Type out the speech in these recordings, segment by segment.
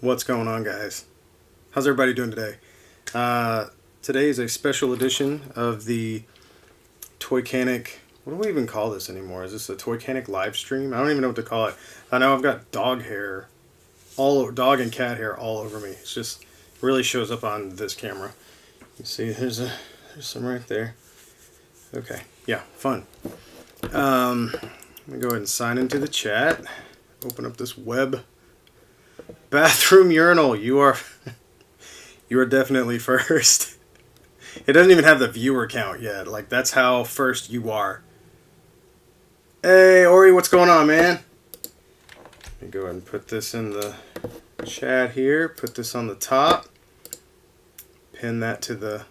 What's going on, guys? How's everybody doing today? Today is a special edition of the Toycanic. What do we even call this anymore? Is this a Toycanic live stream? I don't even know what to call it. I know I've got dog hair, dog and cat hair all over me. It's just really shows up on this camera. You see, there's some right there. Okay, yeah, fun. Let me go ahead and sign into the chat. Open up this web. Bathroom urinal. You are definitely first. It doesn't even have the viewer count yet. Like, that's how first you are. Hey, Ori, what's going on, man? Let me go ahead and put this in the chat here. Put this on the top. Pin that to the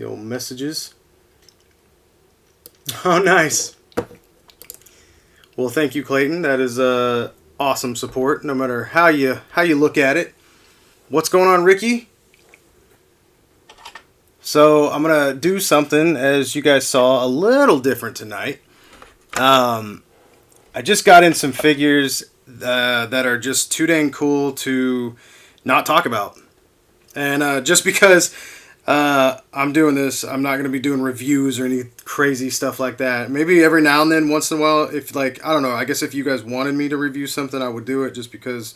old messages. Oh, nice. Well, thank you, Clayton. That is awesome support, no matter how you look at it. What's going on, Ricky? So I'm gonna do something, as you guys saw, a little different tonight. I just got in some figures that are just too dang cool to not talk about, and just because I'm doing this, I'm not gonna be doing reviews or any crazy stuff like that. Maybe every now and then, once in a while, if, like, I don't know, I guess if you guys wanted me to review something, I would do it, just because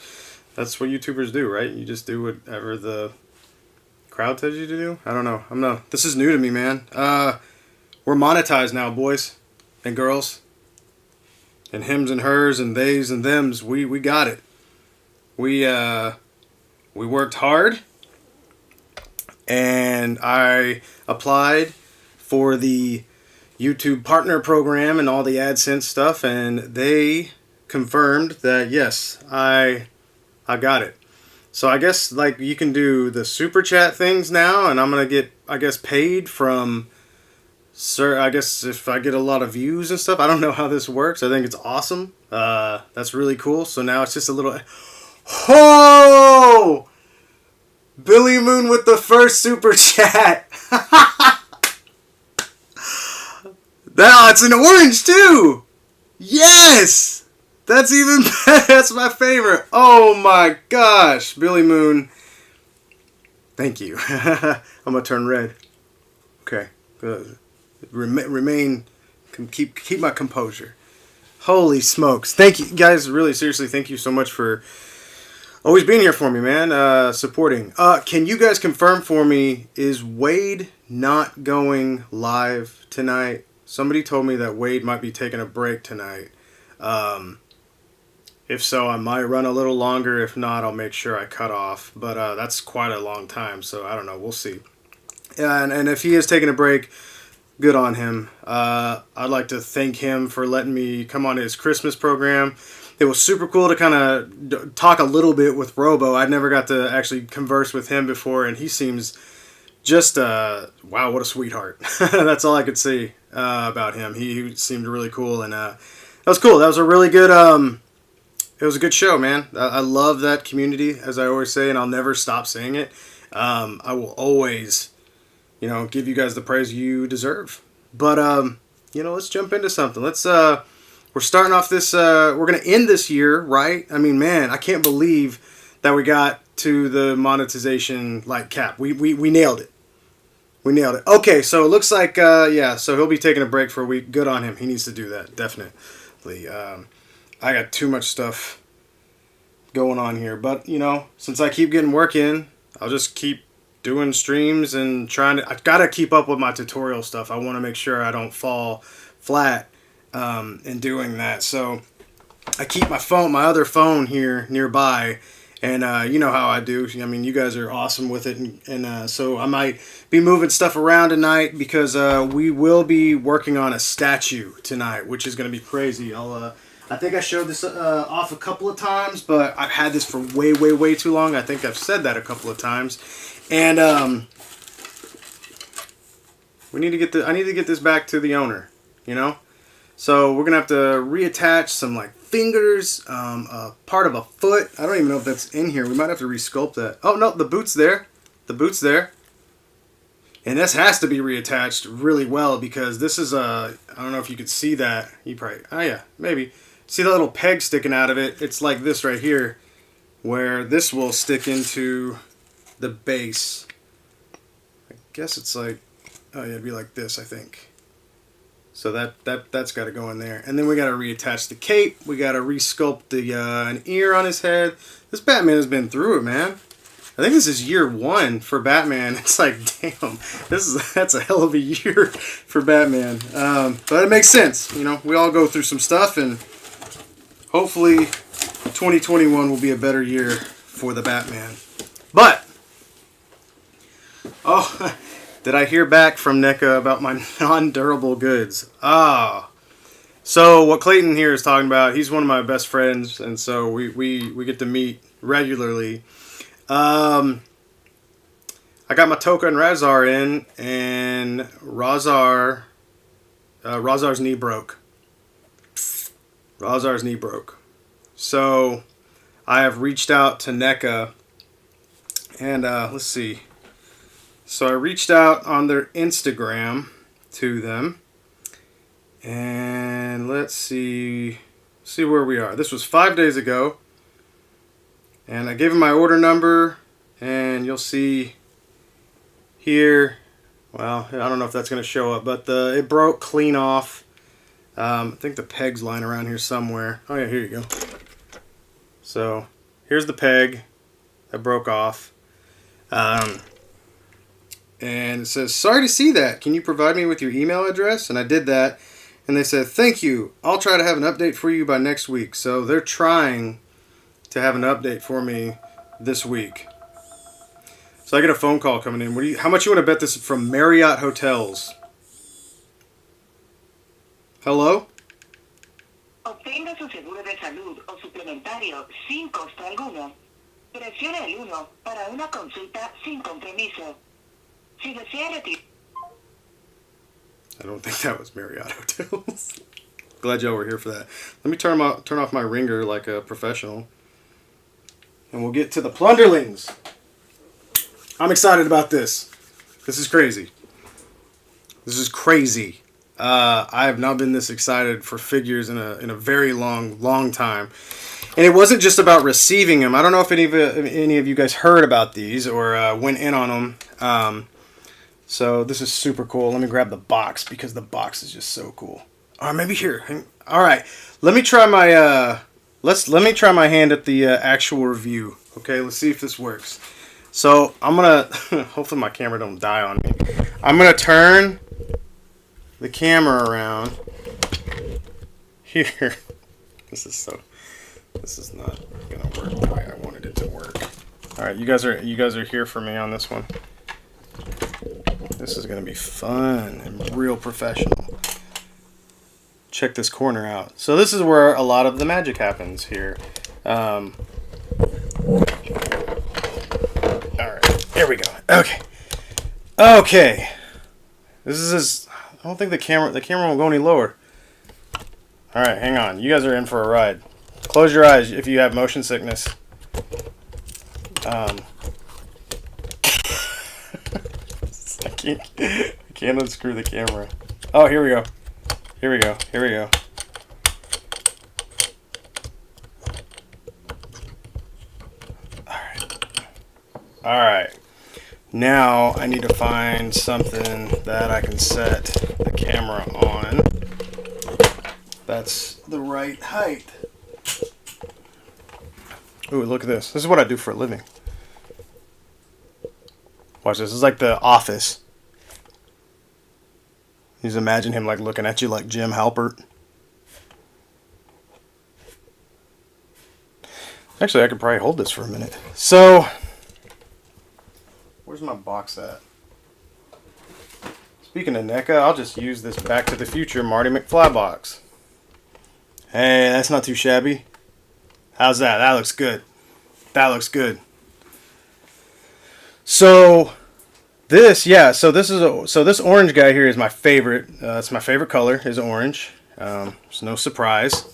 that's what YouTubers do, right? You just do whatever the crowd tells you to do. I don't know. This is new to me, man. We're monetized now, boys and girls, and hims and hers and theys and thems. We got it. We worked hard, and I applied for the YouTube partner program and all the AdSense stuff, and they confirmed that yes, I got it. So I guess, like, you can do the super chat things now, and I'm gonna get, I guess, paid from, I guess, if I get a lot of views and stuff. I don't know how this works. I think it's awesome. That's really cool. So now it's just a little. Oh, Billy Moon with the first super chat. It's an orange too. Yes. That's even better. That's my favorite. Oh my gosh. Billy Moon. Thank you. I'm going to turn red. Okay. Keep my composure. Holy smokes. Thank you guys. Really, seriously, thank you so much for always being here for me, man. Supporting. Can you guys confirm for me, is Wade not going live tonight? Somebody told me that Wade might be taking a break tonight. If so, I might run a little longer. If not, I'll make sure I cut off. But that's quite a long time, so I don't know. We'll see. And if he is taking a break, good on him. I'd like to thank him for letting me come on his Christmas program. It was super cool to kind of talk a little bit with Robo. I'd never got to actually converse with him before, and he seems just, wow, what a sweetheart. That's all I could say about him. He seemed really cool, and that was cool. That was a really good... It was a good show, man. I love that community, as I always say, and I'll never stop saying it. I will always, give you guys the praise you deserve. But, let's jump into something. We're starting off this, we're going to end this year, right? I mean, man, I can't believe that we got to the monetization, cap. We nailed it. We nailed it. Okay, so it looks like, so he'll be taking a break for a week. Good on him. He needs to do that, definitely. I got too much stuff going on here. But, since I keep getting work in, I'll just keep doing streams and I've got to keep up with my tutorial stuff. I want to make sure I don't fall flat in doing that. So I keep my other phone here nearby. And you know how I do. I mean, you guys are awesome with it. And so I might be moving stuff around tonight because we will be working on a statue tonight, which is going to be crazy. I think I showed this off a couple of times, but I've had this for way, way, way too long. I think I've said that a couple of times. And I need to get this back to the owner, So we're going to have to reattach some, fingers, part of a foot. I don't even know if that's in here. We might have to resculpt that. Oh, no, the boot's there. The boot's there. And this has to be reattached really well because this is I don't know if you could see that. You probably, oh yeah, maybe. See the little peg sticking out of it? It's like this right here. where this will stick into the base. I guess it's like, oh yeah, it'd be like this, I think. So that's got to go in there. And then we got to reattach the cape. We got to resculpt an ear on his head. This Batman has been through it, man. I think this is year 1 for Batman. It's like, damn, that's a hell of a year for Batman. But it makes sense. You know, we all go through some stuff, and hopefully 2021 will be a better year for the Batman. But, oh, did I hear back from NECA about my non-durable goods? So what Clayton here is talking about, he's one of my best friends, and so we get to meet regularly. I got my Toka and Razar in, and Razar's knee broke. Razar's knee broke. So I have reached out to NECA, and let's see. So I reached out on their Instagram to them, and let's see where we are. This was 5 days ago, and I gave them my order number, and you'll see here. Well, I don't know if that's going to show up, but it broke clean off. I think the peg's lying around here somewhere. Oh yeah, here you go. So here's the peg that broke off. And it says, sorry to see that. Can you provide me with your email address? And I did that. And they said, thank you. I'll try to have an update for you by next week. So they're trying to have an update for me this week. So I get a phone call coming in. How much you want to bet this is from Marriott Hotels? Hello? Obtenga su seguro de salud o suplementario sin costo alguno. Presione el 1 para una consulta sin compromiso. Si desea retirar. I don't think that was Marriott Hotels. Glad y'all were here for that. Let me turn off my ringer like a professional. And we'll get to the Plunderlings. I'm excited about this. This is crazy. This is crazy. I have not been this excited for figures in a very long time. And it wasn't just about receiving them. I don't know if any of you guys heard about these or went in on them. So this is super cool. Let me grab the box because the box is just so cool. Or maybe here. All right. Let me try my let me try my hand at the actual review. Okay, let's see if this works. So I'm gonna hopefully my camera don't die on me. I'm gonna turn the camera around here. This is not gonna work the way I wanted it to work. All right, you guys are here for me on this one. This is gonna be fun and real professional. Check this corner out. So this is where a lot of the magic happens here. All right, here we go. Okay. This is. I don't think the camera won't go any lower. All right, hang on. You guys are in for a ride. Close your eyes if you have motion sickness. I can't unscrew the camera. Oh, here we go. All right. Now I need to find something that I can set the camera on. That's the right height. Ooh, look at this. This is what I do for a living. Watch this. This is like The Office. You just imagine him like looking at you like Jim Halpert. Actually, I could probably hold this for a minute. So, where's my box at? Speaking of NECA, I'll just use this Back to the Future Marty McFly box. Hey, that's not too shabby. How's that? That looks good. So this orange guy here is my favorite. It's my favorite color is orange. It's no surprise.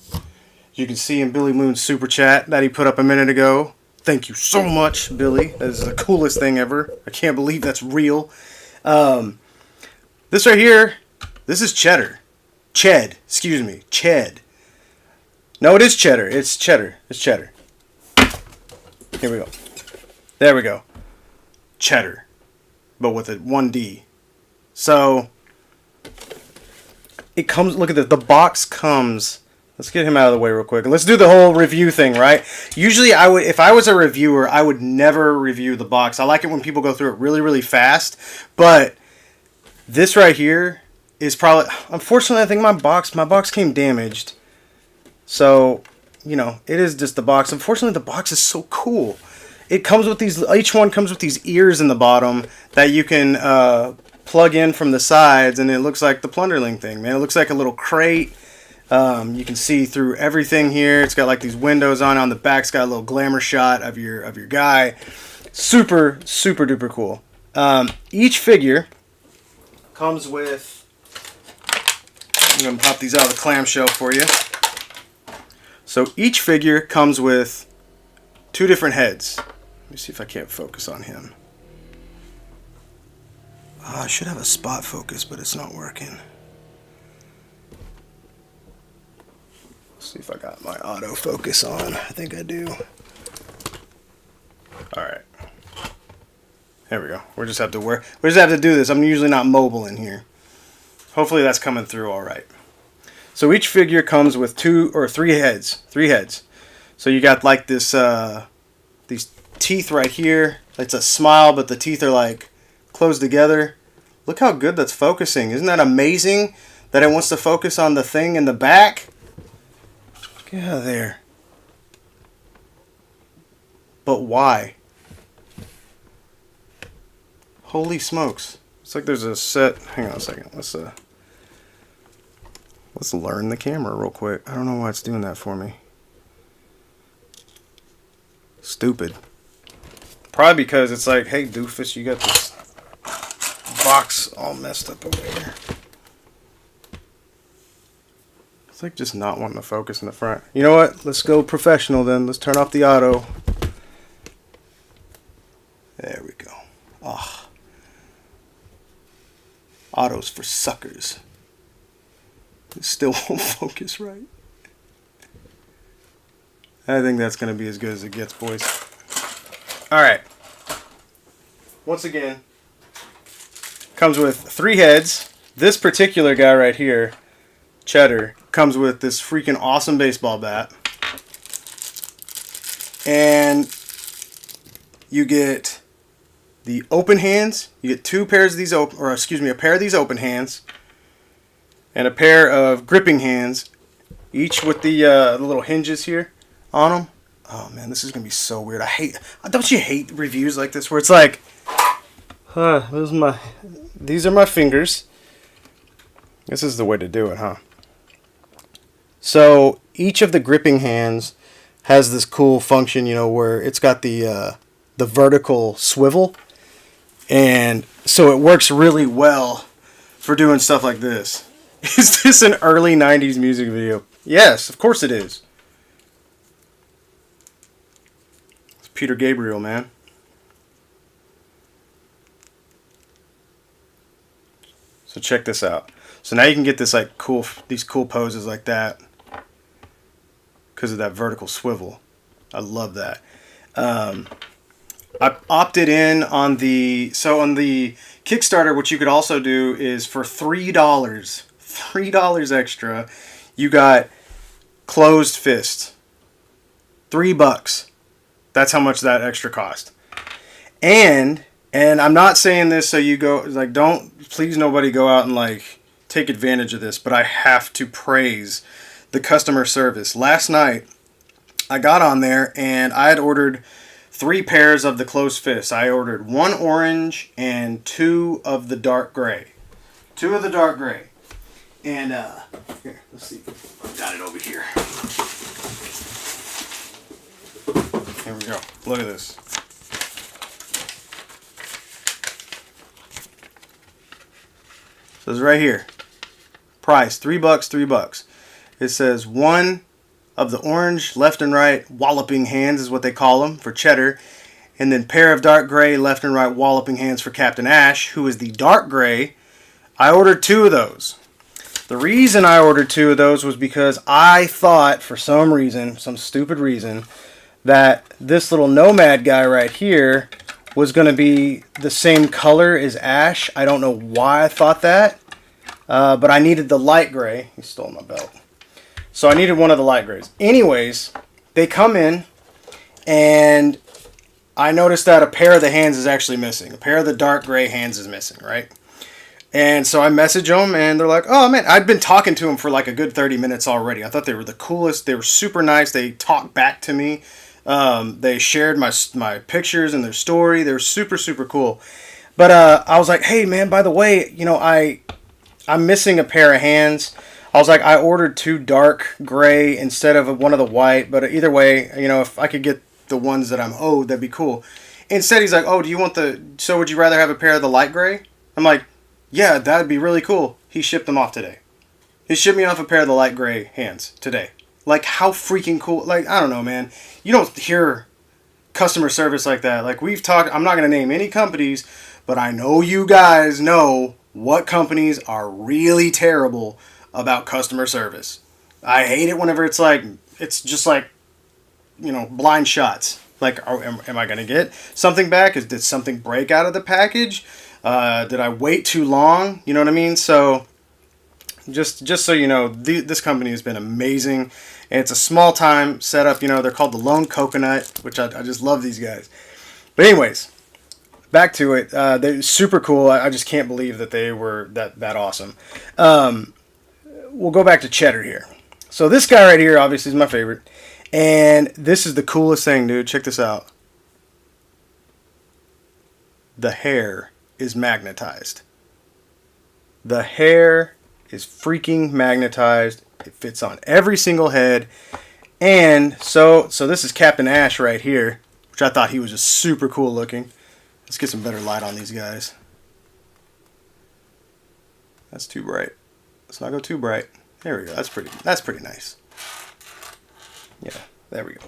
You can see in Billy Moon's super chat that he put up a minute ago. Thank you so much, Billy. That is the coolest thing ever. I can't believe that's real. This right here, this is cheddar. Ched. No, it is cheddar. It's cheddar. Here we go. There we go. Cheddar, but with a 1D. So it comes. Look at this. The box comes. Let's get him out of the way real quick. Let's do the whole review thing, right? Usually, if I was a reviewer, I would never review the box. I like it when people go through it really, really fast. But this right here is probably. Unfortunately, I think my box came damaged. So, you know, it is just the box. Unfortunately, the box is so cool. It comes with these. Each one comes with these ears in the bottom that you can plug in from the sides, and it looks like the Plunderling thing, man. It looks like a little crate. You can see through everything here. It's got like these windows on the back. It's got a little glamour shot of your guy. Super, super duper cool. Each figure comes with. I'm gonna pop these out of the clamshell for you. So each figure comes with 2 different heads. Let me see if I can't focus on him. I should have a spot focus, but it's not working. See if I got my autofocus on. I think I do. Alright. There we go. We just have to do this. I'm usually not mobile in here. Hopefully that's coming through alright. So each figure comes with 2 or 3 heads. 3 heads. So you got like this these teeth right here. It's a smile, but the teeth are like closed together. Look how good that's focusing. Isn't that amazing that it wants to focus on the thing in the back? Get out of there. But why? Holy smokes. It's like there's a set. Hang on a second. Let's learn the camera real quick. I don't know why it's doing that for me. Stupid. Probably because it's like, hey doofus, you got this box all messed up over here. It's like just not wanting to focus in the front. You know what? Let's go professional then. Let's turn off the auto. There we go. Oh. Auto's for suckers. It still won't focus right. I think that's going to be as good as it gets, boys. Alright. Once again, comes with 3 heads. This particular guy right here, Cheddar, comes with this freaking awesome baseball bat. And you get the open hands. You get 2 pairs of these a pair of these open hands and a pair of gripping hands, each with the little hinges here on them. Oh man, this is gonna be so weird. Don't you hate reviews like this where it's like, these are my fingers. This is the way to do it, huh? So each of the gripping hands has this cool function, you know, where it's got the vertical swivel, and so it works really well for doing stuff like this. Is this an early 90s music video? Yes, of course it is. It's Peter Gabriel, man. So check this out. So now you can get this like these cool poses like that because of that vertical swivel. I love that. I opted in on the Kickstarter. What you could also do is for $3 extra, you got closed fist. $3. That's how much that extra cost. And I'm not saying this so you go like, please nobody go out and like take advantage of this, but I have to praise the customer service. Last night I got on there and I had ordered 3 pairs of the closed fists. I ordered 1 orange and 2 of the dark gray. 2 of the dark gray. And here, let's see. I've got it over here. Here we go. Look at this. So it's right here. Price $3, $3. It says 1 of the orange left and right walloping hands is what they call them for Cheddar, and then pair of dark gray left and right walloping hands for Captain Ash, who is the dark gray. I ordered 2 of those. The reason I ordered 2 of those was because I thought, for some reason, some stupid reason, that this little Nomad guy right here was going to be the same color as Ash. I don't know why I thought that, but I needed the light gray. He stole my belt. So I needed one of the light grays. Anyways, they come in, and I noticed that a pair of the hands is actually missing. A pair of the dark gray hands is missing, right? And so I message them, and they're like, oh, man, I'd been talking to them for like a good 30 minutes already. I thought they were the coolest. They were super nice. They talked back to me. They shared my pictures and their story. They were super, super cool. But I was like, hey, man, by the way, you know, I'm missing a pair of hands. I was like, I ordered 2 dark gray instead of one of the white. But either way, you know, if I could get the ones that I'm owed, that'd be cool. Instead, he's like, oh, so would you rather have a pair of the light gray? I'm like, yeah, that'd be really cool. He shipped them off today. He shipped me off a pair of the light gray hands today. Like, how freaking cool. Like, I don't know, man. You don't hear customer service like that. Like, we've talked, I'm not going to name any companies, but I know you guys know what companies are really terrible about customer service. I hate it whenever it's just like, you know, blind shots. Like, am I going to get something back? Did something break out of the package? Did I wait too long? You know what I mean? So, just so you know, this company has been amazing. And it's a small time setup. You know, they're called the Lone Coconut, which I just love these guys. But anyways, back to it. They're super cool. I just can't believe that they were that awesome. We'll go back to Cheddar here. So this guy right here, obviously, is my favorite. And this is the coolest thing, dude. Check this out. The hair is magnetized. The hair is freaking magnetized. It fits on every single head. And so this is Captain Ash right here, which I thought he was just super cool looking. Let's get some better light on these guys. That's too bright. Let's not go too bright. There we go. That's pretty nice. Yeah, there we go.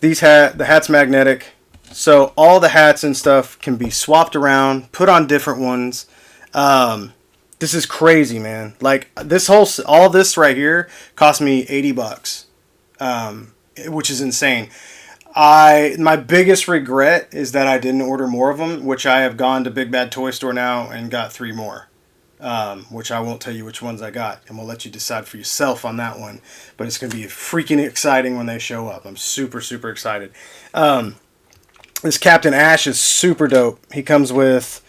The hat's magnetic. So all the hats and stuff can be swapped around, put on different ones. This is crazy, man. Like all this right here cost me $80, which is insane. My biggest regret is that I didn't order more of them, which I have gone to Big Bad Toy Store now and got 3 more. Which I won't tell you which ones I got, and we'll let you decide for yourself on that one. But it's going to be freaking exciting when they show up. I'm super, super excited. This Captain Ash is super dope. He comes with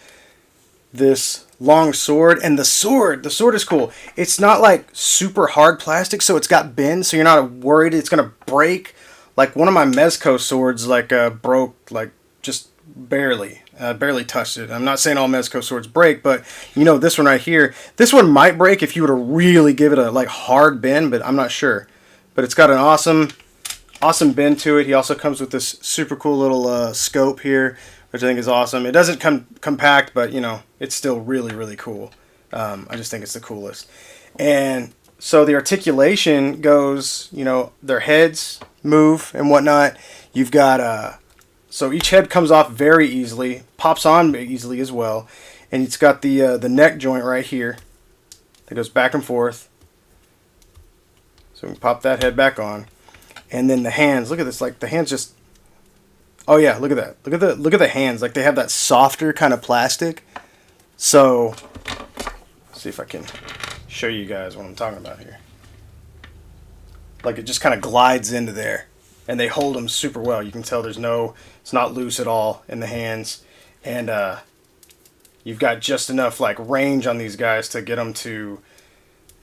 this long sword, and the sword is cool. It's not like super hard plastic, so it's got bends, so you're not worried it's going to break. Like one of my Mezco swords broke just barely. Barely touched it. I'm not saying all Mezco swords break, but you know this one right here. This one might break if you were to really give it a hard bend, but I'm not sure. But it's got an awesome bend to it. He also comes with this super cool little scope here, which I think is awesome. It doesn't come compact, but you know it's still really, really cool. I just think it's the coolest. And so the articulation goes, you know, their heads move and whatnot. You've got so each head comes off very easily, pops on easily as well, and it's got the neck joint right here that goes back and forth. So we can pop that head back on, and then the hands. Look at this, like the hands just. Oh yeah, look at that. Look at the hands. Like they have that softer kind of plastic. So, let's see if I can show you guys what I'm talking about here. Like it just kind of glides into there. And they hold them super well. You can tell it's not loose at all in the hands. And you've got just enough like range on these guys to get them to,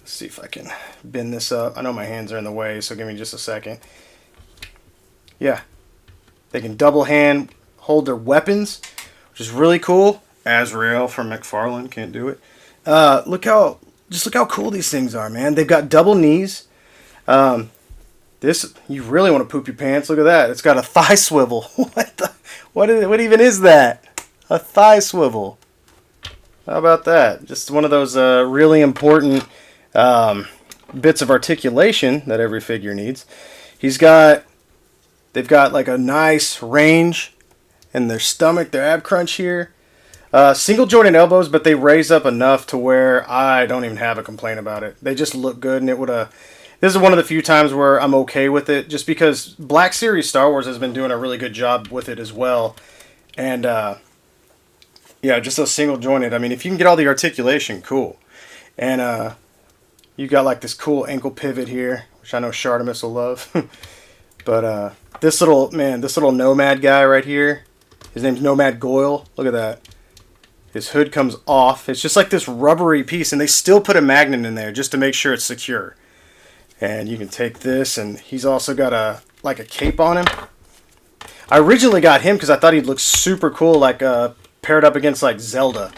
let's see if I can bend this up. I know my hands are in the way, so give me just a second. Yeah. They can double hand hold their weapons, which is really cool. Azrael from McFarlane can't do it. Look how cool these things are, man. They've got double knees. This, you really want to poop your pants. Look at that. It's got a thigh swivel. What even is that? A thigh swivel. How about that? Just one of those really important bits of articulation that every figure needs. They've got like a nice range in their stomach, their ab crunch here. Single jointed elbows, but they raise up enough to where I don't even have a complaint about it. They just look good, and this is one of the few times where I'm okay with it, just because Black Series Star Wars has been doing a really good job with it as well. And yeah, just those single jointed. I mean, if you can get all the articulation, cool. And you got like this cool ankle pivot here, which I know Shartimus will love. But this little Nomad guy right here, his name's Nomad Goyle. Look at that. His hood comes off. It's just like this rubbery piece, and they still put a magnet in there just to make sure it's secure. And you can take this, and he's also got a cape on him. I originally got him because I thought he'd look super cool, like paired up against like Zelda,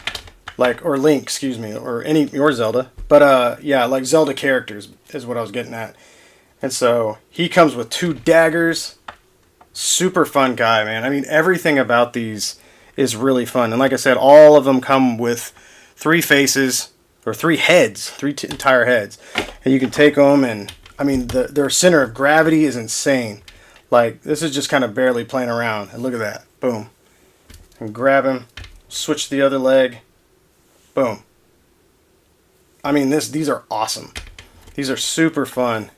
or Link, excuse me, or Zelda. But yeah, like Zelda characters is what I was getting at. And so he comes with 2 daggers. Super fun guy, man. I mean, everything about these is really fun. And like I said, all of them come with 3 faces, or 3 heads, 3 entire heads. And you can take them, and I mean, their center of gravity is insane. Like, this is just kind of barely playing around. And look at that. Boom. And grab him, switch the other leg. Boom. I mean, these are awesome. These are super fun.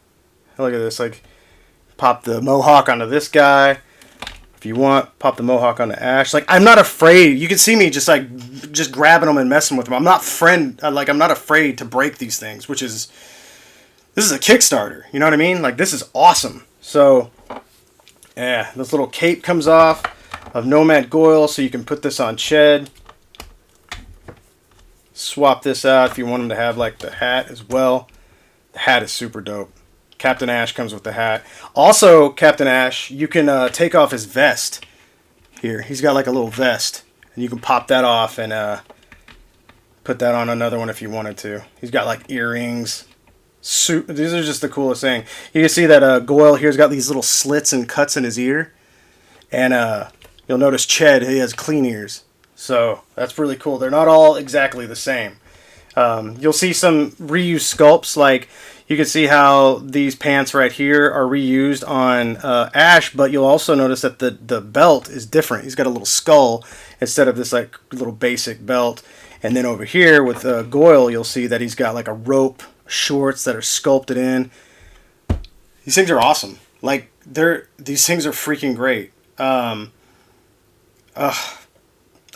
Look at this. Like, pop the mohawk onto this guy. If you want, pop the mohawk onto Ash. Like, I'm not afraid. You can see me just grabbing them and messing with them. I'm not afraid to break these things, this is a Kickstarter. You know what I mean? Like, this is awesome. So, yeah, this little cape comes off of Nomad Goyle, so you can put this on Ched. Swap this out if you want him to have, like, the hat as well. The hat is super dope. Captain Ash comes with the hat. Also, Captain Ash, you can take off his vest. Here, he's got like a little vest. And you can pop that off and put that on another one if you wanted to. He's got like earrings. These are just the coolest thing. You can see that Goyle here's got these little slits and cuts in his ear. And you'll notice Ched, he has clean ears. So that's really cool. They're not all exactly the same. You'll see some reused sculpts, like you can see how these pants right here are reused on Ash, but you'll also notice that the belt is different. He's got a little skull instead of this like little basic belt. And then over here with Goyle, you'll see that he's got like a rope shorts that are sculpted in. These things are awesome. Like these things are freaking great.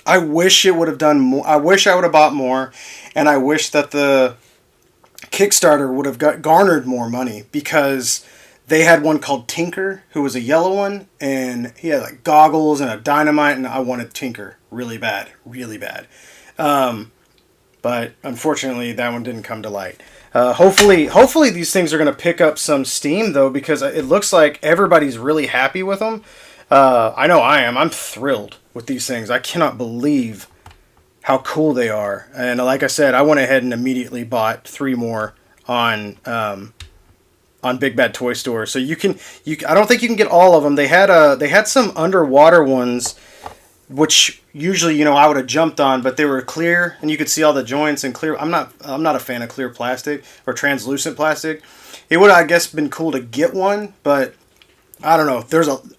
I wish it would have done more. I wish I would have bought more, and I wish that the Kickstarter would have garnered more money, because they had one called Tinker, who was a yellow one, and he had like goggles and a dynamite, and I wanted Tinker really bad, really bad. But unfortunately, that one didn't come to light. Hopefully these things are going to pick up some steam, though, because it looks like everybody's really happy with them. I know I am. I'm thrilled with these things. I cannot believe how cool they are. And like I said, I went ahead and immediately bought 3 more on Big Bad Toy Store. So I don't think you can get all of them. They had some underwater ones, which usually, I would have jumped on, but they were clear and you could see all the joints and clear. I'm not a fan of clear plastic or translucent plastic. It would have, I guess, been cool to get one, but I don't know.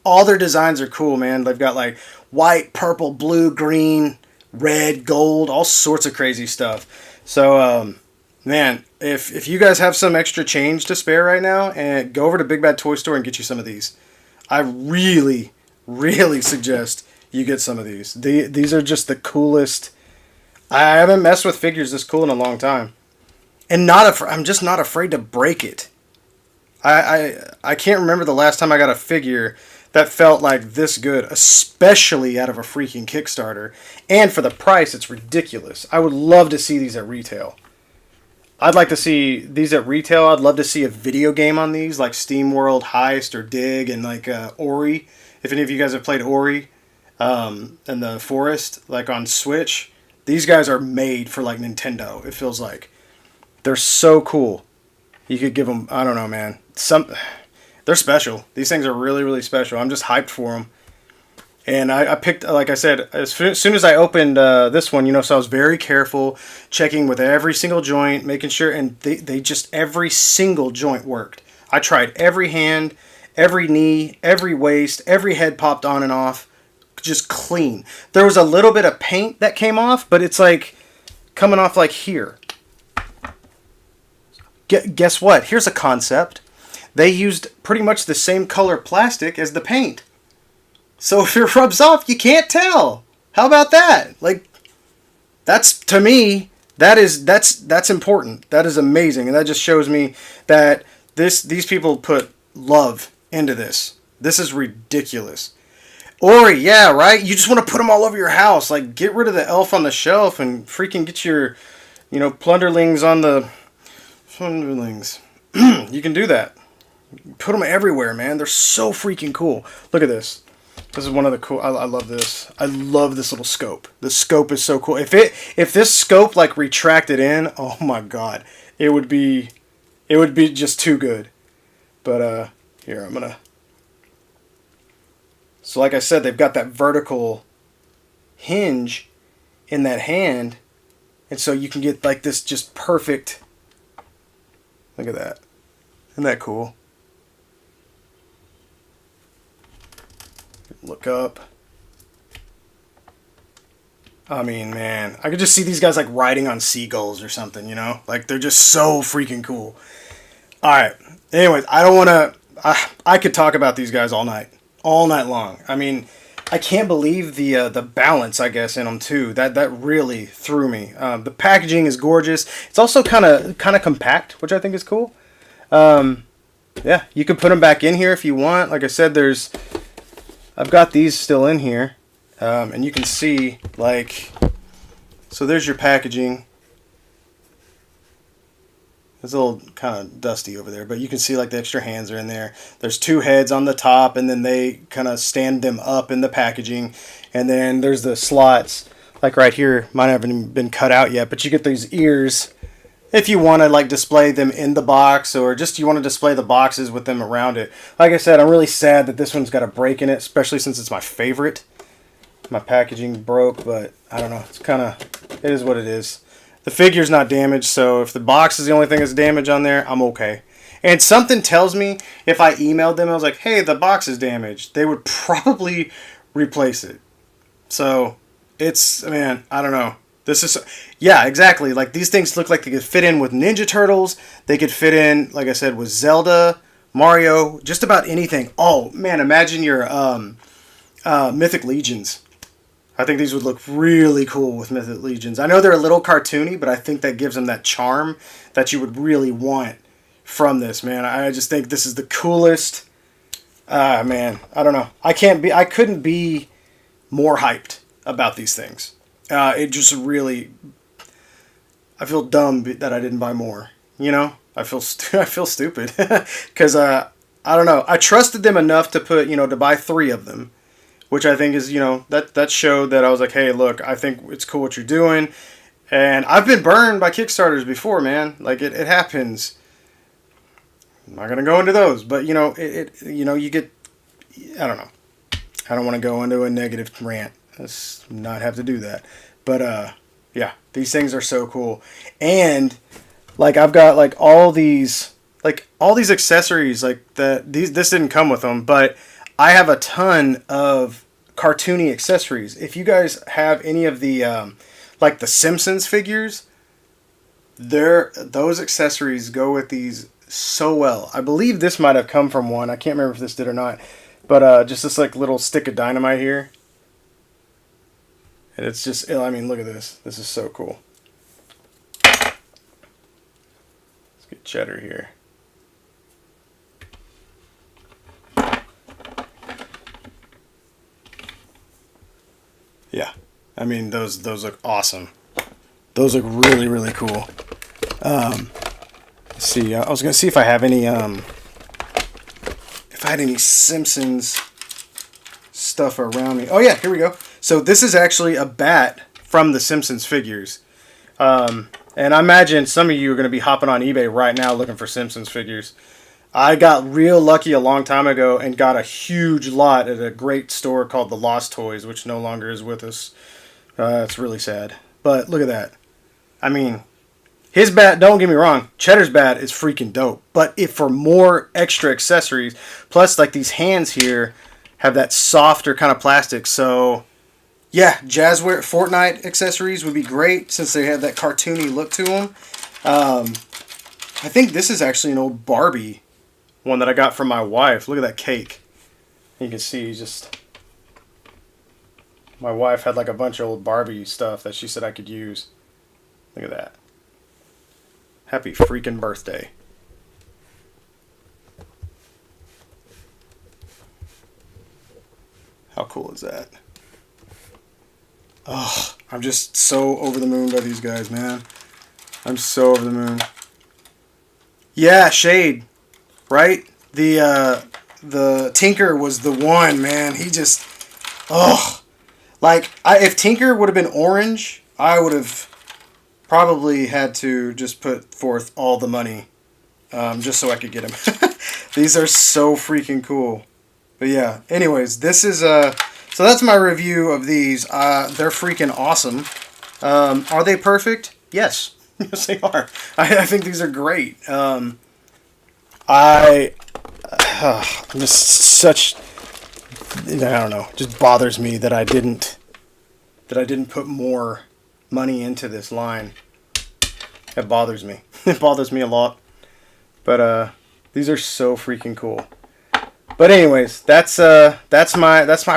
All their designs are cool, man. They've got like white, purple, blue, green, red, gold, all sorts of crazy stuff. So, man, if you guys have some extra change to spare right now, and go over to Big Bad Toy Store and get you some of these. I really, really suggest you get some of these. These are just the coolest. I haven't messed with figures this cool in a long time. And I'm just not afraid to break it. I can't remember the last time I got a figure that felt like this good, especially out of a freaking Kickstarter. And for the price, it's ridiculous. I would love to see these at retail. I'd like to see these at retail. I'd love to see a video game on these, like SteamWorld Heist or Dig, and like Ori. If any of you guys have played Ori and the Forest, like on Switch, these guys are made for like Nintendo, it feels like. They're so cool. You could give them, I don't know, man. They're special. These things are really, really special. I'm just hyped for them. And I picked, like I said, as soon as I opened this one, so I was very careful, checking with every single joint, making sure, and they just, every single joint worked. I tried every hand, every knee, every waist, every head popped on and off, just clean. There was a little bit of paint that came off, but it's like coming off like here. Guess what? Here's a concept. They used pretty much the same color plastic as the paint. So if it rubs off, you can't tell. How about that? Like, that's, to me, that's important. That is amazing. And that just shows me that these people put love into this. This is ridiculous. Ori, yeah, right? You just want to put them all over your house. Like, get rid of the elf on the shelf and freaking get your, plunderlings on the... Plunderlings. You can do that. Put them everywhere, man. They're so freaking cool. Look at this. This is one of the cool... I love this. I love this little scope. The scope is so cool. If this scope, like, retracted in, oh my god. It would be just too good. But, here, I'm gonna... So like I said, they've got that vertical hinge in that hand. And so you can get like this just perfect... Look at that. Isn't that cool? Look up. I mean, man. I could just see these guys like riding on seagulls or something, Like they're just so freaking cool. Alright. Anyways, I don't want to... I could talk about these guys all night. All night long. I mean, I can't believe the balance, I guess, in them too. That really threw me. The packaging is gorgeous. It's also kind of compact, which I think is cool. Yeah, you can put them back in here if you want. Like I said, I've got these still in here, and you can see like. So there's your packaging. It's a little kind of dusty over there, but you can see like the extra hands are in there. There's 2 heads on the top, and then they kind of stand them up in the packaging. And then there's the slots, like right here. Mine haven't been cut out yet, but you get these ears if you want to like display them in the box, or just you want to display the boxes with them around it. Like I said, I'm really sad that this one's got a break in it, especially since it's my favorite. My packaging broke, but I don't know. It is what it is. The figure's not damaged, so if the box is the only thing that's damaged on there, I'm okay. And something tells me if I emailed them, I was like, hey, the box is damaged, they would probably replace it. So, man, I don't know. Yeah, exactly. Like, these things look like they could fit in with Ninja Turtles. They could fit in, like I said, with Zelda, Mario, just about anything. Oh, man, imagine your Mythic Legions. I think these would look really cool with Mythic Legions. I know they're a little cartoony, but I think that gives them that charm that you would really want from this, man. I just think this is the coolest. Man, I don't know. I couldn't be more hyped about these things. It just really... I feel dumb that I didn't buy more. I feel stupid. Because, I don't know. I trusted them enough to buy 3 of them. Which I think is, that showed that I was like, hey, look, I think it's cool what you're doing. And I've been burned by Kickstarters before, man. Like, it happens. I'm not going to go into those. But, you get... I don't know. I don't want to go into a negative rant. Let's not have to do that. But, yeah, these things are so cool. And, like, I've got, like, all these accessories, like, this didn't come with them, but... I have a ton of cartoony accessories. If you guys have any of the, like the Simpsons figures, those accessories go with these so well. I believe this might have come from one. I can't remember if this did or not. But just this like little stick of dynamite here. And it's just, I mean, look at this. This is so cool. Let's get Cheddar here. Yeah, I mean those look awesome. Those look really, really cool. Let's see, I was gonna see if I have any if I had any Simpsons stuff around me. Oh yeah, here we go. So this is actually a bat from the Simpsons figures. And I imagine some of you are going to be hopping on eBay right now looking for Simpsons figures. I got real lucky a long time ago and got a huge lot at a great store called The Lost Toys, which no longer is with us. It's really sad. But look at that. I mean, his bat, don't get me wrong, Cheddar's bat is freaking dope. But if for more extra accessories, plus like these hands here have that softer kind of plastic. So yeah, Jazzware Fortnite accessories would be great since they have that cartoony look to them. I think this is actually an old Barbie one that I got from my wife. Look at that cake. You can see just... My wife had like a bunch of old Barbie stuff that she said I could use. Look at that. Happy freaking birthday. How cool is that? Oh, I'm just so over the moon by these guys, man. I'm so over the moon. Yeah, Shade. Right? The Tinker was the one, man. He just... Oh. Like, if Tinker would have been orange, I would have probably had to just put forth all the money just so I could get him. These are so freaking cool. But yeah, anyways, this is... so that's my review of these. They're freaking awesome. Are they perfect? Yes. Yes, they are. I think these are great. I'm just such... I don't know. It just bothers me that I didn't put more money into this line. It bothers me. It bothers me a lot. But these are so freaking cool. But anyways, that's my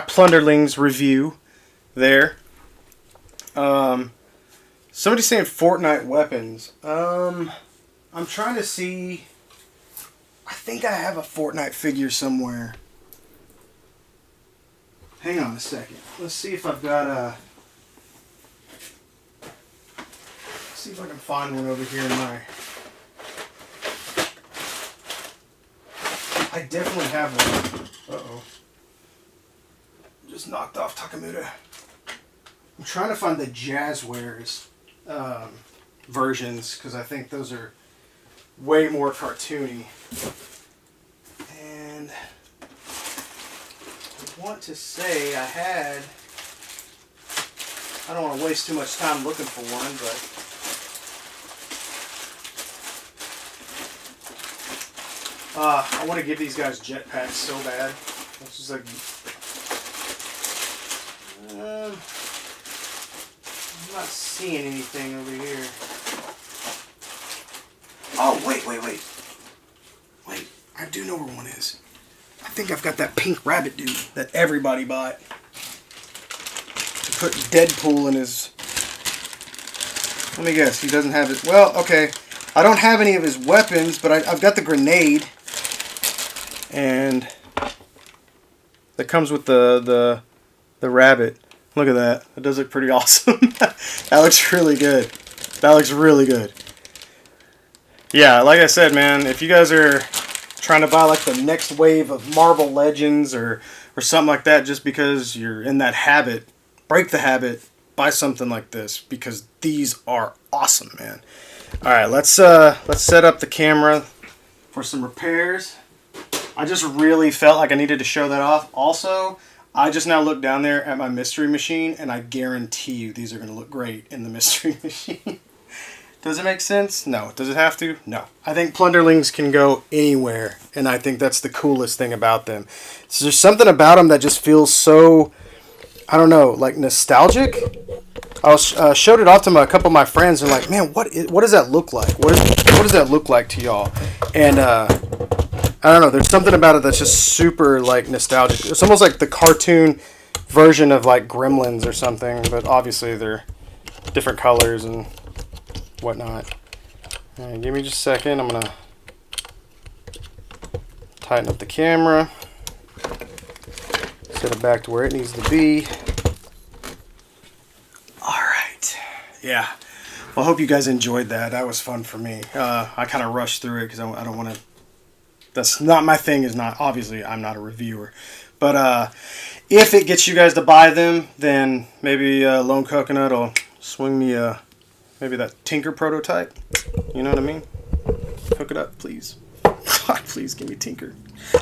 Plunderlings review there. Somebody's saying Fortnite weapons. I'm trying to see. I think I have a Fortnite figure somewhere. Hang on a second. Let's see if I've got a... See if I can find one over here in my... I definitely have one. Uh-oh. Just knocked off Takamuda. I'm trying to find the Jazzwares versions, because I think those are way more cartoony. And... I want to say I had... I don't want to waste too much time looking for one, but... I want to give these guys jetpacks so bad. It's just like... I'm not seeing anything over here. Oh, wait. Wait, I do know where one is. I think I've got that pink rabbit dude that everybody bought. To put Deadpool in his... Let me guess, he doesn't have it. Well, okay. I don't have any of his weapons, but I've got the grenade. And that comes with the rabbit. Look at that. That does look pretty awesome. That looks really good. That looks really good. Yeah, like I said, man, if you guys are trying to buy like the next wave of Marvel Legends or something like that just because you're in that habit, break the habit, buy something like this because these are awesome, man. All right, let's set up the camera for some repairs. I just really felt like I needed to show that off. Also, I just now looked down there at my mystery machine, and I guarantee you these are going to look great in the mystery machine. Does it make sense? No. Does it have to? No. I think Plunderlings can go anywhere, and I think that's the coolest thing about them. So there's something about them that just feels so, I don't know, like nostalgic. I showed it off to a couple of my friends, and like, man, what does that look like? What does that look like to y'all? And I don't know. There's something about it that's just super like nostalgic. It's almost like the cartoon version of like Gremlins or something, but obviously they're different colors and whatnot. All right, give me just a second. I'm gonna tighten up the camera, set it back to where it needs to be. All right. Yeah. Well, I hope you guys enjoyed that. That was fun for me. I kind of rushed through it because I don't want to. That's not my thing. Is not obviously I'm not a reviewer, but if it gets you guys to buy them, then maybe Lone Coconut will swing me maybe that Tinker prototype. You know what I mean? Hook it up, please. God, please give me Tinker.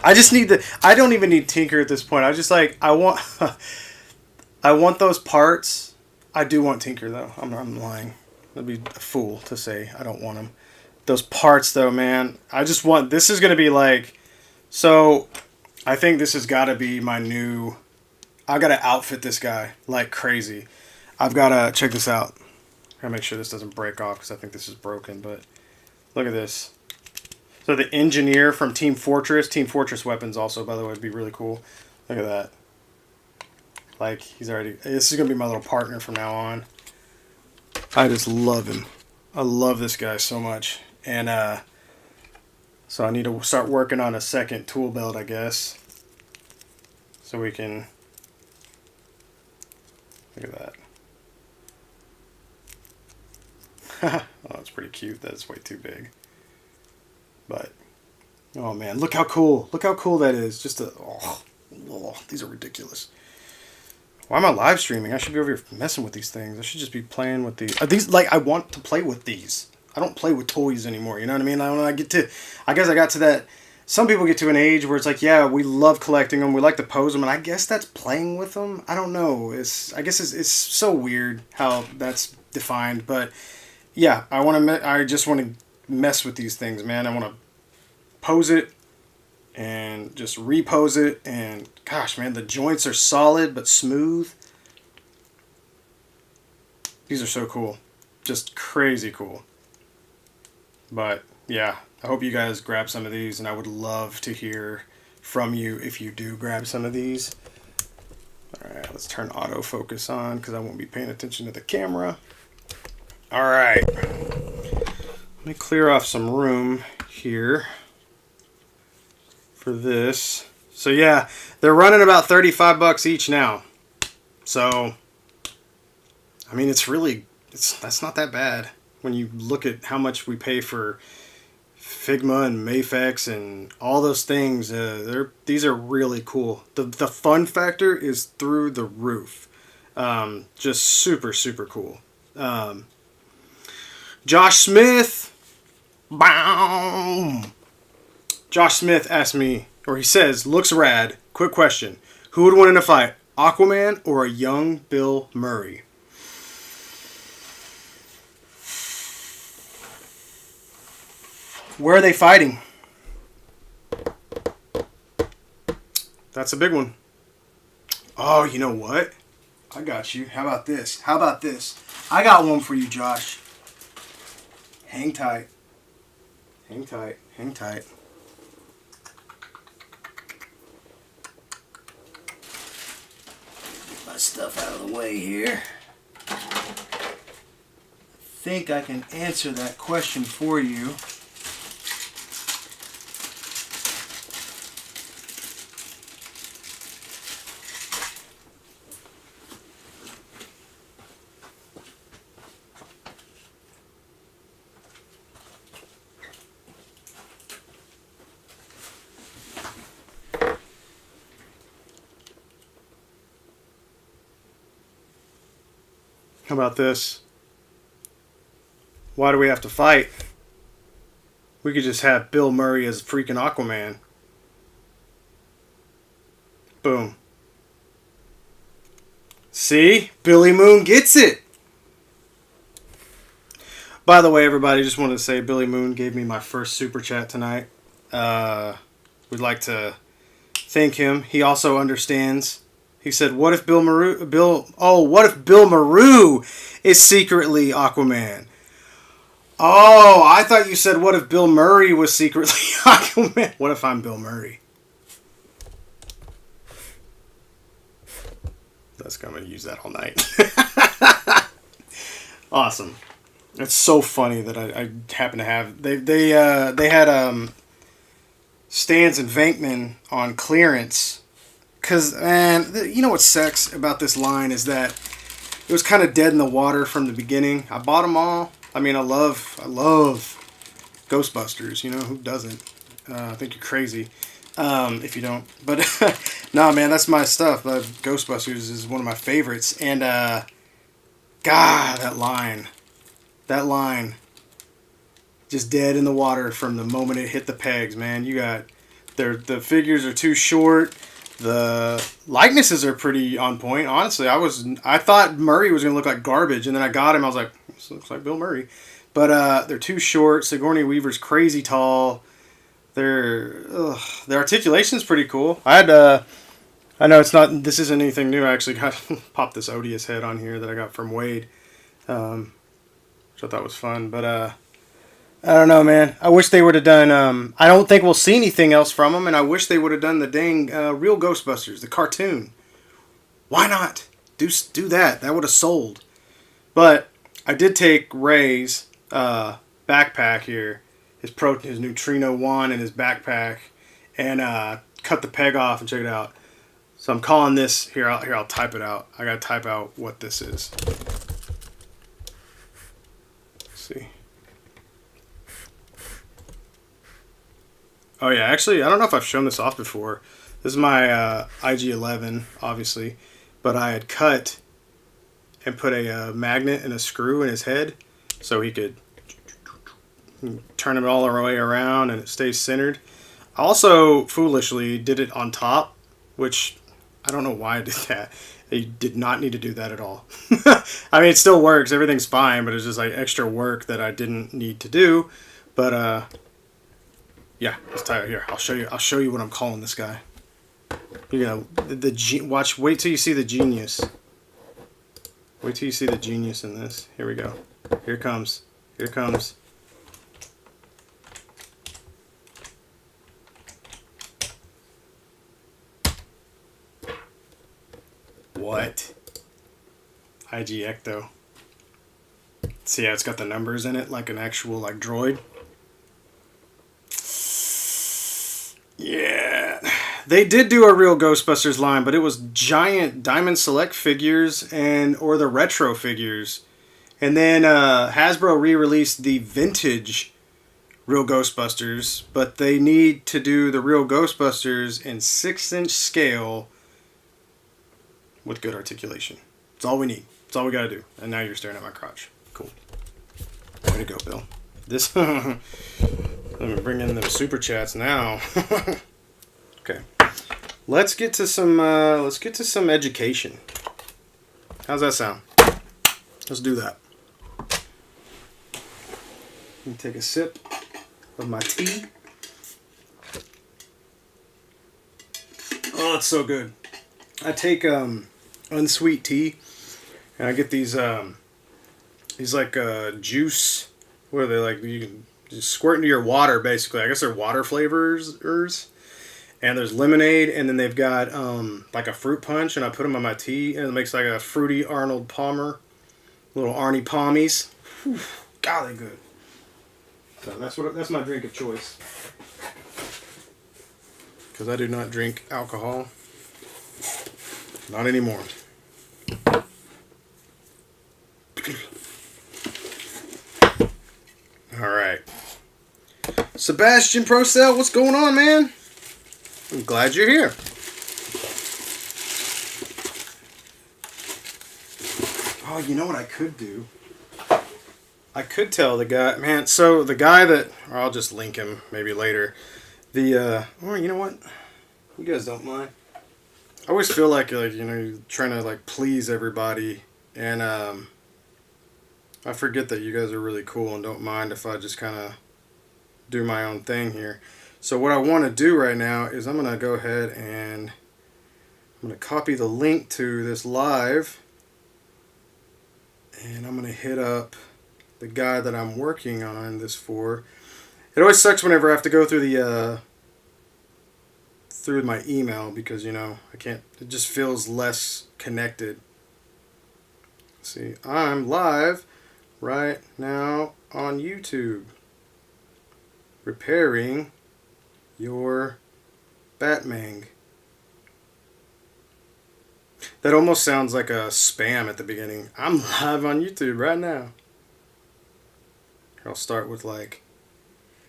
I just need the. I don't even need Tinker at this point. I just like I want. I want those parts. I do want Tinker though. I'm lying. I'd be a fool to say I don't want them. Those parts though, man. I just want. This is gonna be like. So, I think this has got to be my new. I gotta outfit this guy like crazy. I've gotta check this out. Gotta make sure this doesn't break off because I think this is broken. But look at this. So the engineer from Team Fortress. Team Fortress weapons also, by the way, would be really cool. Look at that. Like, he's already... This is going to be my little partner from now on. I just love him. I love this guy so much. And, so I need to start working on a second tool belt, I guess. So we can... Look at that. Oh, that's pretty cute. That's way too big. But, oh man, look how cool. Look how cool that is. Just a... Oh, these are ridiculous. Why am I live streaming? I should be over here messing with these things. I should just be playing with these. These, like, I want to play with these. I don't play with toys anymore, you know what I mean? I guess I got to that, some people get to an age where it's like, yeah, we love collecting them, we like to pose them, and I guess that's playing with them. I don't know. I guess it's so weird how that's defined, but yeah, I just want to mess with these things, man. I want to pose it and just repose it, and gosh, man, the joints are solid but smooth. These are so cool. Just crazy cool. But yeah, I hope you guys grab some of these, and I would love to hear from you if you do grab some of these. Alright, let's turn autofocus on because I won't be paying attention to the camera. Alright, let me clear off some room here for this. So yeah, they're running about $35 each now. So, I mean, that's not that bad when you look at how much we pay for Figma and Mafex and all those things. These are really cool. The fun factor is through the roof. Just super, super cool. Josh Smith. Boom. Josh Smith asked me, or he says, looks rad. Quick question. Who would win in a fight? Aquaman or a young Bill Murray? Where are they fighting? That's a big one. Oh, you know what? I got you. How about this? I got one for you, Josh. Hang tight. Hang tight. Get my stuff out of the way here. I think I can answer that question for you. How about this? Why do we have to fight? We could just have Bill Murray as freaking Aquaman. Boom. See? Billy Moon gets it. By the way, everybody, just wanted to say Billy Moon gave me my first super chat tonight. We'd like to thank him. He also understands. He said, what if Bill Maru is secretly Aquaman? Oh, I thought you said, what if Bill Murray was secretly Aquaman? What if I'm Bill Murray? That's I'm going to use that all night. Awesome. It's so funny that I happen to have... They had Stans and Venkman on clearance. Because, man, you know what sucks about this line is that it was kind of dead in the water from the beginning. I bought them all. I mean, I love Ghostbusters. You know, who doesn't? I think you're crazy if you don't. But, nah, man, that's my stuff. Ghostbusters is one of my favorites. And, God, that line. Just dead in the water from the moment it hit the pegs, man. You got... The figures are too short. The likenesses are pretty on point. Honestly, I thought Murray was going to look like garbage, and then I got him. I was like, this looks like Bill Murray. But they're too short. Sigourney Weaver's crazy tall. The articulation's pretty cool. I know this isn't anything new. I actually got popped this Odious head on here that I got from Wade, which I thought was fun. But I don't know, man. I wish they would have done. I don't think we'll see anything else from them, and I wish they would have done the dang real Ghostbusters, the cartoon. Why not do that? That would have sold. But I did take Ray's backpack here, his Neutrino One, and his backpack, and cut the peg off and check it out. So I'm calling this here. I'll type it out. I gotta type out what this is. Let's see. Oh yeah, actually, I don't know if I've shown this off before. This is my IG-11, obviously, but I had cut and put a magnet and a screw in his head so he could turn it all the way around and it stays centered. I also foolishly did it on top, which I don't know why I did that. You did not need to do that at all. I mean, it still works. Everything's fine, but it's just like extra work that I didn't need to do. But yeah, let's tie it here. I'll show you what I'm calling this guy. You know, wait till you see the genius. Wait till you see the genius in this. Here we go. Here it comes. Here it comes. What? IG Ecto. See how it's got the numbers in it like an actual like droid? Yeah. They did do a real Ghostbusters line, but it was giant Diamond Select figures or the retro figures. And then Hasbro re-released the vintage real Ghostbusters, but they need to do the real Ghostbusters in 6-inch scale with good articulation. That's all we need. That's all we gotta do. And now you're staring at my crotch. Cool. Way to go, Bill. This. Let me bring in them super chats now. Okay. Let's get to some education. How's that sound? Let's do that. Let me take a sip of my tea. Oh, it's so good. I take unsweet tea, and I get these like juice. What are they like? You can just squirt into your water, basically. I guess they're water flavors. And there's lemonade, and then they've got like a fruit punch, and I put them on my tea, and it makes like a fruity Arnold Palmer, little Arnie Palmies. Whew, golly good. So that's my drink of choice. Because I do not drink alcohol. Not anymore. All right. Sebastian Procell, what's going on, man? I'm glad you're here. Oh, you know what I could do? I could tell the guy, man, so the guy that, or I'll just link him maybe later. Or you know what? You guys don't mind. I always feel like you're trying to like please everybody, and I forget that you guys are really cool and don't mind if I just kind of do my own thing here. So what I want to do right now is I'm going to go ahead and I'm going to copy the link to this live, and I'm going to hit up the guy that I'm working on this for. It always sucks whenever I have to go through through my email because, I can't, it just feels less connected. Let's see, I'm live right now on YouTube repairing your Batmang. That almost sounds like a spam at the beginning. I'm live on YouTube right now. I'll start with like,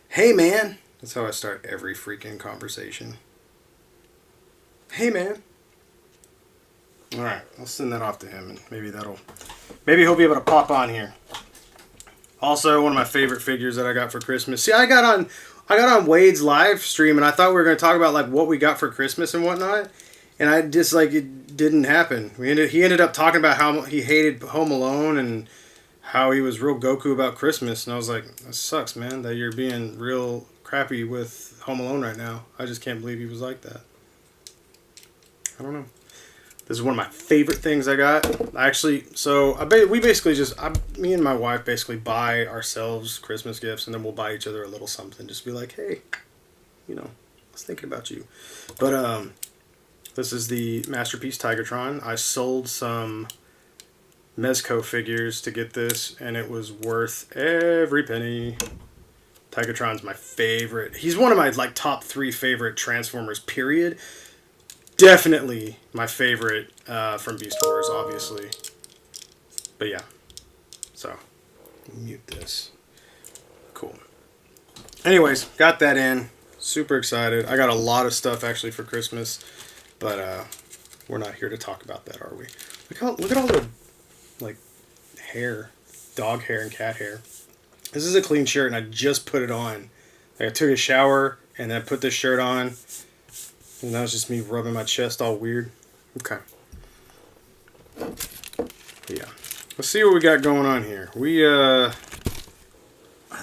hey man. That's how I start every freaking conversation. Hey man. Alright, I'll send that off to him and maybe he'll be able to pop on here. Also, one of my favorite figures that I got for Christmas. See, I got on Wade's live stream and I thought we were going to talk about like what we got for Christmas and whatnot. And I just like, it didn't happen. He ended up talking about how he hated Home Alone and how he was real Goku about Christmas. And I was like, that sucks, man, that you're being real crappy with Home Alone right now. I just can't believe he was like that. I don't know. This is one of my favorite things I got. We basically me and my wife basically buy ourselves Christmas gifts, and then we'll buy each other a little something. Just be like, hey, you know, I was thinking about you. But this is the Masterpiece Tigatron. I sold some Mezco figures to get this, and it was worth every penny. Tigatron's my favorite. He's one of my top 3 favorite Transformers, period. Definitely my favorite from Beast Wars, obviously. But yeah. So, mute this. Cool. Anyways, got that in. Super excited. I got a lot of stuff actually for Christmas. But we're not here to talk about that, are we? Look at all the hair. Dog hair and cat hair. This is a clean shirt and I just put it on. I took a shower and then put this shirt on. And that was just me rubbing my chest all weird. Okay. Yeah. Let's see what we got going on here. I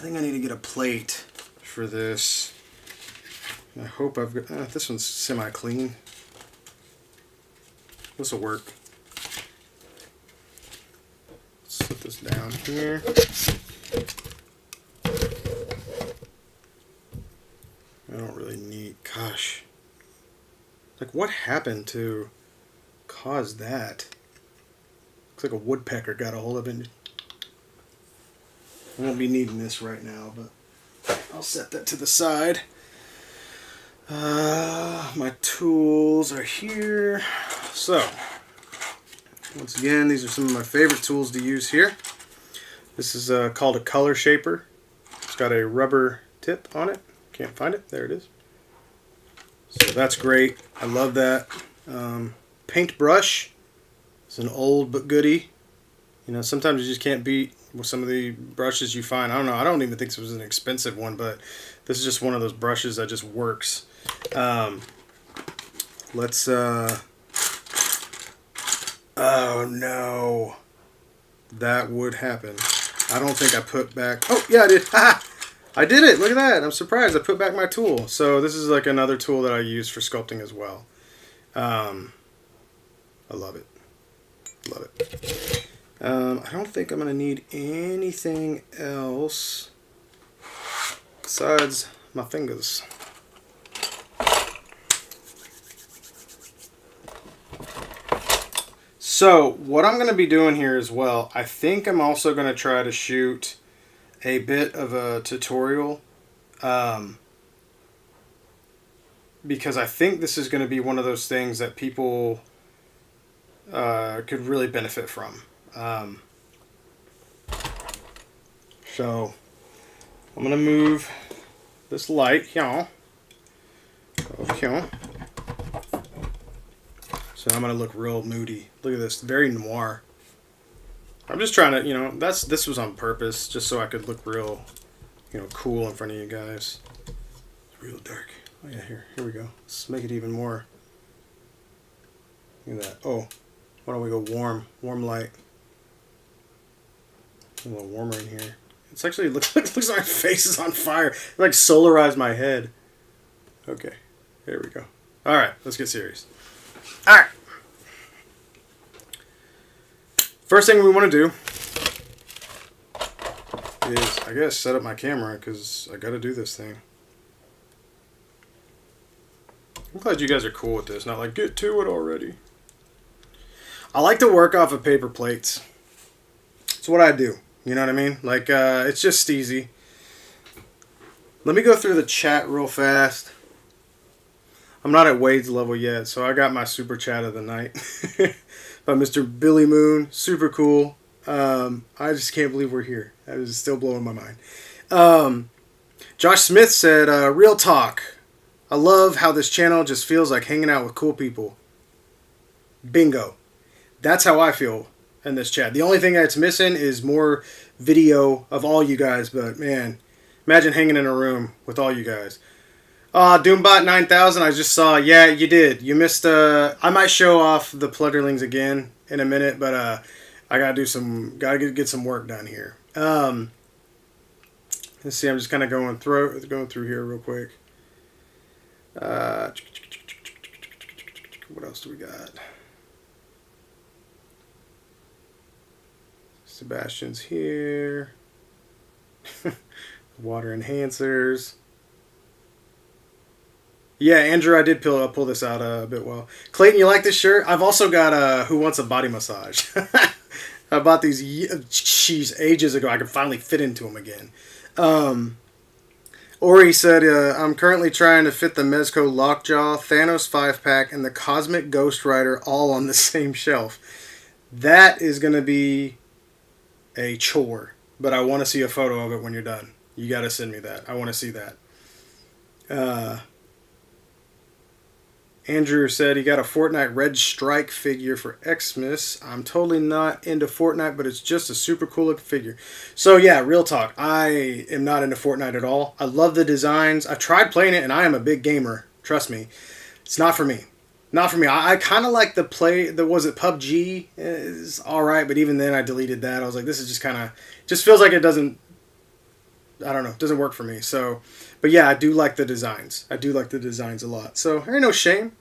think I need to get a plate for this. I hope I've got... this one's semi-clean. This will work. Let's put this down here. I don't really need... Gosh. What happened to cause that? Looks like a woodpecker got a hold of it. I won't be needing this right now, but I'll set that to the side. My tools are here. So, once again, these are some of my favorite tools to use here. This is called a color shaper. It's got a rubber tip on it. Can't find it. There it is. So that's great. I love that. Paintbrush. It's an old but goodie. You know, sometimes you just can't beat with some of the brushes you find. I don't know. I don't even think this was an expensive one, but this is just one of those brushes that just works. Let's... Oh, no. That would happen. I don't think I put back... Oh, yeah, I did. Ha! I did it. Look at that. I'm surprised. I put back my tool. So this is another tool that I use for sculpting as well. I love it. Love it. I don't think I'm going to need anything else besides my fingers. So what I'm going to be doing here as well, I think I'm also going to try to shoot a bit of a tutorial, because I think this is going to be one of those things that people could really benefit from. So I'm going to move this light here over here. So I'm going to look real moody. Look at this, very noir. I'm just trying to, this was on purpose, just so I could look real, cool in front of you guys. It's real dark. Oh yeah, here we go. Let's make it even more. Look at that. Oh, why don't we go warm light. A little warmer in here. It's actually, looks like my face is on fire. It solarized my head. Okay, there we go. All right, let's get serious. All right. First thing we want to do is, I guess, set up my camera because I got to do this thing. I'm glad you guys are cool with this. Not get to it already. I like to work off of paper plates. It's what I do. You know what I mean? It's just easy. Let me go through the chat real fast. I'm not at Wade's level yet, so I got my super chat of the night. By Mr. Billy Moon. Super cool. I just can't believe we're here. That is still blowing my mind. Josh Smith said, real talk. I love how this channel just feels like hanging out with cool people. Bingo. That's how I feel in this chat. The only thing that's missing is more video of all you guys, but man, imagine hanging in a room with all you guys. Doombot 9000, I just saw. Yeah, you did. You missed. I might show off the Plunderlings again in a minute, but I gotta get some work done here. Let's see. I'm just kind of going through here real quick. What else do we got? Sebastian's here. Water enhancers. Yeah, Andrew, I did pull this out a bit well. Clayton, you like this shirt? I've also got Who Wants a Body Massage. I bought these ages ago. I could finally fit into them again. Ori said, I'm currently trying to fit the Mezco Lockjaw, Thanos 5-pack, and the Cosmic Ghost Rider all on the same shelf. That is going to be a chore, but I want to see a photo of it when you're done. You got to send me that. I want to see that. Andrew said he got a Fortnite Red Strike figure for Xmas. I'm totally not into Fortnite, but it's just a super cool looking figure. So yeah, real talk. I am not into Fortnite at all. I love the designs. I've tried playing it, and I am a big gamer. Trust me. It's not for me. Not for me. I kind of like the play. Was it PUBG? It's alright, but even then I deleted that. I was like, this is just kind of... Just feels like it doesn't... I don't know. It doesn't work for me. So... But yeah, I do like the designs. I do like the designs a lot. So, there ain't no shame.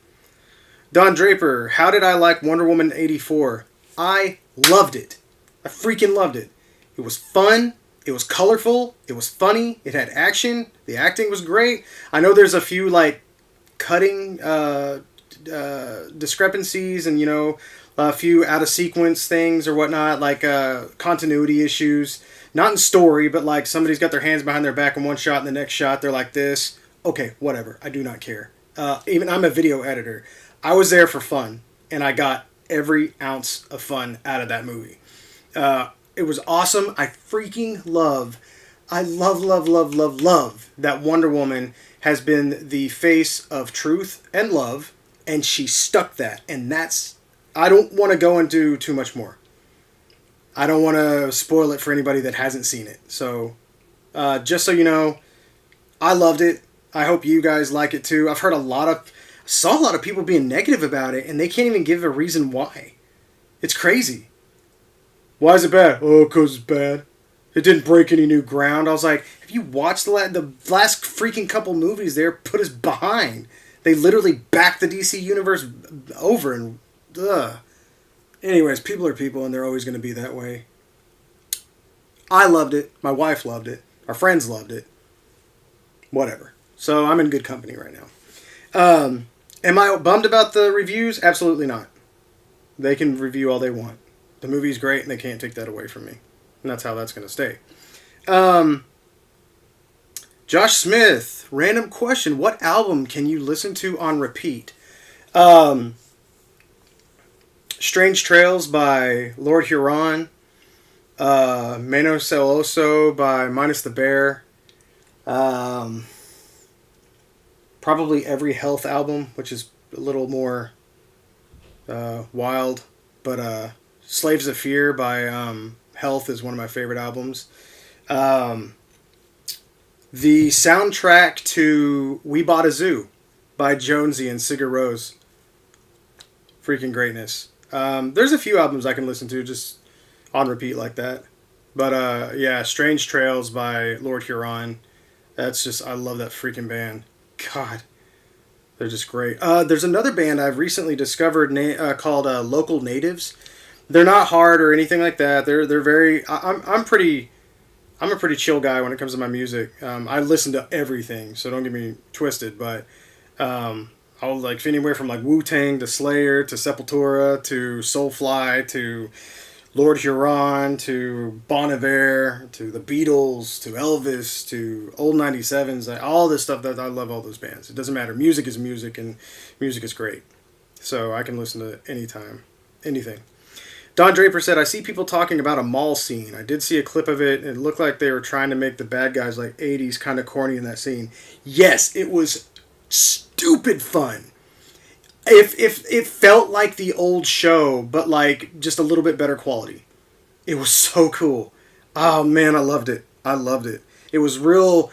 Don Draper, how did I like Wonder Woman 84? I loved it. I freaking loved it. It was fun. It was colorful. It was funny. It had action. The acting was great. I know there's a few, like, cutting discrepancies and, you know, a few out-of-sequence things or whatnot, like continuity issues. Not in story, but like somebody's got their hands behind their back in one shot and the next shot they're like this. Okay, whatever. I do not care. Even I'm a video editor. I was there for fun, and I got every ounce of fun out of that movie. It was awesome. I love that Wonder Woman has been the face of truth and love, and she stuck that. And that's... I don't want to go into too much more. I don't want to spoil it for anybody that hasn't seen it. So, just so you know, I loved it. I hope you guys like it too. I've heard saw a lot of people being negative about it, and they can't even give a reason why. It's crazy. Why is it bad? Oh, 'cause it's bad. It didn't break any new ground. I was like, have you watched the last freaking couple movies there put us behind? They literally backed the DC universe over and... Anyways, people are people, and they're always going to be that way. I loved it. My wife loved it. Our friends loved it. Whatever. So I'm in good company right now. Am I bummed about the reviews? Absolutely not. They can review all they want. The movie's great, and they can't take that away from me. And that's how that's going to stay. Josh Smith, random question. What album can you listen to on repeat? Strange Trails by Lord Huron. Menos Celoso by Minus the Bear. Probably every Health album, which is a little more wild. But Slaves of Fear by Health is one of my favorite albums. The soundtrack to We Bought a Zoo by Jonesy and Sigur Rós. Freaking greatness. There's a few albums I can listen to just on repeat like that. But yeah, Strange Trails by Lord Huron. That's just... I love that freaking band. God. They're just great. There's another band I've recently discovered called Local Natives. They're not hard or anything like that. They're very... I'm a pretty chill guy when it comes to my music. I listen to everything, so don't get me twisted, but I'll like anywhere from like Wu-Tang to Slayer to Sepultura to Soulfly to Lord Huron to Bon Iver to the Beatles to Elvis to old 97s, all this stuff. That I love all those bands. It doesn't matter. Music is music, and music is great. So I can listen to anytime, anything. Don Draper said, I see people talking about a mall scene. I did see a clip of it. It looked like they were trying to make the bad guys like 80s kind of corny in that scene. Yes, it was stupid fun. It felt like the old show, but like just a little bit better quality. It was so cool. Oh man, I loved it. I loved it. It was real.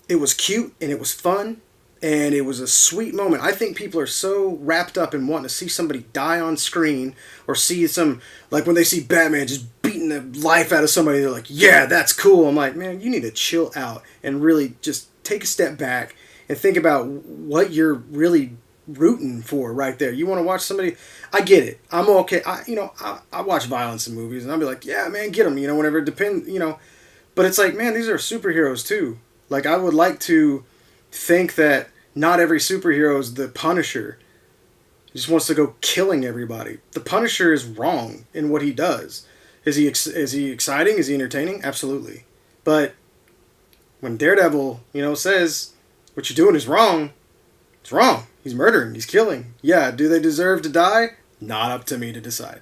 It was cute and it was fun. And it was a sweet moment. I think people are so wrapped up in wanting to see somebody die on screen or see some, like when they see Batman just beating the life out of somebody, they're like, yeah, that's cool. I'm like, man, you need to chill out and really just take a step back and think about what you're really rooting for right there. You want to watch somebody, I get it. I'm okay. I watch violence in movies and I'll be like, yeah, man, get them, whenever it depends, but it's like, man, these are superheroes too. Like, I would like to think that not every superhero is the Punisher. He just wants to go killing everybody. The Punisher is wrong in what he does. Is he exciting? Is he entertaining? Absolutely. But when Daredevil, says what you're doing is wrong, it's wrong. He's murdering. He's killing. Yeah, do they deserve to die? Not up to me to decide.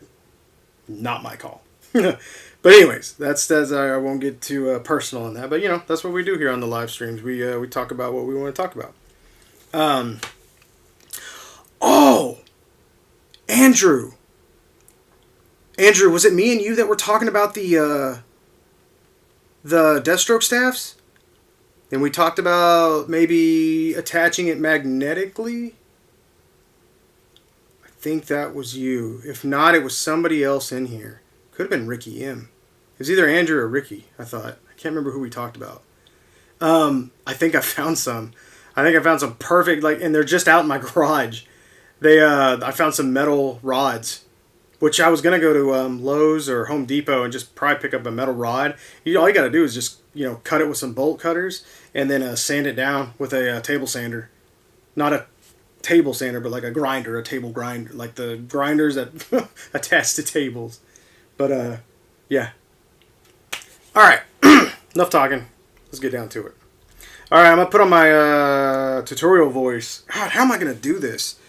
Not my call. But anyways, that's I won't get too personal on that. But that's what we do here on the live streams. We talk about what we want to talk about. Oh, Andrew, was it me and you that were talking about the Deathstroke staffs? And we talked about maybe attaching it magnetically? I think that was you. If not, it was somebody else in here. Could have been Ricky M. It was either Andrew or Ricky, I thought. I can't remember who we talked about. I think I found some. I think I found some perfect, and they're just out in my garage. I found some metal rods, which I was going to go to Lowe's or Home Depot and just probably pick up a metal rod. All you got to do is just, cut it with some bolt cutters and then sand it down with a table sander. Not a table sander, but like a grinder, a table grinder, like the grinders that attach to tables. But, yeah. All right. Enough talking. Let's get down to it. All right, I'm going to put on my tutorial voice. God, how am I going to do this?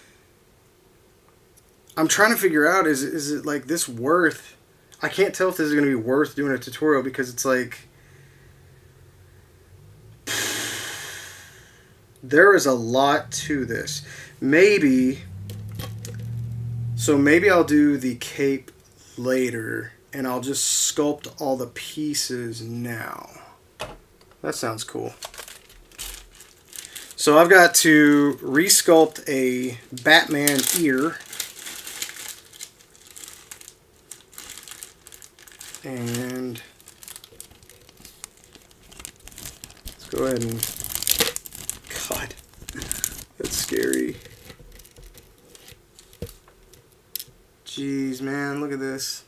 I'm trying to figure out, is it like this worth... I can't tell if this is going to be worth doing a tutorial because it's like... There is a lot to this. Maybe I'll do the cape later and I'll just sculpt all the pieces now. That sounds cool. So I've got to resculpt a Batman ear. And let's go ahead and... God, that's scary. Jeez, man, look at this.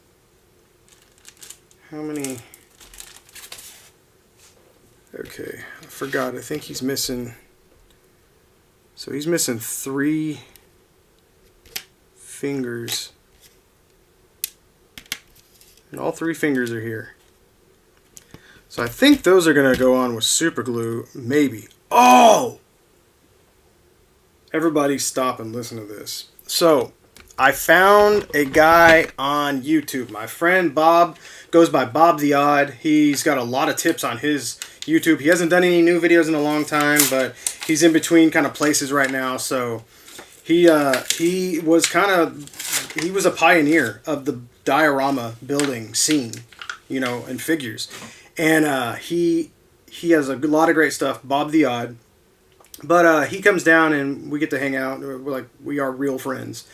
How many... Okay, I forgot. I think he's missing... So he's missing 3 fingers. And all 3 fingers are here. So I think those are going to go on with super glue. Maybe. Oh! Everybody stop and listen to this. So, I found a guy on YouTube. My friend Bob goes by Bob the Odd. He's got a lot of tips on his YouTube. He hasn't done any new videos in a long time, but he's in between kind of places right now. So he was a pioneer of the diorama building scene, and figures. And he has a lot of great stuff, Bob the Odd. But he comes down and we get to hang out. We are real friends.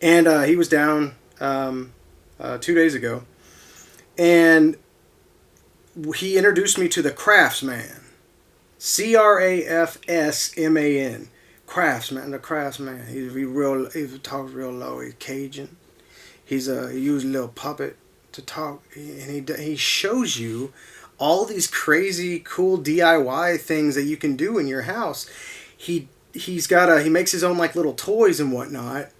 And he was down 2 days ago. And he introduced me to the Craftsman. Craftsman. Craftsman. The Craftsman. He talks real low. He's Cajun. He used a little puppet to talk. And he shows you all these crazy, cool DIY things that you can do in your house. He makes his own little toys and whatnot.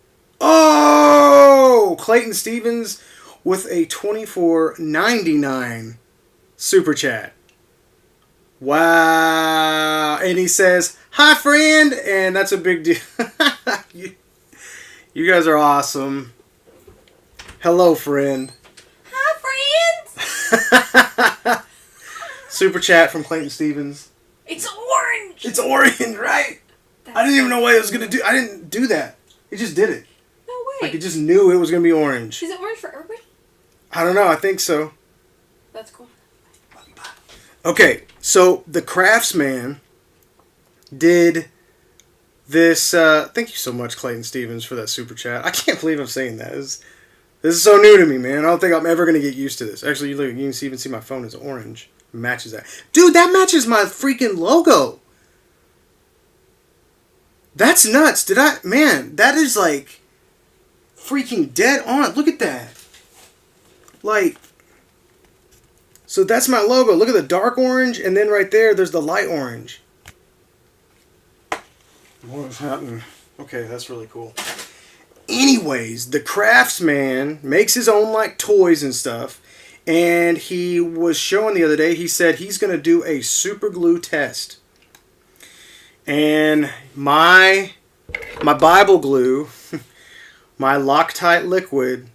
Oh, Clayton Stevens with a $24.99 super chat. Wow. And he says, "Hi, friend." And that's a big deal. You guys are awesome. Hello, friend. Hi, friends. Super chat from Clayton Stevens. It's orange. It's orange, right? I didn't even know what it was going to do. I didn't do that. It just did it. No way. It just knew it was going to be orange. Is it orange for everybody? I don't know. I think so. That's cool. Okay, so the Craftsman did this. Thank you so much, Clayton Stevens, for that super chat. I can't believe I'm saying that. This is so new to me, man. I don't think I'm ever going to get used to this. Actually, you can even see my phone is orange. It matches that. Dude, that matches my freaking logo. That's nuts. Man, that is like freaking dead on. Look at that. Like, so that's my logo. Look at the dark orange, and then right there's the light orange. What is happening? Okay, that's really cool. Anyways, the craftsman makes his own like toys and stuff, and he was showing the other day, he said he's going to do a super glue test. And my Bible glue, my Loctite liquid,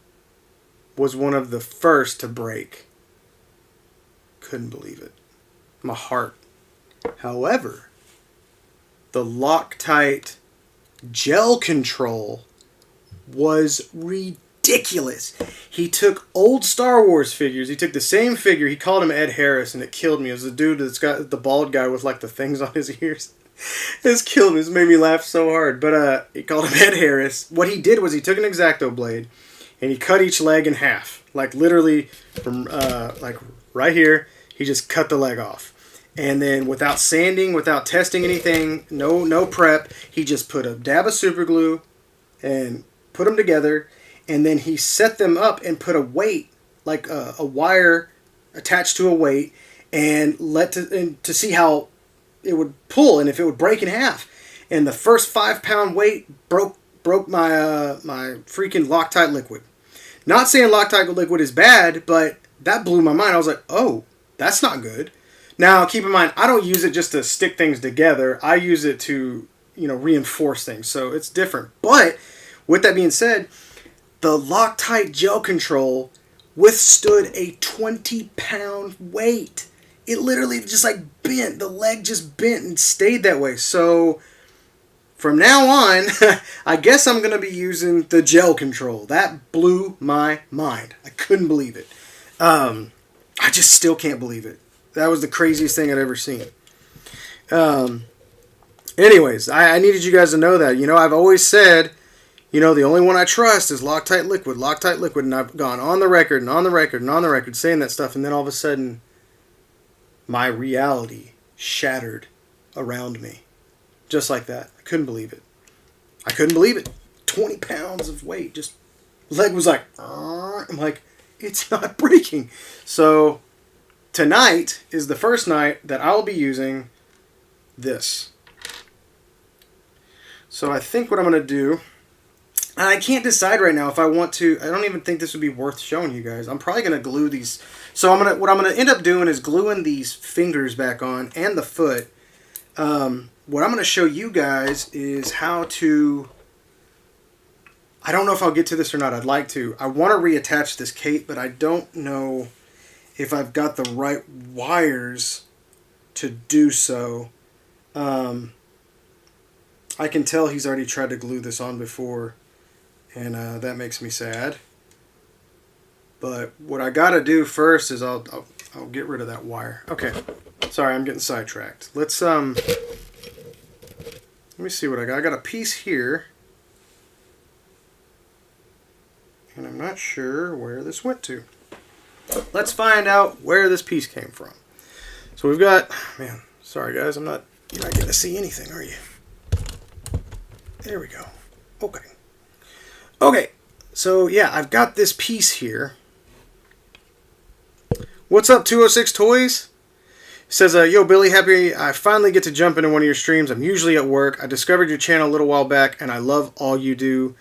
was one of the first to break. Couldn't believe it. My heart. However, the Loctite gel control was ridiculous. He took old Star Wars figures. He took the same figure. He called him Ed Harris, and it killed me. It was the dude that's got the bald guy with like the things on his ears. It's killed me. It's made me laugh so hard. But he called him Ed Harris. What he did was he took an X-Acto blade and he cut each leg in half. Like literally from like right here, he just cut the leg off. And then without sanding, without testing anything, no prep, he just put a dab of super glue and put them together. And then he set them up and put a weight, like a wire attached to a weight, and to see how it would pull and if it would break in half. And the first 5-pound weight broke my my freaking Loctite liquid. Not saying Loctite liquid is bad, but that blew my mind. I was like, oh, that's not good. Now, keep in mind, I don't use it just to stick things together. I use it to, reinforce things. So it's different. But with that being said, the Loctite gel control withstood a 20-pound weight. It literally just like bent. The leg just bent and stayed that way. So from now on, I guess I'm going to be using the gel control. That blew my mind. I couldn't believe it. I just still can't believe it. That was the craziest thing I'd ever seen. Anyways, I needed you guys to know that. I've always said, the only one I trust is Loctite liquid, and I've gone on the record and on the record and on the record saying that stuff, and then all of a sudden, my reality shattered around me. Just like that. I couldn't believe it. 20 pounds of weight. Just, leg was like, I'm like, it's not breaking. So, tonight is the first night that I'll be using this. So I think what I'm going to do, and I can't decide right now if I want to, I don't even think this would be worth showing you guys. I'm probably going to glue these. So what I'm going to end up doing is gluing these fingers back on and the foot. What I'm going to show you guys is how to, I don't know if I'll get to this or not. I'd like to. I want to reattach this cape, but I don't know if I've got the right wires to do so. I can tell he's already tried to glue this on before, and that makes me sad. But what I gotta do first is I'll get rid of that wire. Okay, sorry, I'm getting sidetracked. Let me see what I got. I got a piece here, and I'm not sure where this went to. Let's find out where this piece came from. So we've got, man, sorry guys, you're not getting to see anything, are you? There we go. Okay, so yeah, I've got this piece here. What's up, 206 Toys? Says, yo, Billy, happy I finally get to jump into one of your streams. I'm usually at work. I discovered your channel a little while back, and I love all you do.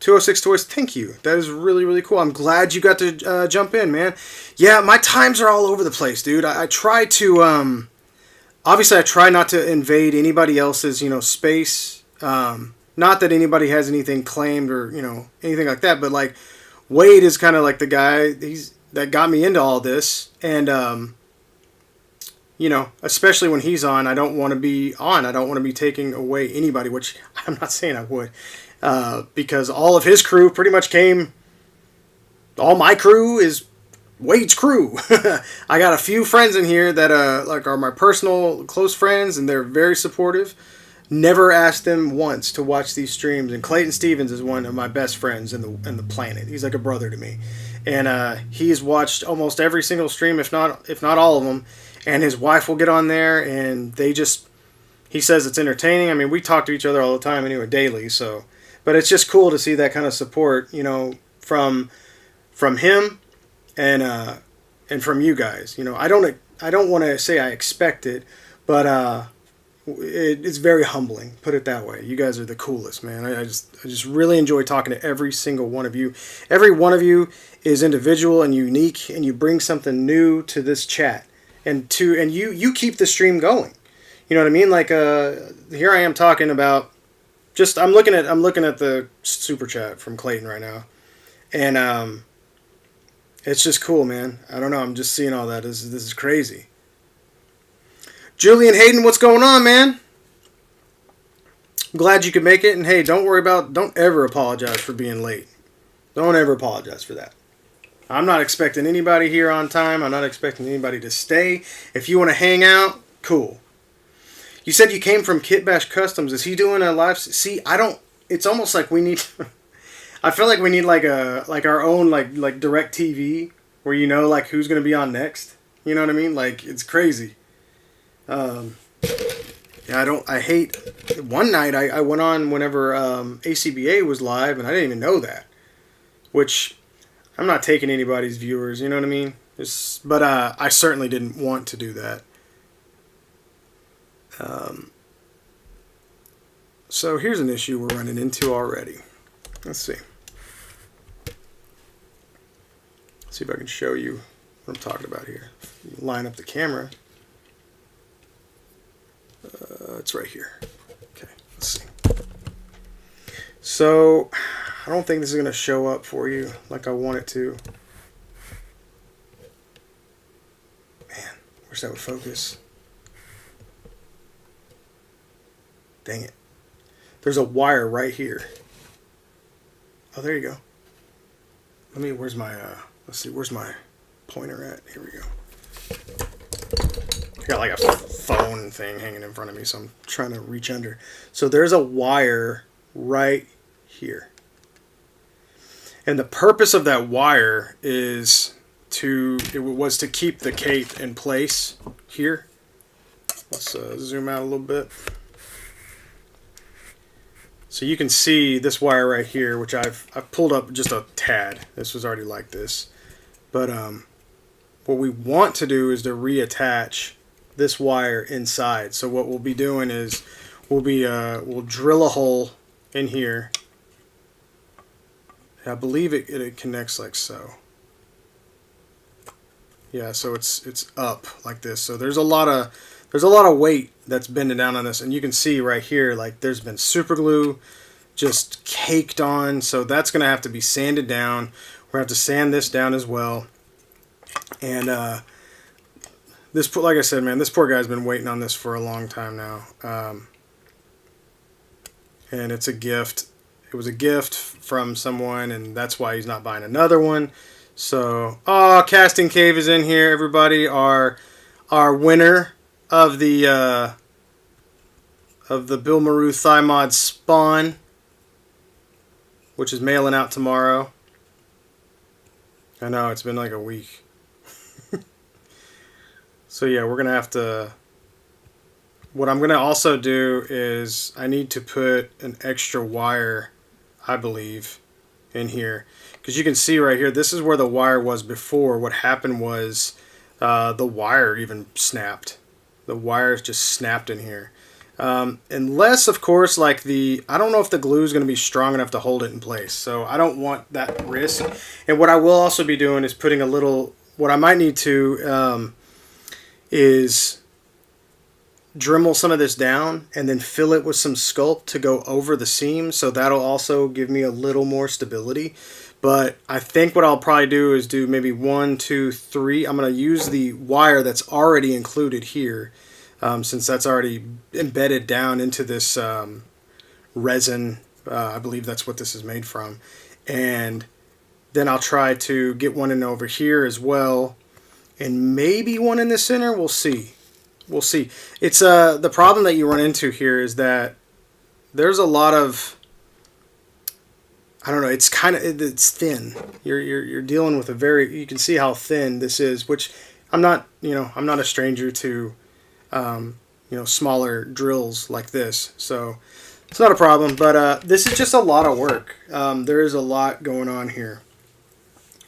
206 Toys, thank you. That is really, really cool. I'm glad you got to jump in, man. Yeah, my times are all over the place, dude. I try to, obviously I try not to invade anybody else's, space. Not that anybody has anything claimed or, anything like that, but like Wade is kind of like the guy that got me into all this. And, especially when he's on, I don't want to be on. I don't want to be taking away anybody, which I'm not saying I would. Because all of his crew pretty much all my crew is Wade's crew. I got a few friends in here that are my personal close friends, and they're very supportive. Never asked them once to watch these streams, and Clayton Stevens is one of my best friends in the planet. He's like a brother to me, and he's watched almost every single stream, if not all of them. And his wife will get on there, and they just he says it's entertaining. I mean, we talk to each other all the time anyway, daily. So, but it's just cool to see that kind of support, you know, from him and from you guys. You know, I don't want to say I expect it, but it's very humbling. Put it that way. You guys are the coolest, man. I just really enjoy talking to every single one of you. Every one of you is individual and unique, and you bring something new to this chat, and you keep the stream going. You know what I mean? Like here I am talking about. Just I'm looking at the super chat from Clayton right now, and it's just cool, man. I don't know. I'm just seeing all that. This is crazy. Julian Hayden, what's going on, man? I'm glad you could make it. And hey, don't ever apologize for being late. Don't ever apologize for that. I'm not expecting anybody here on time. I'm not expecting anybody to stay. If you want to hang out, cool. You said you came from Kit Bash Customs. Is he doing a live? See, I don't. It's almost like we need. I feel like we need like our own like direct TV where you know like who's gonna be on next. You know what I mean? Like it's crazy. Yeah, I hate. One night I went on whenever ACBA was live and I didn't even know that. Which I'm not taking anybody's viewers. You know what I mean? But I certainly didn't want to do that. So here's an issue we're running into already. Let's see. See if I can show you what I'm talking about here. Line up the camera. It's right here. Okay, let's see. So I don't think this is going to show up for you like I want it to. Man, wish that would focus. Dang it. There's a wire right here. Oh, there you go. Where's my, let's see, where's my pointer at? Here we go. I got like a phone thing hanging in front of me, so I'm trying to reach under. So there's a wire right here. And the purpose of that wire was to keep the cape in place here. Let's zoom out a little bit. So you can see this wire right here, which I've pulled up just a tad. This was already like this. But what we want to do is to reattach this wire inside. So what we'll be doing is we'll drill a hole in here. I believe it connects like so. Yeah, so it's up like this. So there's a lot of weight that's bending down on this, and you can see right here like there's been super glue just caked on. So that's gonna have to be sanded down. We're gonna have to sand this down as well. And like I said, man, this poor guy's been waiting on this for a long time now. And it's a gift. It was a gift from someone, and that's why he's not buying another one. So, Casting Cave is in here, everybody. Our winner of the Bill Maru Thigh Mod Spawn, which is mailing out tomorrow. I know, it's been like a week. So yeah, we're gonna have to. What I'm gonna also do is I need to put an extra wire, I believe, in here, because you can see right here. This is where the wire was before. What happened was the wire even snapped. The wires just snapped in here. Unless, of course, like I don't know if the glue is going to be strong enough to hold it in place. So I don't want that risk. And what I will also be doing is putting what I might need to is Dremel some of this down and then fill it with some sculpt to go over the seam. So that'll also give me a little more stability. But I think what I'll probably do is do maybe 1, 2, 3. I'm going to use the wire that's already included here. Since that's already embedded down into this resin. I believe that's what this is made from. And then I'll try to get one in over here as well. And maybe one in the center. We'll see. We'll see. It's the problem that you run into here is that there's a lot of, I don't know, it's thin. You're dealing with you can see how thin this is, which I'm not a stranger to smaller drills like this. So it's not a problem, but this is just a lot of work. There is a lot going on here.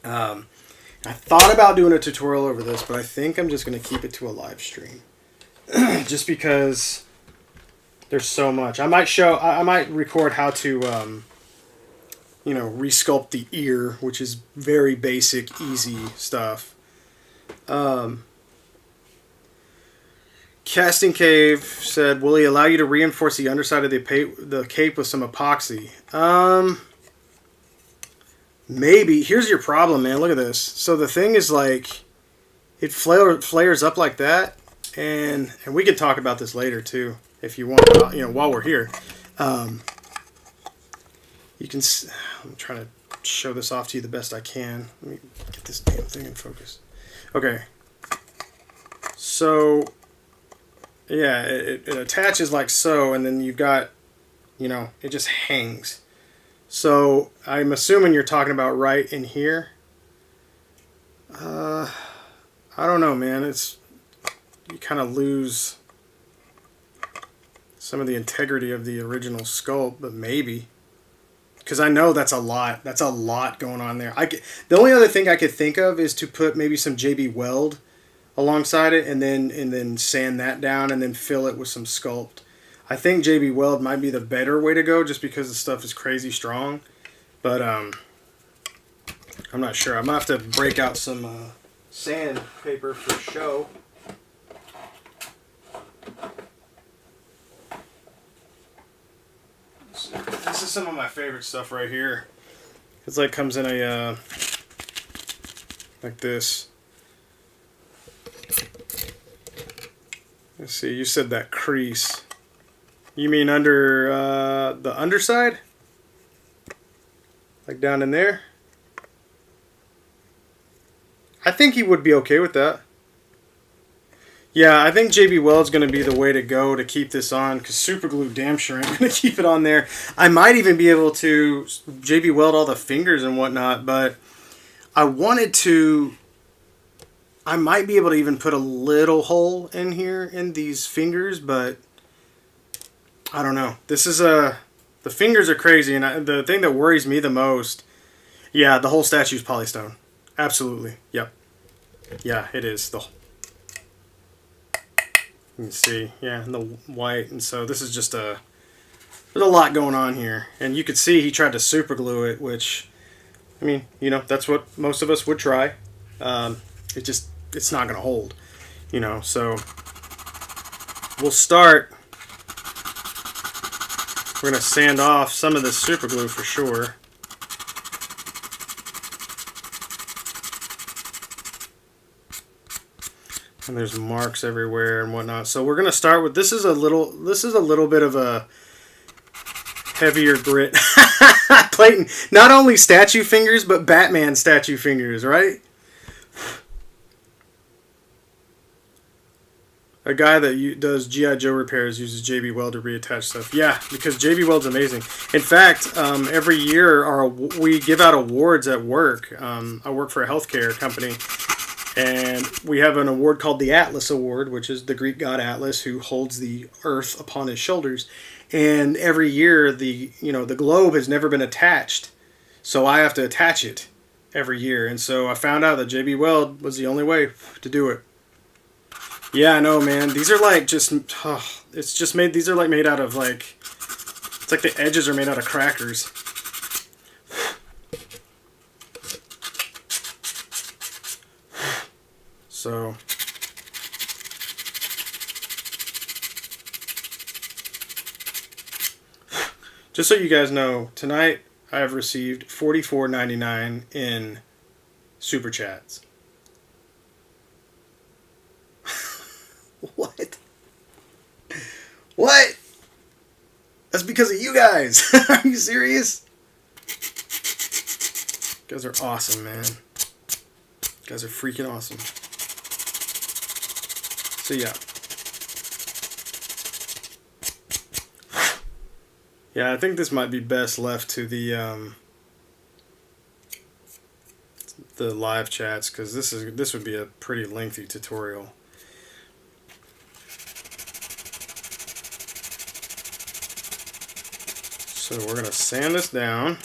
I thought about doing a tutorial over this, but I think I'm just going to keep it to a live stream. Just because there's so much. I might record how to, resculpt the ear, which is very basic, easy stuff. Casting Cave said, will he allow you to reinforce the underside of the cape with some epoxy? Maybe. Here's your problem, man. Look at this. So the thing is like, it flares up like that, and we can talk about this later too, if you want. While we're here, you can. I'm trying to show this off to you the best I can. Let me get this damn thing in focus. Okay. So, yeah, it attaches like so, and then you've got, it just hangs. So I'm assuming you're talking about right in here. I don't know, man. You kind of lose some of the integrity of the original sculpt, but maybe. Because I know that's a lot. That's a lot going on there. The only other thing I could think of is to put maybe some JB Weld alongside it, and then sand that down, and then fill it with some sculpt. I think JB Weld might be the better way to go, just because the stuff is crazy strong. But I'm not sure. I'm gonna have to break out some sandpaper for show. This is some of my favorite stuff right here. It's like comes in a like this. Let's see. You said that crease. You mean under the underside? Like down in there? I think he would be okay with that. Yeah, I think JB Weld's going to be the way to go to keep this on, because super glue damn sure ain't going to keep it on there. I might even be able to JB Weld all the fingers and whatnot, but I wanted to... I might be able to even put a little hole in here in these fingers, but I don't know. This is the fingers are crazy, and the thing that worries me the most, yeah, the whole statue's polystone. Absolutely. Yep. Yeah, it is. You can see, yeah, and the white, and so this is just there's a lot going on here, and you could see he tried to super glue it, which, I mean, that's what most of us would try. It's not gonna hold, so we'll start. We're gonna sand off some of this super glue for sure. And there's marks everywhere and whatnot. So we're gonna start with this is a little bit of a heavier grit. Clayton, not only statue fingers, but Batman statue fingers, right? A guy that does G.I. Joe repairs uses JB Weld to reattach stuff. Yeah, because JB Weld's amazing. In fact, every year we give out awards at work. I work for a healthcare company, and we have an award called the Atlas Award, which is the Greek god Atlas, who holds the earth upon his shoulders. And every year, the globe has never been attached, so I have to attach it every year. And so I found out that JB Weld was the only way to do it. Yeah, I know, man. These are like these are like made out of it's like the edges are made out of crackers. So, just so you guys know, tonight I have received $44.99 in super chats. What? What? That's because of you guys. Are you serious? You guys are awesome, man. You guys are freaking awesome. So yeah. Yeah, I think this might be best left to the live chats, because this would be a pretty lengthy tutorial. So we're going to sand this down.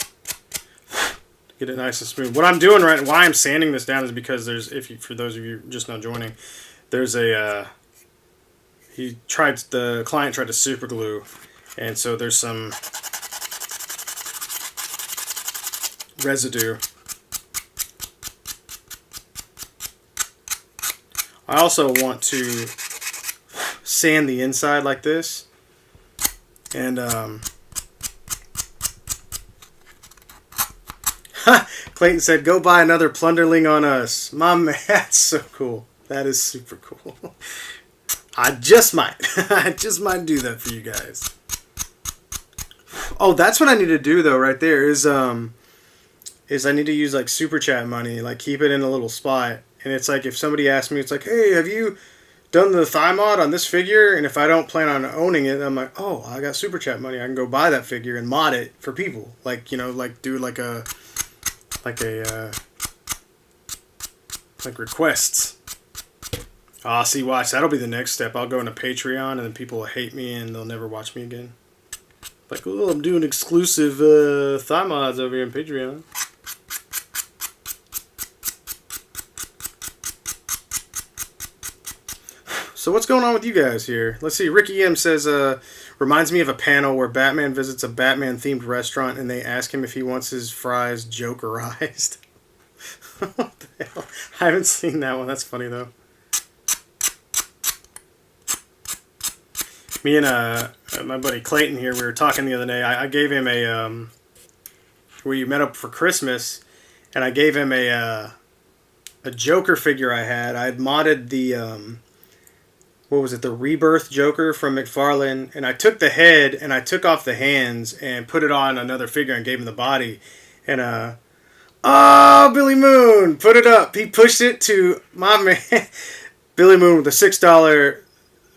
Get it nice and smooth. What I'm doing why I'm sanding this down is because there's, for those of you just now joining, there's a, the client tried to super glue, and so there's some residue. I also want to sand the inside like this, and Clayton said, "Go buy another Plunderling on us." My man, that's so cool. That is super cool. I just might do that for you guys. Oh, that's what I need to do though. Right there is I need to use like super chat money, like keep it in a little spot. And it's like if somebody asks me, it's like, "Hey, have you done the thigh mod on this figure?" And if I don't plan on owning it, I'm like, "Oh, I got super chat money. I can go buy that figure and mod it for people." Like, you know, like do like requests. See, watch, that'll be the next step. I'll go into Patreon, and then people will hate me and they'll never watch me again. Like, oh, I'm doing exclusive thigh mods over here on Patreon. So what's going on with you guys here? Let's see. Ricky M says, reminds me of a panel where Batman visits a Batman-themed restaurant and they ask him if he wants his fries Jokerized. What the hell? I haven't seen that one. That's funny, though. Me and my buddy Clayton here, we were talking the other day. I gave him a... we met up for Christmas, and I gave him a Joker figure I had. I had modded the... what was it, the Rebirth Joker from McFarlane, and I took the head and I took off the hands and put it on another figure and gave him the body. And oh, Billy Moon, put it up. He pushed it to my man Billy Moon with a $6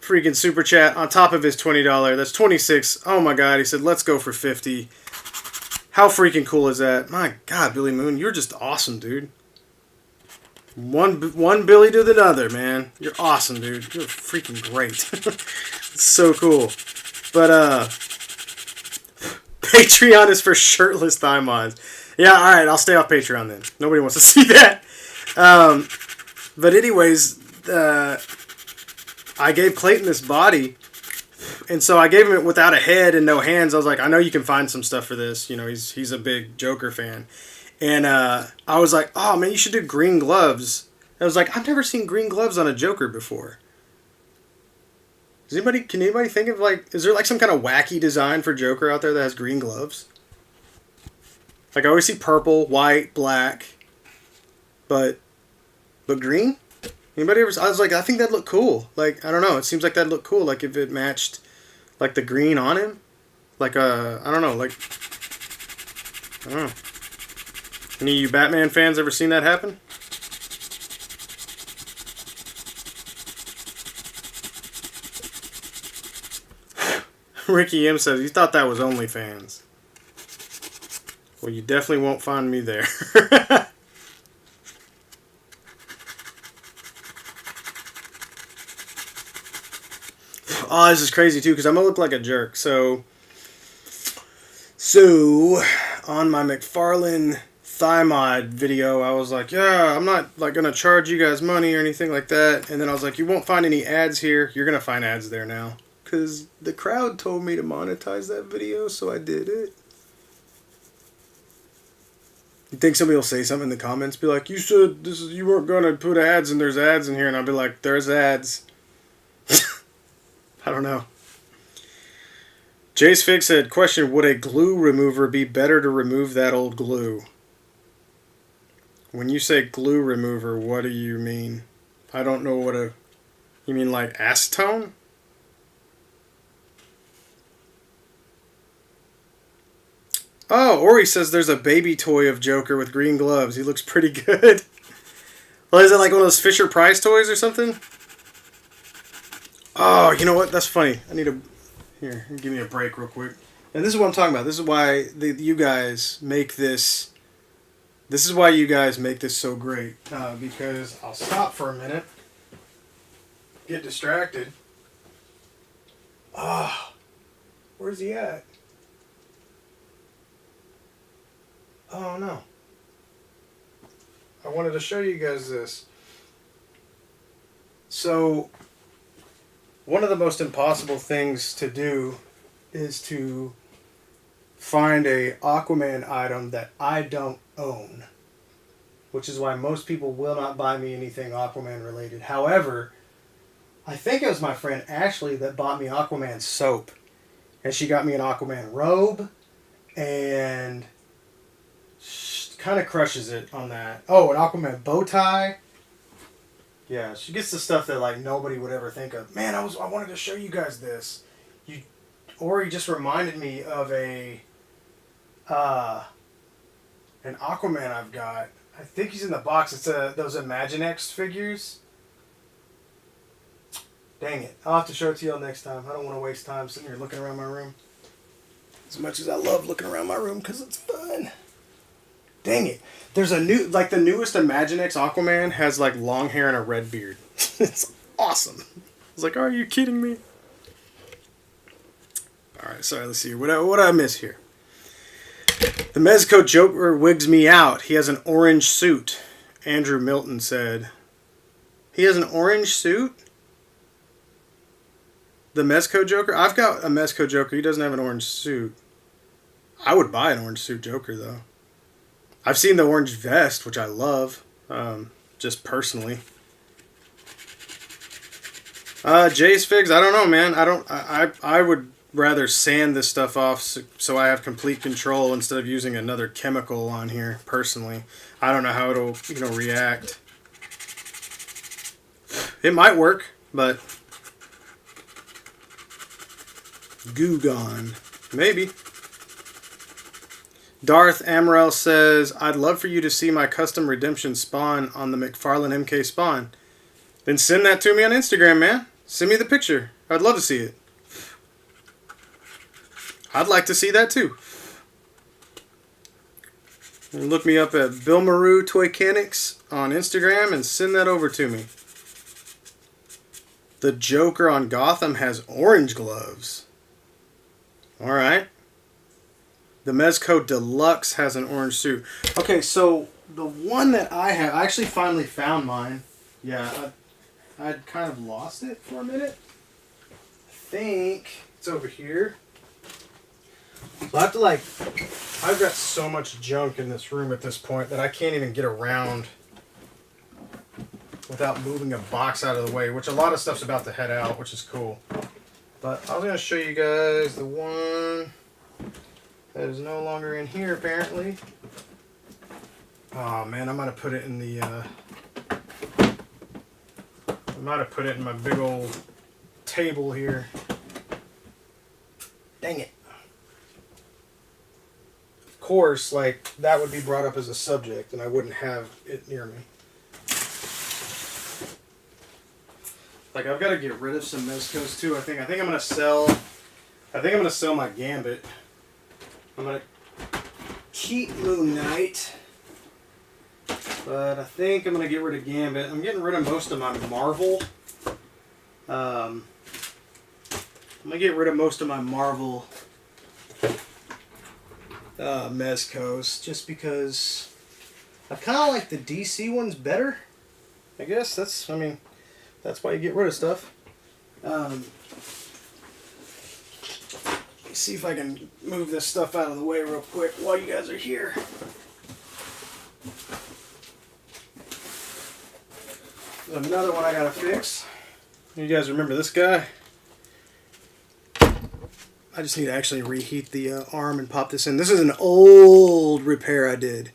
freaking super chat on top of his $20. That's $26. Oh my god, he said, "Let's go for $50." How freaking cool is that? My god, Billy Moon, you're just awesome, dude. One Billy to the other, man. You're awesome, dude. You're freaking great. It's so cool. But Patreon is for shirtless thigh mods. Yeah, all right. I'll stay off Patreon then. Nobody wants to see that. But anyways, I gave Clayton this body, and so I gave him it without a head and no hands. I was like, I know you can find some stuff for this. You know, he's a big Joker fan. And I was like, "Oh man, you should do green gloves." I was like, "I've never seen green gloves on a Joker before." Can anybody think of like, is there like some kind of wacky design for Joker out there that has green gloves? Like I always see purple, white, black, but green? Anybody ever? I was like, I think that'd look cool. Like, I don't know. It seems like that'd look cool. Like if it matched, like the green on him. Like I don't know. Like, I don't know. Any of you Batman fans ever seen that happen? Ricky M says he thought that was OnlyFans. Well, you definitely won't find me there. Oh, this is crazy too, because I'm gonna look like a jerk. So on my McFarlane thigh mod video, I was like, yeah, I'm not like gonna charge you guys money or anything like that. And then I was like, you won't find any ads here. You're gonna find ads there now, because the crowd told me to monetize that video, so I did it. You think somebody will say something in the comments, be like, you said you weren't gonna put ads, and there's ads in here, and I'll be like, there's ads. I don't know. Jace Fig said, question, would a glue remover be better to remove that old glue? When you say glue remover, what do you mean? I don't know what a... You mean like acetone? Oh, Ori says there's a baby toy of Joker with green gloves. He looks pretty good. Well, is it like one of those Fisher Price toys or something? Oh, you know what? That's funny. I need to... Here, give me a break real quick. And this is what I'm talking about. This is why you guys make this... This is why you guys make this so great. Because I'll stop for a minute. Get distracted. Ah, where's he at? Oh no. I wanted to show you guys this. So, one of the most impossible things to do is to find a Aquaman item that I don't own. Which is why most people will not buy me anything Aquaman related. However, I think it was my friend Ashley that bought me Aquaman soap. And she got me an Aquaman robe. And kind of crushes it on that. Oh, an Aquaman bow tie. Yeah, she gets the stuff that like nobody would ever think of. Man, I wanted to show you guys this. Ori just reminded me of an Aquaman I've got. I think he's in the box. It's those Imaginext figures. Dang it. I'll have to show it to y'all next time. I don't want to waste time sitting here looking around my room. As much as I love looking around my room because it's fun. Dang it. There's the newest Imaginext Aquaman has like long hair and a red beard. It's awesome. I was like, are you kidding me? Alright, sorry, let's see. What did I miss here? The Mezco Joker wigs me out. He has an orange suit. Andrew Milton said. He has an orange suit? The Mezco Joker? I've got a Mezco Joker. He doesn't have an orange suit. I would buy an orange suit Joker, though. I've seen the orange vest, which I love. Just personally. Jay's Figs, I don't know, man. I would rather sand this stuff off so I have complete control instead of using another chemical on here, personally. I don't know how it'll, react. It might work, but goo gone. Maybe. Darth Amaral says, I'd love for you to see my custom redemption spawn on the McFarlane MK spawn. Then send that to me on Instagram, man. Send me the picture. I'd love to see it. I'd like to see that too. And look me up at Bill Maru Toycanics on Instagram and send that over to me. The Joker on Gotham has orange gloves. Alright. The Mezco Deluxe has an orange suit. Okay, so the one that I have, I actually finally found mine. Yeah, I'd kind of lost it for a minute. I think it's over here. So I have to I've got so much junk in this room at this point that I can't even get around without moving a box out of the way, which a lot of stuff's about to head out, which is cool. But I was going to show you guys the one that is no longer in here, apparently. Oh man, I might have put it in the, I might have put it in my big old table here. Dang it. Of course, that would be brought up as a subject, and I wouldn't have it near me. I've got to get rid of some Mezcos too. I think I'm gonna sell my Gambit. I'm gonna keep Moon Knight, but I think I'm gonna get rid of Gambit. I'm getting rid of most of my Marvel. I'm gonna get rid of most of my Marvel Mezcos just because I kind of like the DC ones better. I guess that's why you get rid of stuff. Let me see if I can move this stuff out of the way real quick while you guys are here. There's another one I gotta fix. You guys remember this guy? I just need to actually reheat the arm and pop this in. This is an old repair I did.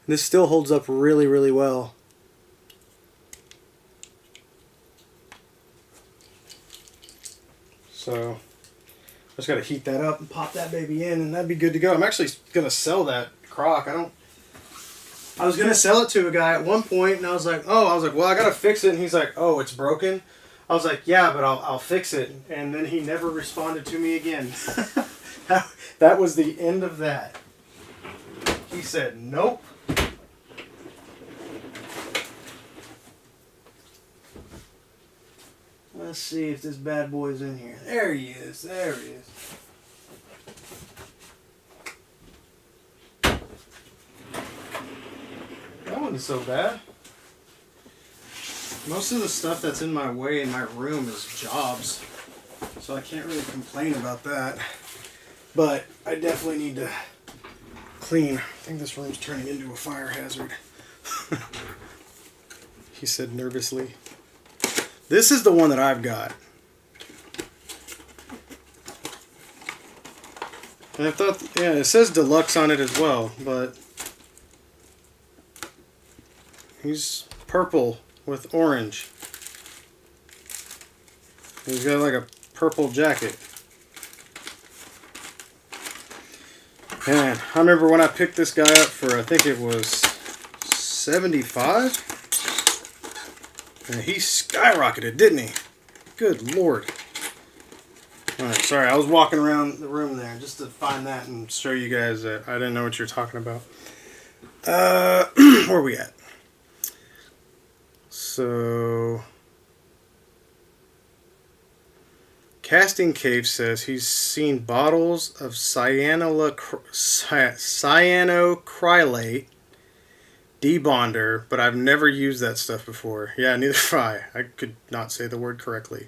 This still holds up really, really well. So, I just got to heat that up and pop that baby in, and that'd be good to go. I'm actually going to sell that crock. I was going to sell it to a guy at one point, and I was like, well, I got to fix it. And he's like, oh, it's broken? I was like, yeah, but I'll fix it. And then he never responded to me again. That was the end of that. He said, nope. Let's see if this bad boy's in here. There he is. There he is. nothing so bad. Most of the stuff that's in my way in my room is jobs, so I can't really complain about that. But I definitely need to clean. I think this room's turning into a fire hazard. He said nervously. This is the one that I've got. And I thought, yeah, it says deluxe on it as well, but he's purple with orange. He's got like a purple jacket. Man, I remember when I picked this guy up for, I think it was $75. And he skyrocketed, didn't he? Good Lord. Alright, sorry, I was walking around the room there just to find that and show you guys that I didn't know what you're talking about. Where are we at? So, Casting Cave says he's seen bottles of cyanocrylate debonder, but I've never used that stuff before. Yeah, neither have I. I could not say the word correctly.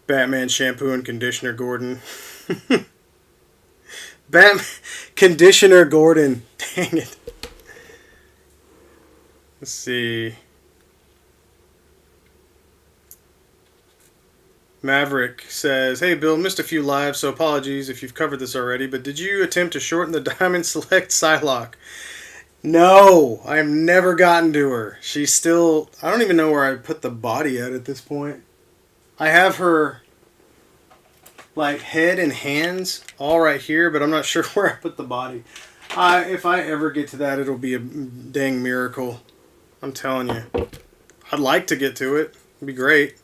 Batman shampoo and conditioner Gordon. Conditioner Gordon. Dang it. Let's see. Maverick says, hey Bill, missed a few lives, so apologies if you've covered this already, but did you attempt to shorten the Diamond Select Psylocke? No, I've never gotten to her. She's still, I don't even know where I put the body at this point. I have her like head and hands all right here, but I'm not sure where I put the body. If I ever get to that, it'll be a dang miracle. I'm telling you. I'd like to get to it. It'd be great.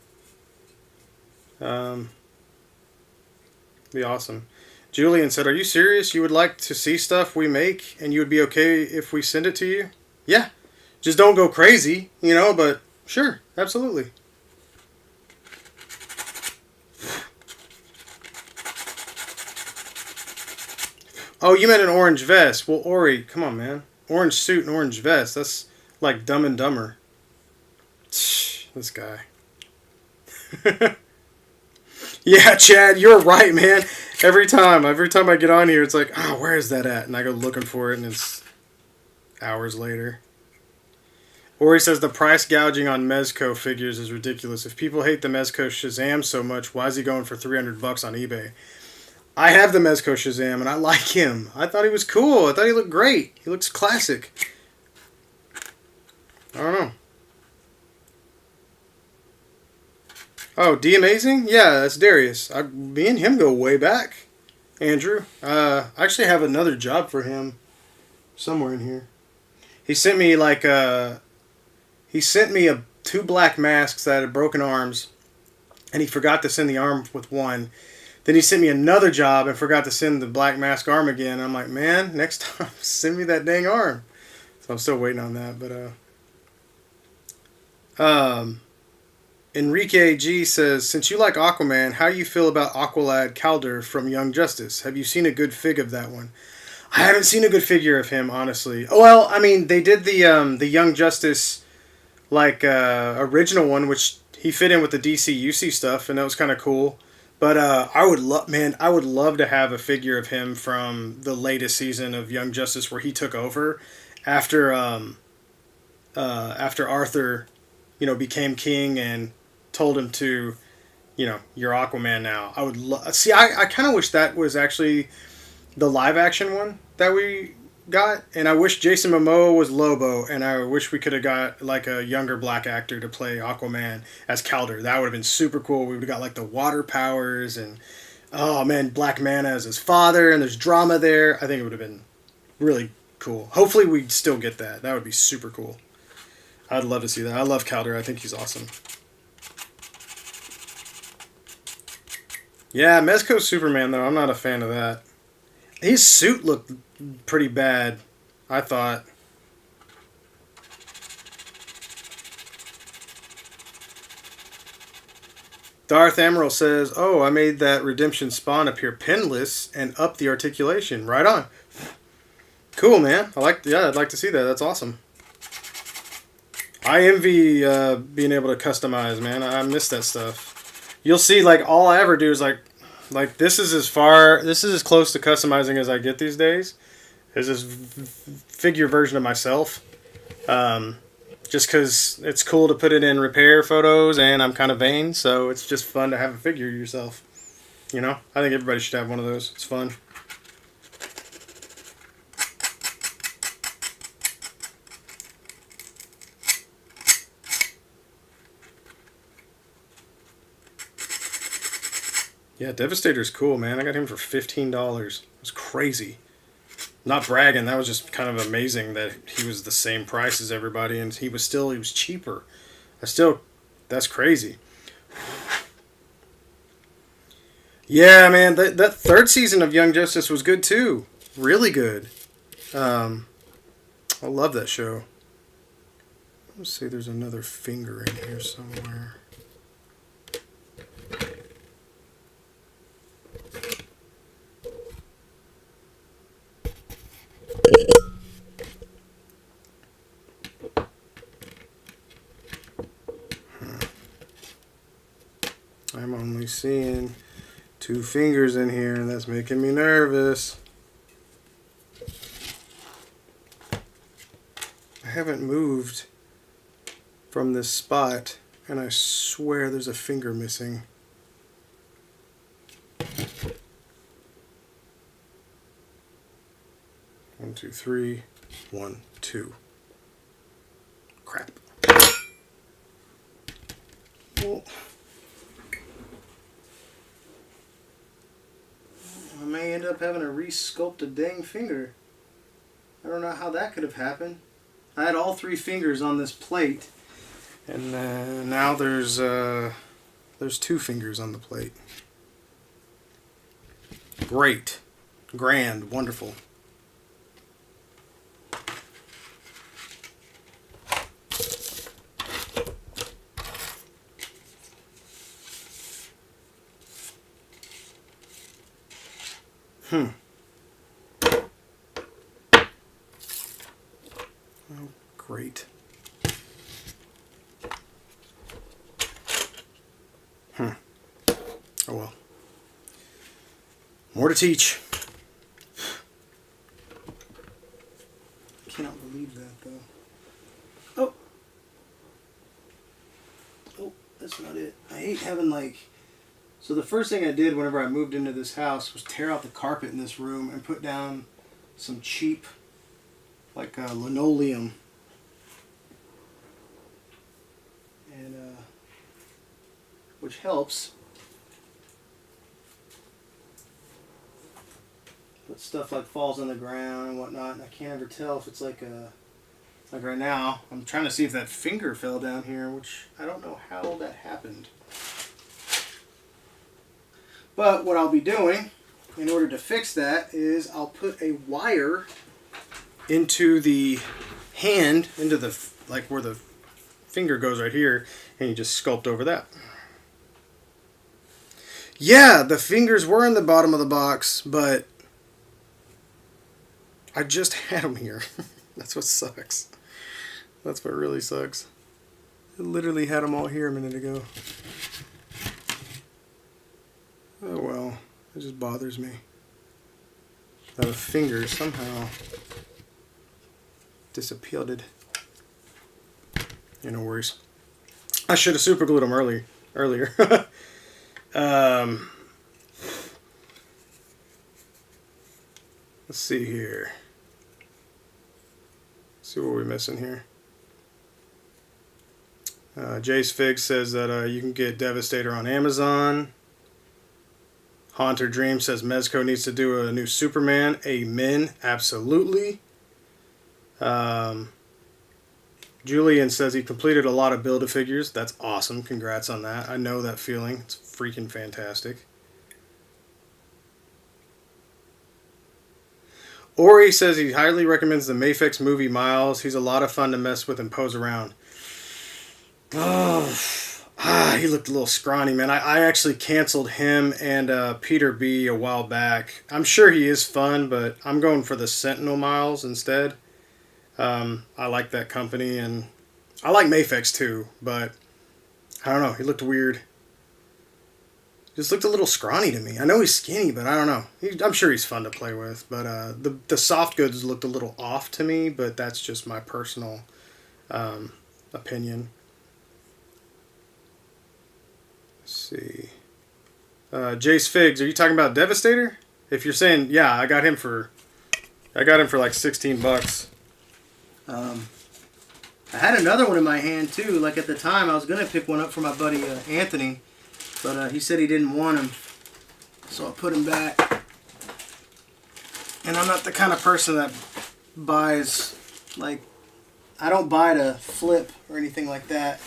Be awesome. Julian said, are you serious? You would like to see stuff we make and you would be okay if we send it to you? Yeah. Just don't go crazy, you know, but sure, absolutely. Oh, you meant an orange vest. Well, Ori, come on, man. Orange suit and orange vest. That's like Dumb and Dumber. This guy. Yeah, Chad, you're right, man. Every time I get on here, it's like, oh, where is that at? And I go looking for it, and it's hours later. Ori says the price gouging on Mezco figures is ridiculous. If people hate the Mezco Shazam so much, why is he going for $300 on eBay? I have the Mezco Shazam, and I like him. I thought he was cool. I thought he looked great. He looks classic. I don't know. Oh, D Amazing? Yeah, that's Darius. Me and him go way back. Andrew. I actually have another job for him somewhere in here. He sent me like two black masks that had broken arms, and he forgot to send the arm with one. Then he sent me another job and forgot to send the black mask arm again. I'm like, man, next time send me that dang arm. So I'm still waiting on that, but Enrique G says, since you like Aquaman, how do you feel about Aqualad Calder from Young Justice? Have you seen a good fig of that one? I haven't seen a good figure of him, honestly. Oh, well, I mean, they did the Young Justice like original one, which he fit in with the DC UC stuff, and that was kind of cool. But I would love to have a figure of him from the latest season of Young Justice where he took over after Arthur, became king and told him to, you're Aquaman now. I would see. I kind of wish that was actually the live action one that we got, and I wish Jason Momoa was Lobo, and I wish we could have got like a younger black actor to play Aquaman as Calder. That would have been super cool. We would have got like the water powers and oh man, Black Manta as his father, and there's drama there. I think it would have been really cool. Hopefully we'd still get that. That would be super cool. I'd love to see that. I love Calder. I think he's awesome. Yeah, Mezco Superman, though. I'm not a fan of that. His suit looked pretty bad, I thought. Darth Emerald says, oh, I made that Redemption Spawn appear pinless and up the articulation. Right on. Cool, man. I'd like to see that. That's awesome. I envy being able to customize, man. I miss that stuff. You'll see, like, all I ever do is like this is as close to customizing as I get these days. Is this figure version of myself. Just because it's cool to put it in repair photos, and I'm kind of vain, so it's just fun to have a figure yourself. You know, I think everybody should have one of those. It's fun. Yeah, Devastator's cool, man. I got him for $15. It was crazy. Not bragging, that was just kind of amazing that he was the same price as everybody, and he was cheaper. That's crazy. Yeah, man, that third season of Young Justice was good too. Really good. I love that show. Let's see, there's another finger in here somewhere. I'm only seeing 2 fingers in here, and that's making me nervous. I haven't moved from this spot, and I swear there's a finger missing. One, two, three. 1, 2. Crap. Well, I may end up having to re-sculpt a dang finger. I don't know how that could have happened. I had all 3 fingers on this plate, and now there's 2 fingers on the plate. Great, grand, wonderful. Oh, great. Oh well. More to teach. I cannot believe that, though. Oh, that's not it. I hate having, like... So the first thing I did whenever I moved into this house was tear out the carpet in this room and put down some cheap, like, linoleum. And, which helps. But stuff like falls on the ground and whatnot, and I can't ever tell if it's like right now, I'm trying to see if that finger fell down here, which I don't know how that happened. But what I'll be doing in order to fix that is I'll put a wire into the hand, into the, like where the finger goes right here, and you just sculpt over that. Yeah, the fingers were in the bottom of the box, but I just had them here. That's what sucks. That's what really sucks. I literally had them all here a minute ago. Oh well, it just bothers me that a finger somehow disappeared. No worries. I should have super glued them earlier. Let's see here. See what we're missing here. Jace Fig says that you can get Devastator on Amazon. Haunter Dream says Mezco needs to do a new Superman. Amen. Absolutely. Julian says he completed a lot of Build-A-Figures. That's awesome. Congrats on that. I know that feeling. It's freaking fantastic. Ori says he highly recommends the Mafex movie Miles. He's a lot of fun to mess with and pose around. He looked a little scrawny, man. I actually canceled him and Peter B a while back. I'm sure he is fun, but I'm going for the Sentinel Miles instead. I like that company, and I like Mafex too, but I don't know. He looked weird. Just looked a little scrawny to me. I know he's skinny, but I don't know. I'm sure he's fun to play with. But the soft goods looked a little off to me, but that's just my personal opinion. Let's see. Jace Figs, are you talking about Devastator? If you're saying, yeah, I got him for like $16. I had another one in my hand too. Like at the time, I was gonna pick one up for my buddy Anthony, but he said he didn't want him, so I put him back. And I'm not the kind of person that buys, like, I don't buy to flip or anything like that.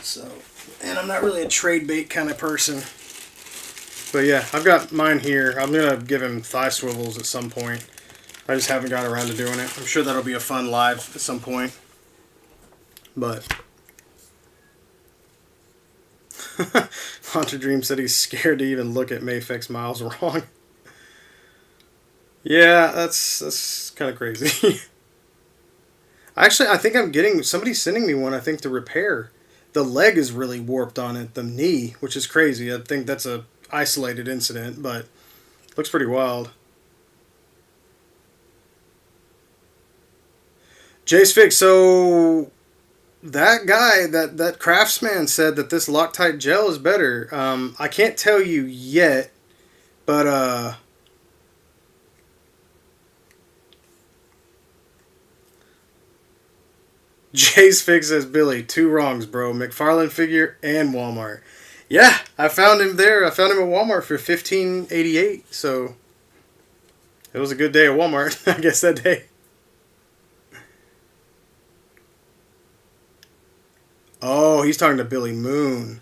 So, and I'm not really a trade bait kind of person. But yeah, I've got mine here. I'm gonna give him thigh swivels at some point. I just haven't got around to doing it. I'm sure that'll be a fun live at some point. But Haunted Dream said he's scared to even look at Mafex Miles wrong. Yeah, that's kind of crazy. Actually, I think I'm getting somebody's sending me one. I think to repair. The leg is really warped on it. The knee, which is crazy. I think that's a isolated incident, but looks pretty wild. Jace Fig, so that guy, that craftsman said that this Loctite gel is better. I can't tell you yet, but Jace Fig says, Billy, 2 wrongs, bro. McFarlane figure and Walmart. Yeah, I found him there. I found him at Walmart for $15.88. So it was a good day at Walmart, I guess, that day. Oh, he's talking to Billy Moon.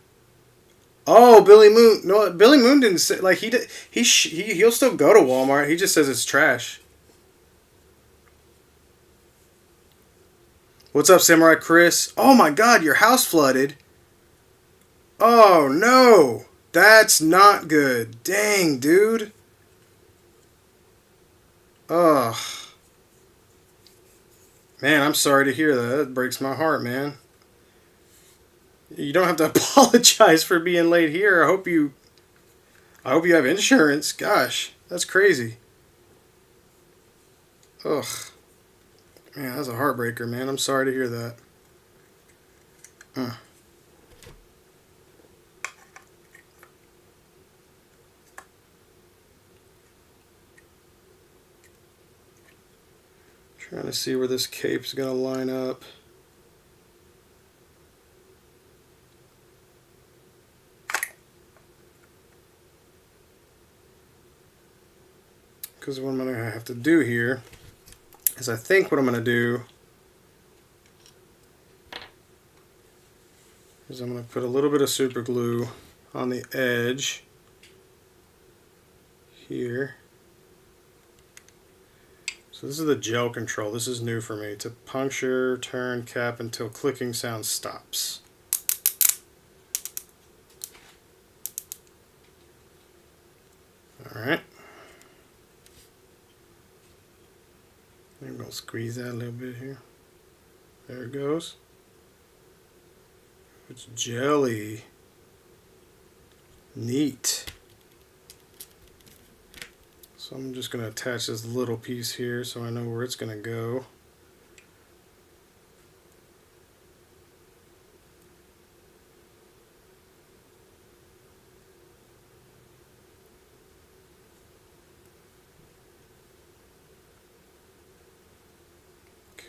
Oh, Billy Moon. No, Billy Moon didn't say, like, he did. He'll still go to Walmart. He just says it's trash. What's up, Samurai Chris? Oh my God, your house flooded. Oh no, that's not good. Dang, dude. Ugh. Man, I'm sorry to hear that. That breaks my heart, man. You don't have to apologize for being late here. I hope you have insurance. Gosh, that's crazy. Ugh. Man, that's a heartbreaker, man. I'm sorry to hear that. Trying to see where this cape's gonna line up. Because what I'm going to have to do here is I think what I'm going to do is I'm going to put a little bit of super glue on the edge here. So this is the gel control. This is new for me. To puncture, turn, cap until clicking sound stops. Alright. I'm going to squeeze that a little bit here. There it goes. It's jelly. Neat. So I'm just going to attach this little piece here so I know where it's going to go.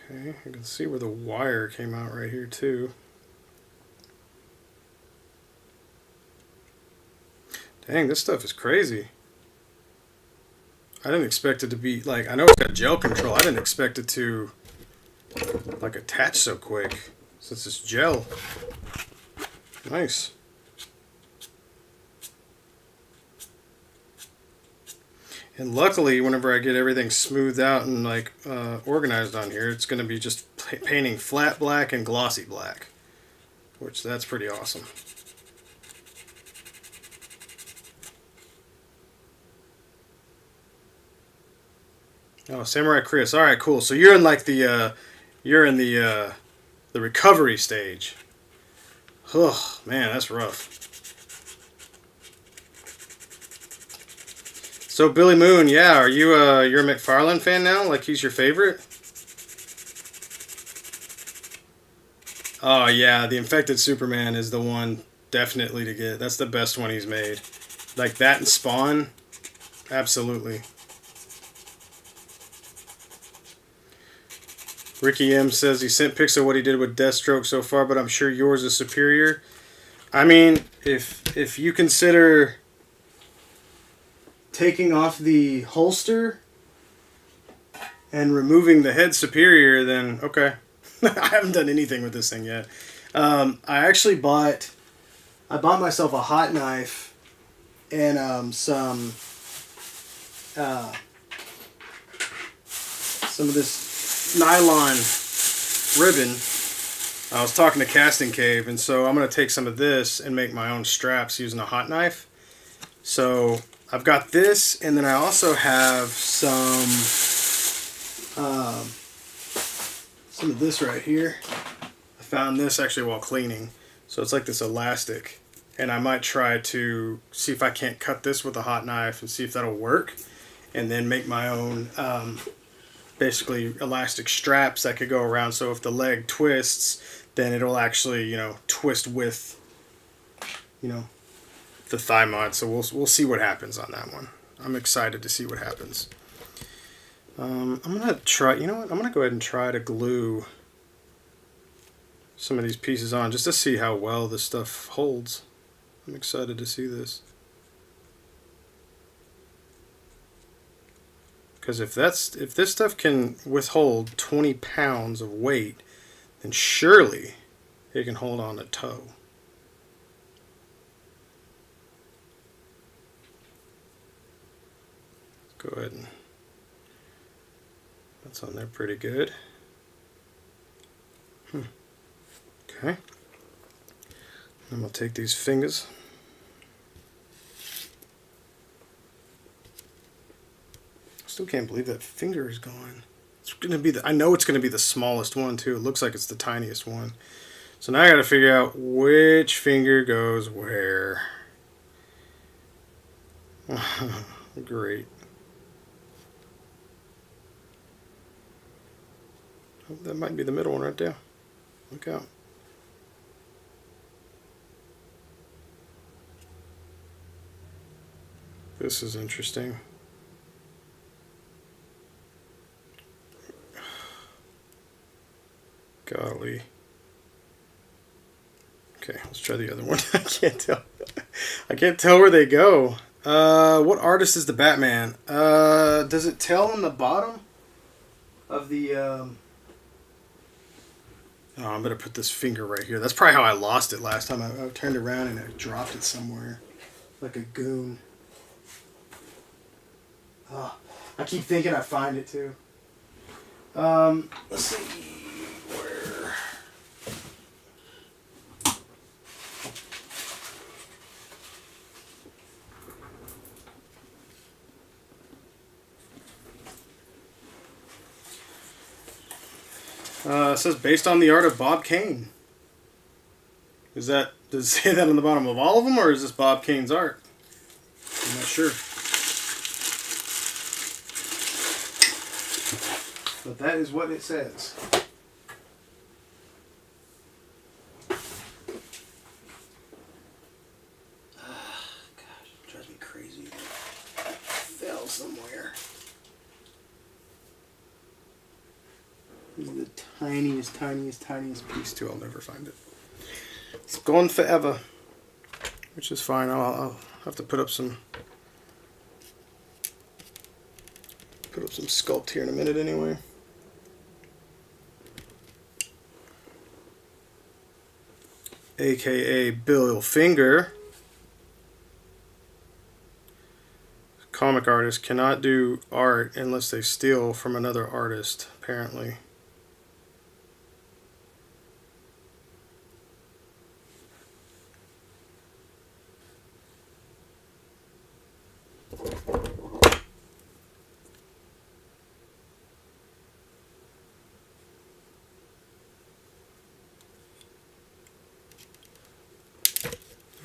Okay, you can see where the wire came out right here too. Dang, this stuff is crazy. I didn't expect it to be, like, I know it's got gel control. I didn't expect it to, like, attach so quick. Since it's gel. Nice. And luckily, whenever I get everything smoothed out and, like, organized on here, it's going to be just painting flat black and glossy black. Which, that's pretty awesome. Oh, Samurai Chris. All right, cool. So you're in like the the recovery stage. Oh, man, that's rough. So Billy Moon, yeah, are you you're a McFarlane fan now? Like he's your favorite? Oh yeah, the Infected Superman is the one definitely to get. That's the best one he's made. Like that and Spawn, absolutely. Ricky M says he sent pics of what he did with Deathstroke so far, but I'm sure yours is superior. I mean, if you consider taking off the holster and removing the head superior, then okay. I haven't done anything with this thing yet. I bought myself a hot knife and some of this nylon ribbon. I was talking to Casting Cave, and so I'm going to take some of this and make my own straps using a hot knife. So I've got this, and then I also have some of this right here. I found this actually while cleaning. So it's like this elastic, and I might try to see if I can't cut this with a hot knife and see if that'll work, and then make my own basically elastic straps that could go around. So if the leg twists, then it'll actually, twist with, the thigh mod. So we'll see what happens on that one. I'm excited to see what happens. I'm gonna try. You know what? I'm gonna go ahead and try to glue some of these pieces on just to see how well this stuff holds. I'm excited to see this. Because if this stuff can withhold 20 pounds of weight, then surely it can hold on a toe. Go ahead and that's on there pretty good. Okay. I'm gonna take these fingers. Still can't believe that finger is gone. It's gonna be I know it's gonna be the smallest one too. It looks like it's the tiniest one. So now I gotta figure out which finger goes where. Great. Oh, that might be the middle one right there. Look out. This is interesting. Golly. Okay, let's try the other one. I can't tell. I can't tell where they go. What artist is the Batman? Does it tell on the bottom of the Oh, I'm going to put this finger right here. That's probably how I lost it last time. I turned around and I dropped it somewhere. Like a goon. Oh, I keep thinking I find it too. Let's see where. It says based on the art of Bob Kane. Does it say that on the bottom of all of them, or is this Bob Kane's art? I'm not sure. But that is what it says. Gosh, it drives me crazy. It fell somewhere. This is the tiniest piece too. I'll never find it. It's gone forever, which is fine. I'll have to put up some sculpt here in a minute anyway. AKA Bill Finger. Comic artists cannot do art unless they steal from another artist, apparently.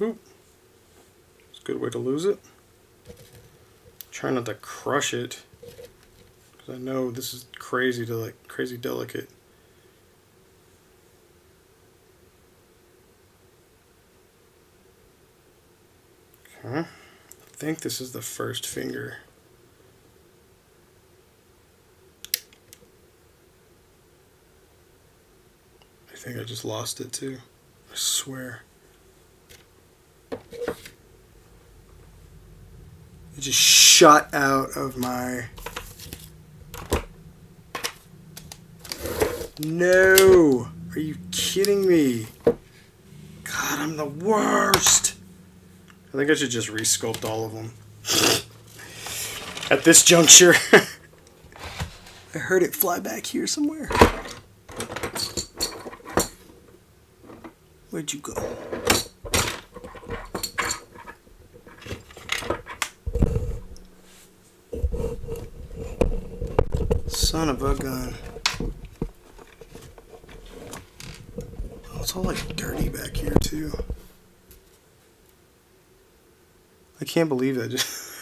Oop. It's a good way to lose it. Try not to crush it, because I know this is crazy delicate. Okay. I think this is the first finger. I think I just lost it too. I swear. It just shot out of my... No! Are you kidding me? God, I'm the worst! I think I should just re-sculpt all of them. At this juncture. I heard it fly back here somewhere. Where'd you go? Son of a gun. Oh, it's all like dirty back here too. I can't believe that. Just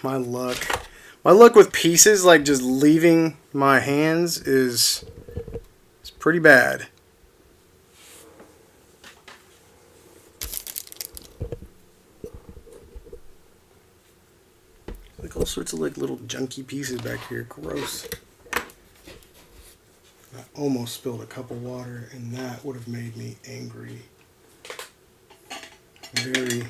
my luck. My luck with pieces, like just leaving my hands, is pretty bad. Like all sorts of like little junky pieces back here. Gross. I almost spilled a cup of water, and that would have made me angry. Very.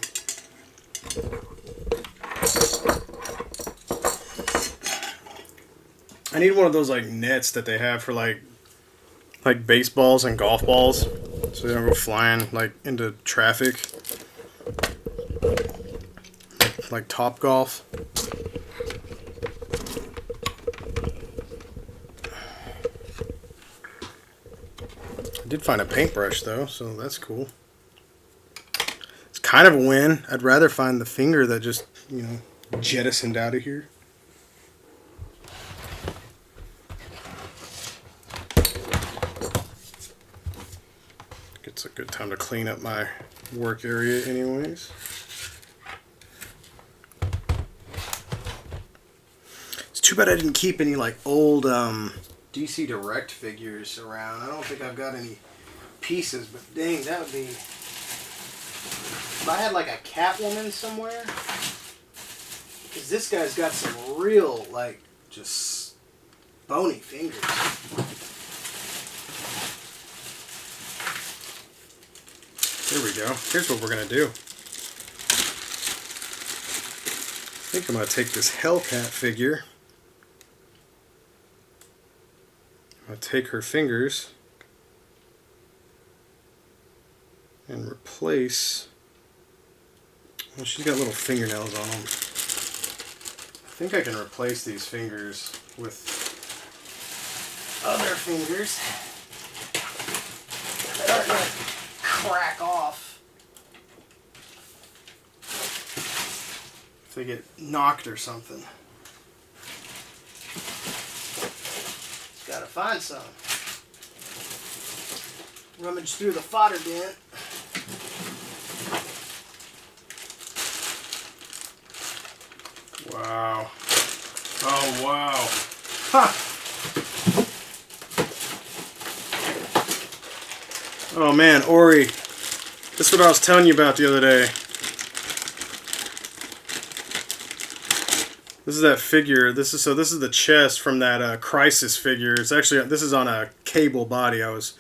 I need one of those like nets that they have for like baseballs and golf balls, so they don't go flying like into traffic. Like Top Golf. I did find a paintbrush though, so that's cool. It's kind of a win. I'd rather find the finger that just, you know, jettisoned out of here. It's a good time to clean up my work area anyways. It's too bad I didn't keep any like old DC Direct figures around. I don't think I've got any pieces, but dang, that would be... If I had like a Catwoman somewhere, because this guy's got some real, like, just bony fingers. Here we go. Here's what we're going to do. I think I'm going to take this Hellcat figure. I'm going to take her fingers and replace... Well, she's got little fingernails on them. I think I can replace these fingers with other fingers that aren't going to crack off if they get knocked or something. Just gotta find some. Rummage through the fodder bin. Wow. Oh, wow. Ha! Oh, man, Ori. This is what I was telling you about the other day. This is that figure. This is the chest from that Crisis figure. It's actually, this is on a cable body. I was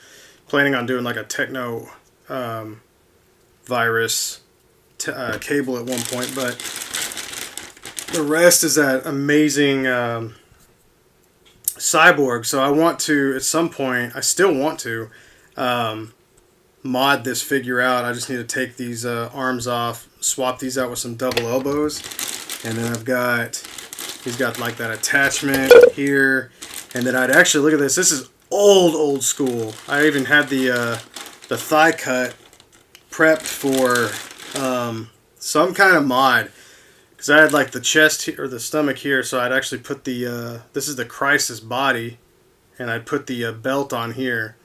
planning on doing like a techno virus cable at one point, but the rest is that amazing cyborg. So I want to, at some point, I still want to mod this figure out. I just need to take these arms off, swap these out with some double elbows, and then he's got like that attachment here, and then I'd actually, look at this. This is old school. I even had the thigh cut prepped for some kind of mod. Because I had like the chest here, or the stomach here, so I'd actually put the, this is the Crisis body, and I'd put the belt on here.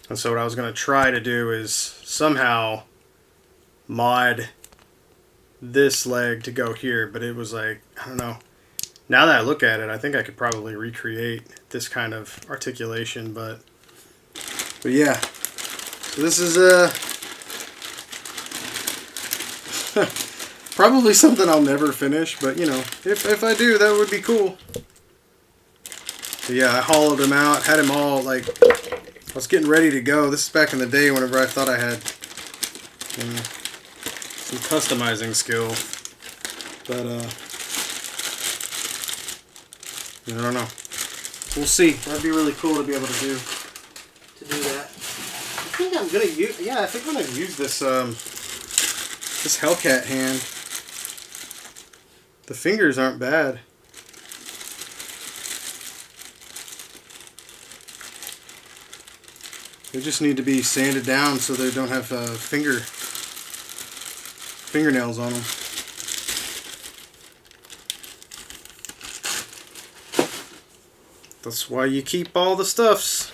And so what I was going to try to do is somehow mod this leg to go here, but it was like, I don't know. Now that I look at it, I think I could probably recreate this kind of articulation, but yeah. So this is probably something I'll never finish, but you know, if I do, that would be cool. But yeah, I hollowed him out, had him all like, I was getting ready to go. This is back in the day whenever I thought I had some customizing skill, but I don't know. We'll see. That'd be really cool to be able to do that. I think I'm gonna use. Yeah, I think I'm gonna use this this Hellcat hand. The fingers aren't bad. They just need to be sanded down so they don't have fingernails on them. That's why you keep all the stuffs.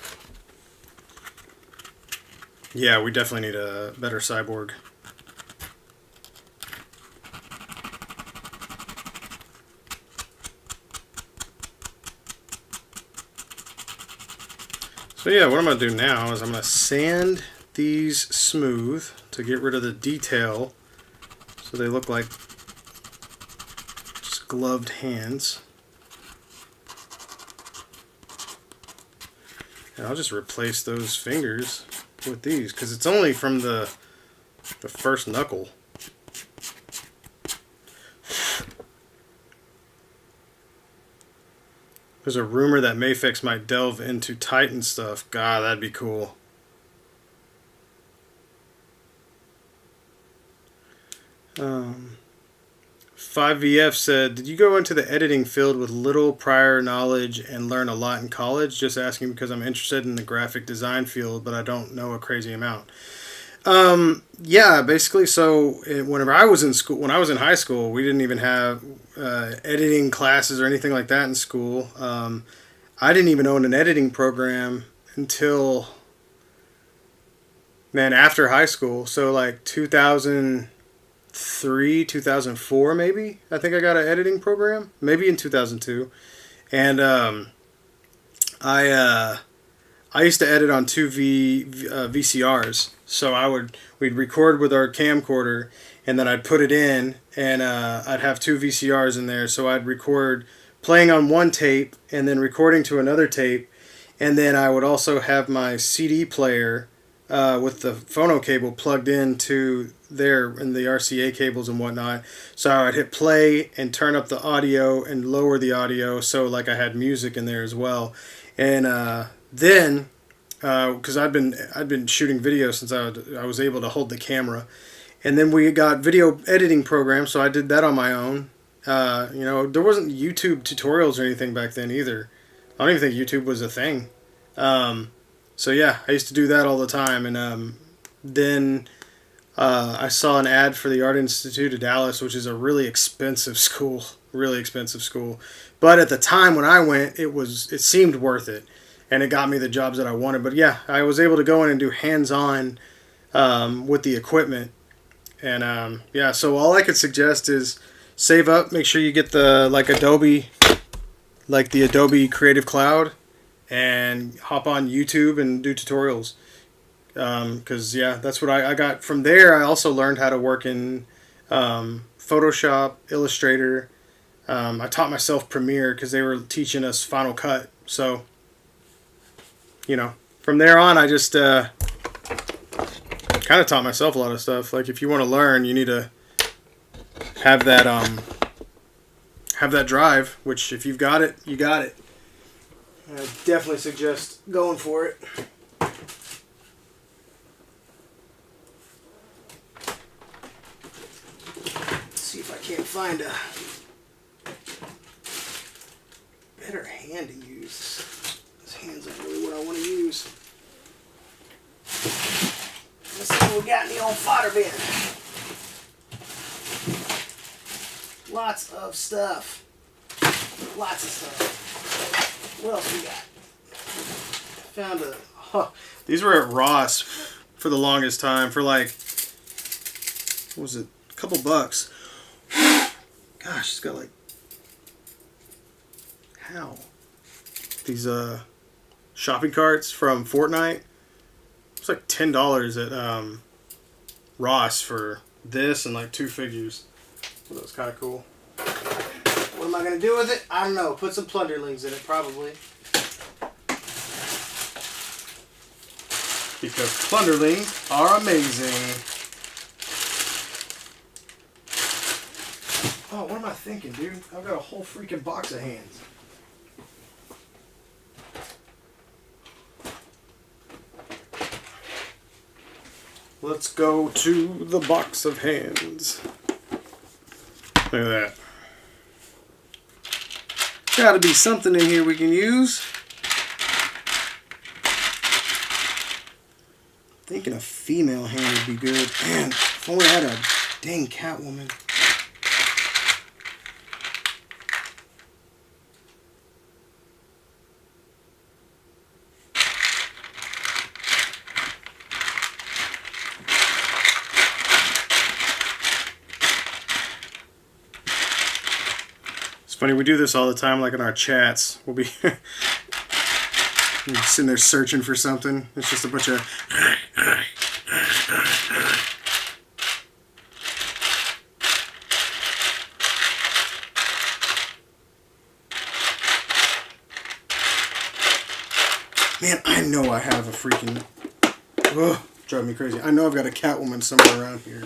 Yeah, we definitely need a better cyborg. So yeah, what I'm going to do now is I'm going to sand these smooth to get rid of the detail so they look like just gloved hands. And I'll just replace those fingers with these because it's only from the first knuckle. There's a rumor that Mafex might delve into Titan stuff. God, that'd be cool. Um, 5VF said, did you go into the editing field with little prior knowledge and learn a lot in college? Just asking because I'm interested in the graphic design field, but I don't know a crazy amount. Yeah, basically, so whenever I was in school, when I was in high school, we didn't even have editing classes or anything like that in school. I didn't even own an editing program until, man, after high school. So like 2003, 2004 maybe, I think I got an editing program. Maybe in 2002. And I used to edit on two VCRs. So we'd record with our camcorder, and then I'd put it in, and I'd have two VCRs in there. So I'd record playing on one tape, and then recording to another tape, and then I would also have my CD player with the phono cable plugged into there and the RCA cables and whatnot. So I'd hit play and turn up the audio and lower the audio, so like I had music in there as well. And then, because I'd been shooting video since I was able to hold the camera, and then we got video editing programs, so I did that on my own. There wasn't YouTube tutorials or anything back then either. I don't even think YouTube was a thing. So yeah, I used to do that all the time, and then I saw an ad for the Art Institute of Dallas, which is a really expensive school, But at the time when I went, it seemed worth it. And it got me the jobs that I wanted. But yeah, I was able to go in and do hands-on with the equipment. And yeah, so all I could suggest is save up. Make sure you get the Adobe Creative Cloud, and hop on YouTube and do tutorials. Because yeah, that's what I got from there. I also learned how to work in Photoshop, Illustrator. I taught myself Premiere because they were teaching us Final Cut. So, from there on, I just kind of taught myself a lot of stuff. Like, if you want to learn, you need to have that drive, which if you've got it, you got it. I definitely suggest going for it. Let's see if I can't find a better hand to use. This hand's not really what I want to use. Let's see what we got in the old fodder bin. Lots of stuff. What else we got? These were at Ross for the longest time. For like what was it? A couple bucks. Gosh, it's got like how these shopping carts from Fortnite. It's like $10 at Ross for this and like 2 figures. So that was kind of cool. What am I gonna do with it? I don't know. Put some Plunderlings in it, probably. Because Plunderlings are amazing. Oh, what am I thinking, dude? I've got a whole freaking box of hands. Let's go to the box of hands. Look at that. Gotta be something in here we can use. Thinking a female hand would be good. Man, if only I had a dang Catwoman. It's funny, we do this all the time, like in our chats. We'll be sitting there searching for something. It's just a bunch of... Man, I know I have a freaking... Ugh, drive me crazy. I know I've got a Catwoman somewhere around here.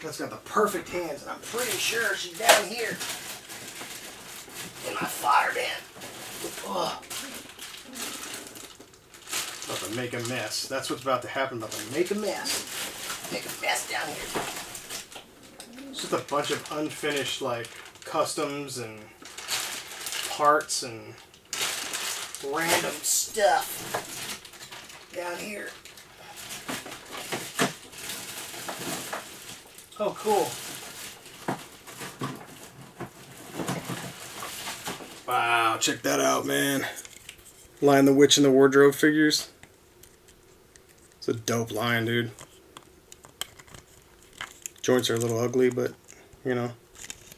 That's got the perfect hands, and I'm pretty sure she's down here in my fire bin. Ugh. About to make a mess. That's what's about to happen. About to make a mess. Make a mess down here. It's just a bunch of unfinished, like, customs and parts and random stuff down here. Oh, cool. Wow, check that out, man. Lion the Witch in the Wardrobe figures. It's a dope lion, dude. Joints are a little ugly, but, you know,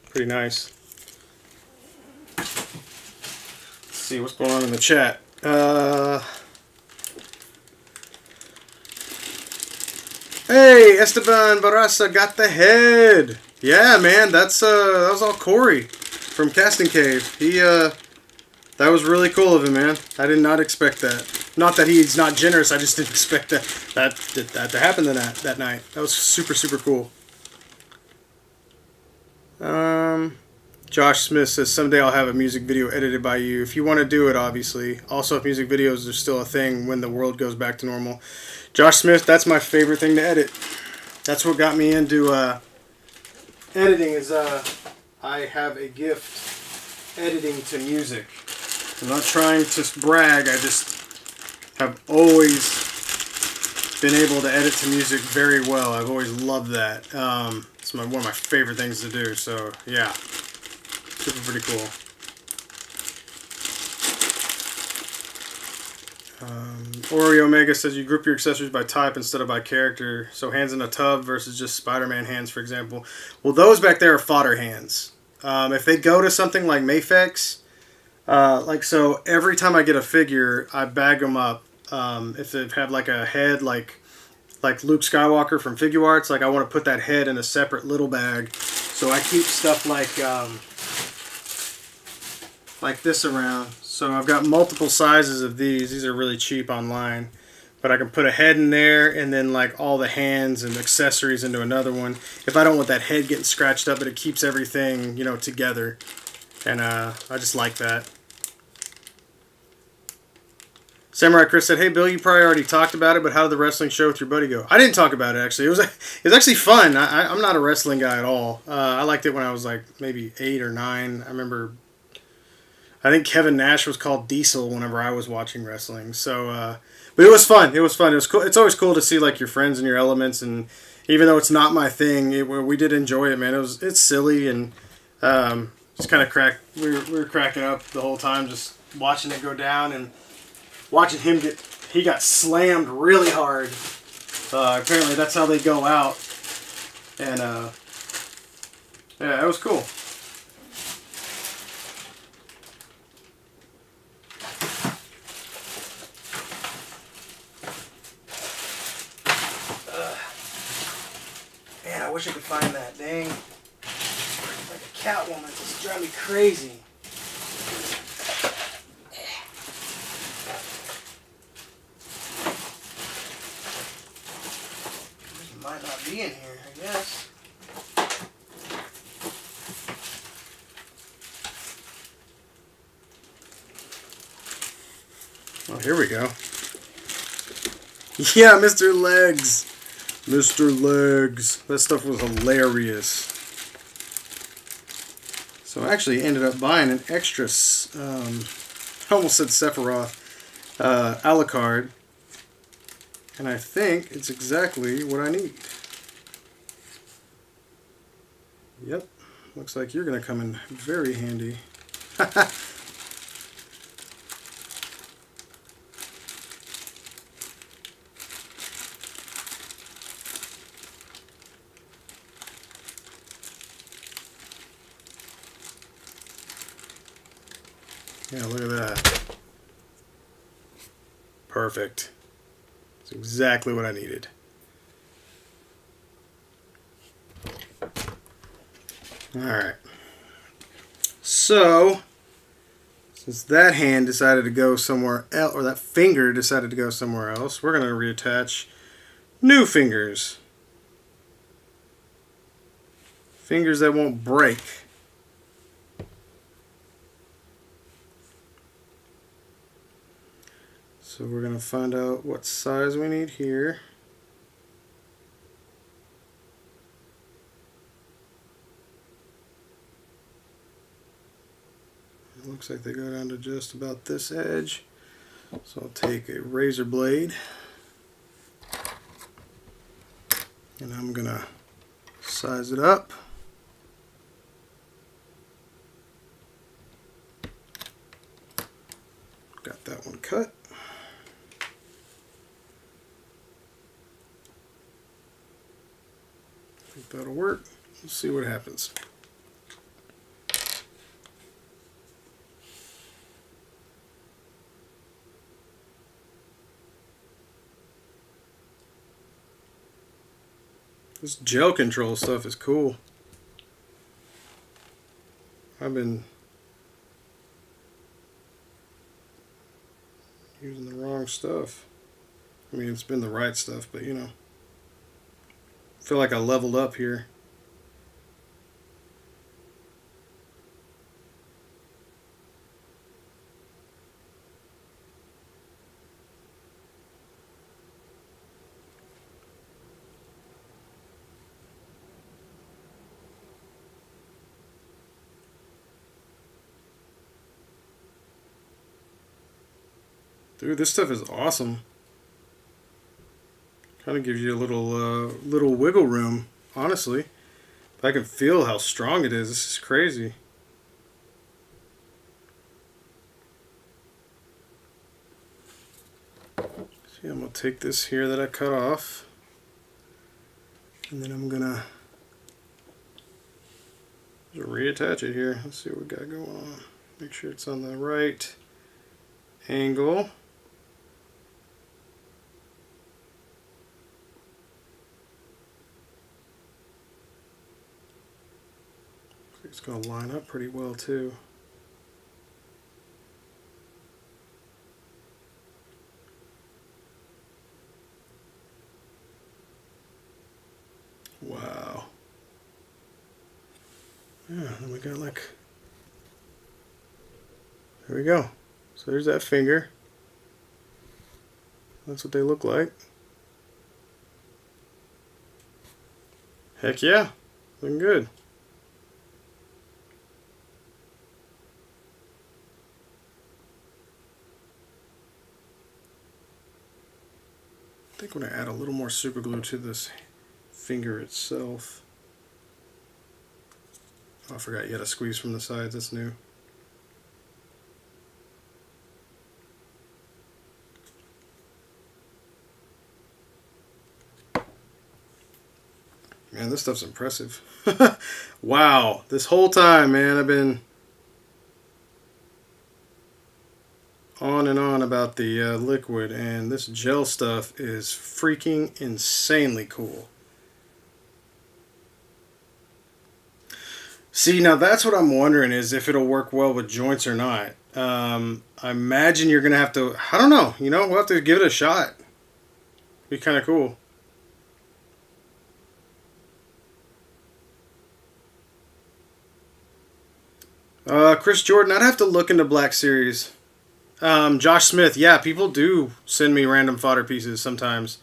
pretty nice. Let's see what's going on in the chat. Hey, Esteban Barraza got the head. Yeah, man, that was all Corey from Casting Cave. He that was really cool of him, man. I did not expect that. Not that he's not generous. I just didn't expect that to happen that night. That was super, super cool. Josh Smith says, someday I'll have a music video edited by you. If you want to do it, obviously. Also, if music videos are still a thing when the world goes back to normal. Josh Smith, that's my favorite thing to edit. That's what got me into editing is I have a gift editing to music. I'm not trying to brag. I just have always been able to edit to music very well. I've always loved that. It's one of my favorite things to do. So, yeah. Super pretty cool. Oreo Omega says you group your accessories by type instead of by character. So hands in a tub versus just Spider-Man hands, for example. Well, those back there are fodder hands. If they go to something like Mafex, like so, every time I get a figure, I bag them up. If they have like a head, like Luke Skywalker from Figure Arts, like I want to put that head in a separate little bag. So I keep stuff like this around. So I've got multiple sizes of these. These are really cheap online. But I can put a head in there and then like all the hands and accessories into another one. If I don't want that head getting scratched up, but it keeps everything, you know, together. And I just like that. Samurai Chris said, hey Bill, you probably already talked about it, but how did the wrestling show with your buddy go? I didn't talk about it actually. It was actually fun. I'm not a wrestling guy at all. I liked it when I was like maybe 8 or 9. I remember... I think Kevin Nash was called Diesel whenever I was watching wrestling. So, but it was fun. It was fun. It was cool. It's always cool to see like your friends and your elements. And even though it's not my thing, we did enjoy it, man. It's silly and just kind of we were cracking up the whole time, just watching it go down and watching him he got slammed really hard. Apparently that's how they go out. And yeah, it was cool. Man, I wish I could find that. Dang. Like a Catwoman, just drive me crazy. It might not be in here, I guess. Oh, here we go. Yeah, Mr. Legs. Mr. Legs. That stuff was hilarious. So I actually ended up buying an extra, I almost said Sephiroth, Alucard. And I think it's exactly what I need. Yep. Looks like you're going to come in very handy. Yeah, look at that. Perfect. It's exactly what I needed. Alright. So, since that hand decided to go somewhere else, or that finger decided to go somewhere else, we're going to reattach new fingers. Fingers that won't break. So we're going to find out what size we need here. It looks like they go down to just about this edge. So I'll take a razor blade and I'm going to size it up. Got that one cut. I think that'll work. Let's see what happens. This gel control stuff is cool. I've been using the wrong stuff. I mean, it's been the right stuff, but you know. I feel like I leveled up here. Dude, this stuff is awesome. Kind of gives you a little wiggle room, honestly. I can feel how strong it is. This is crazy. See, I'm gonna take this here that I cut off, and then I'm gonna reattach it here. Let's see what we got going on. Make sure it's on the right angle. It's going to line up pretty well too. Wow. Yeah, then we got like, there we go. So there's that finger. That's what they look like. Heck yeah, looking good. I think I'm going to add a little more super glue to this finger itself. Oh, I forgot you had to squeeze from the sides, that's new. Man, this stuff's impressive. Wow. This whole time, man, I've been on and on about the liquid, and this gel stuff is freaking insanely cool. See, now that's what I'm wondering is if it'll work well with joints or not. I imagine you're going to have to, I don't know, we'll have to give it a shot. Be kind of cool. Chris Jordan, I'd have to look into Black Series. Josh Smith, yeah, people do send me random fodder pieces sometimes.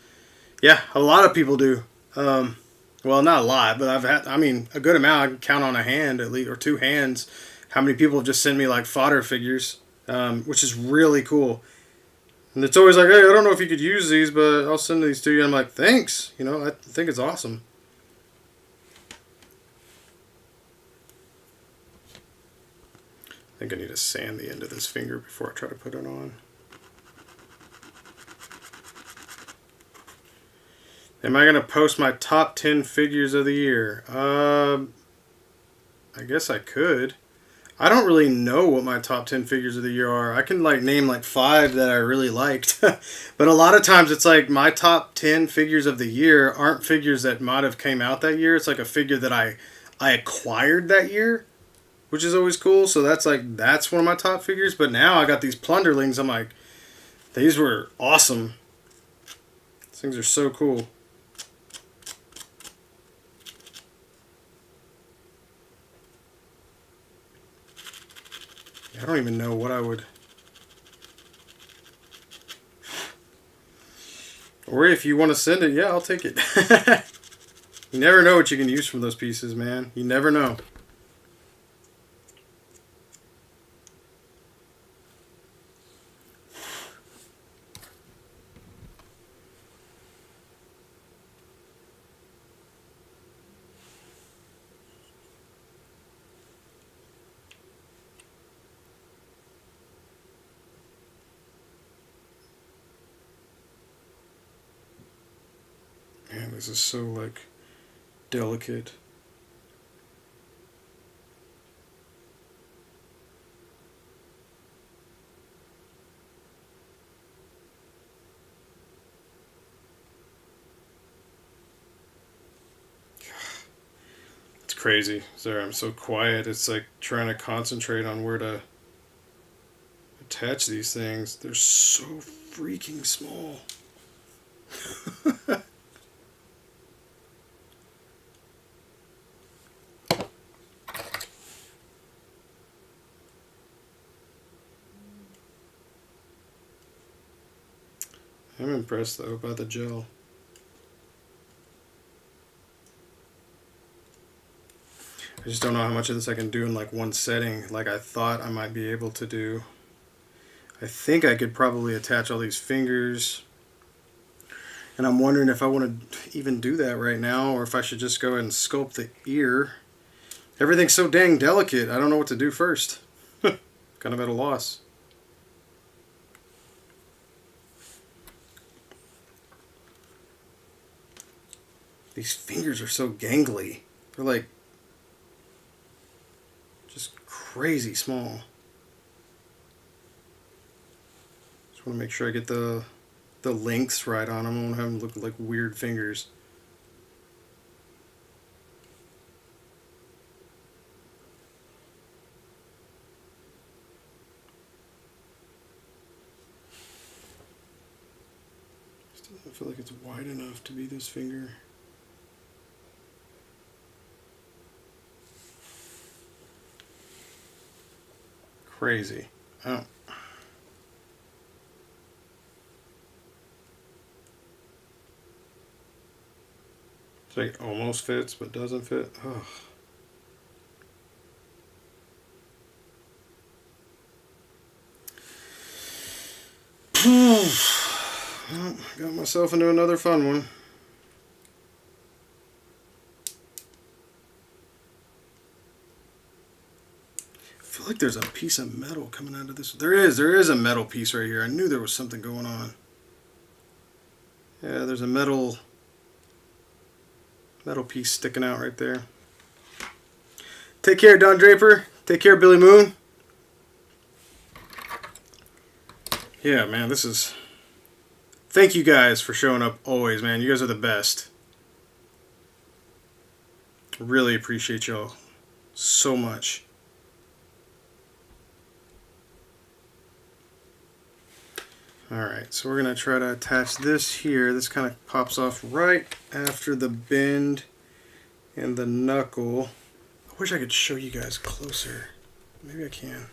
Yeah, a lot of people do. Well, not a lot, but I've had, a good amount. I can count on a hand at least, or two hands, how many people have just sent me like fodder figures, which is really cool. And it's always like, hey, I don't know if you could use these, but I'll send these to you. And I'm like, thanks. I think it's awesome. I think I need to sand the end of this finger before I try to put it on. Am I going to post my top 10 figures of the year? I guess I could. I don't really know what my top 10 figures of the year are. I can name 5 that I really liked. But a lot of times it's like my top 10 figures of the year aren't figures that might have came out that year. It's like a figure that I acquired that year, which is always cool. So that's one of my top figures. But now I got these Plunderlings. I'm like, these were awesome. These things are so cool. I don't even know what I would... Or if you want to send it, yeah, I'll take it. You never know what you can use from those pieces, man. You never know. Man, this is so, delicate. It's crazy. Sorry, I'm so quiet. It's like trying to concentrate on where to attach these things. They're so freaking small. I'm impressed though by the gel. I just don't know how much of this I can do in one setting like I thought I might be able to do. I think I could probably attach all these fingers. And I'm wondering if I want to even do that right now or if I should just go ahead and sculpt the ear. Everything's so dang delicate. I don't know what to do first. Kind of at a loss. These fingers are so gangly. They're just crazy small. Just want to make sure I get the lengths right on them. I don't have them look like weird fingers. Still don't feel like it's wide enough to be this finger. Crazy. Oh. It's like almost fits but doesn't fit. Oh. Well, got myself into another fun one. I feel like there's a piece of metal coming out of this. There is a metal piece right here. I knew there was something going on. Yeah, there's a metal metal piece sticking out right there. Take care, Don Draper. Take care, Billy Moon. Yeah, man, this is... Thank you guys for showing up always, man. You guys are the best. Really appreciate y'all so much. Alright, so we're going to try to attach this here. This kind of pops off right after the bend and the knuckle. I wish I could show you guys closer. Maybe I can.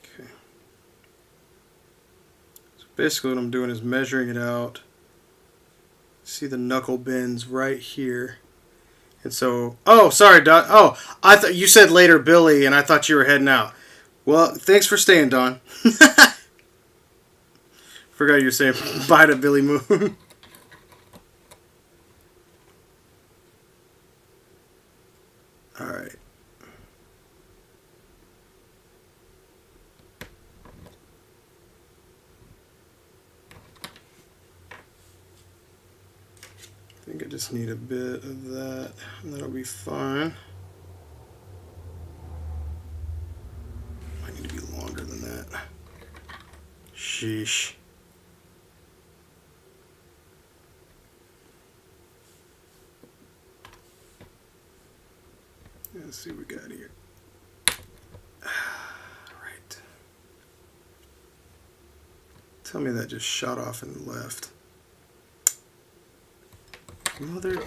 Okay. So basically what I'm doing is measuring it out. See the knuckle bends right here. And so, oh, sorry, Don. Oh, I thought you said later, Billy, and I thought you were heading out. Well, thanks for staying, Don. Forgot you were saying bye to Billy Moon. All right. I think I just need a bit of that, and that'll be fine. Might need to be longer than that. Sheesh. Let's see what we got here. Right. Tell me that just shot off and left. Mother.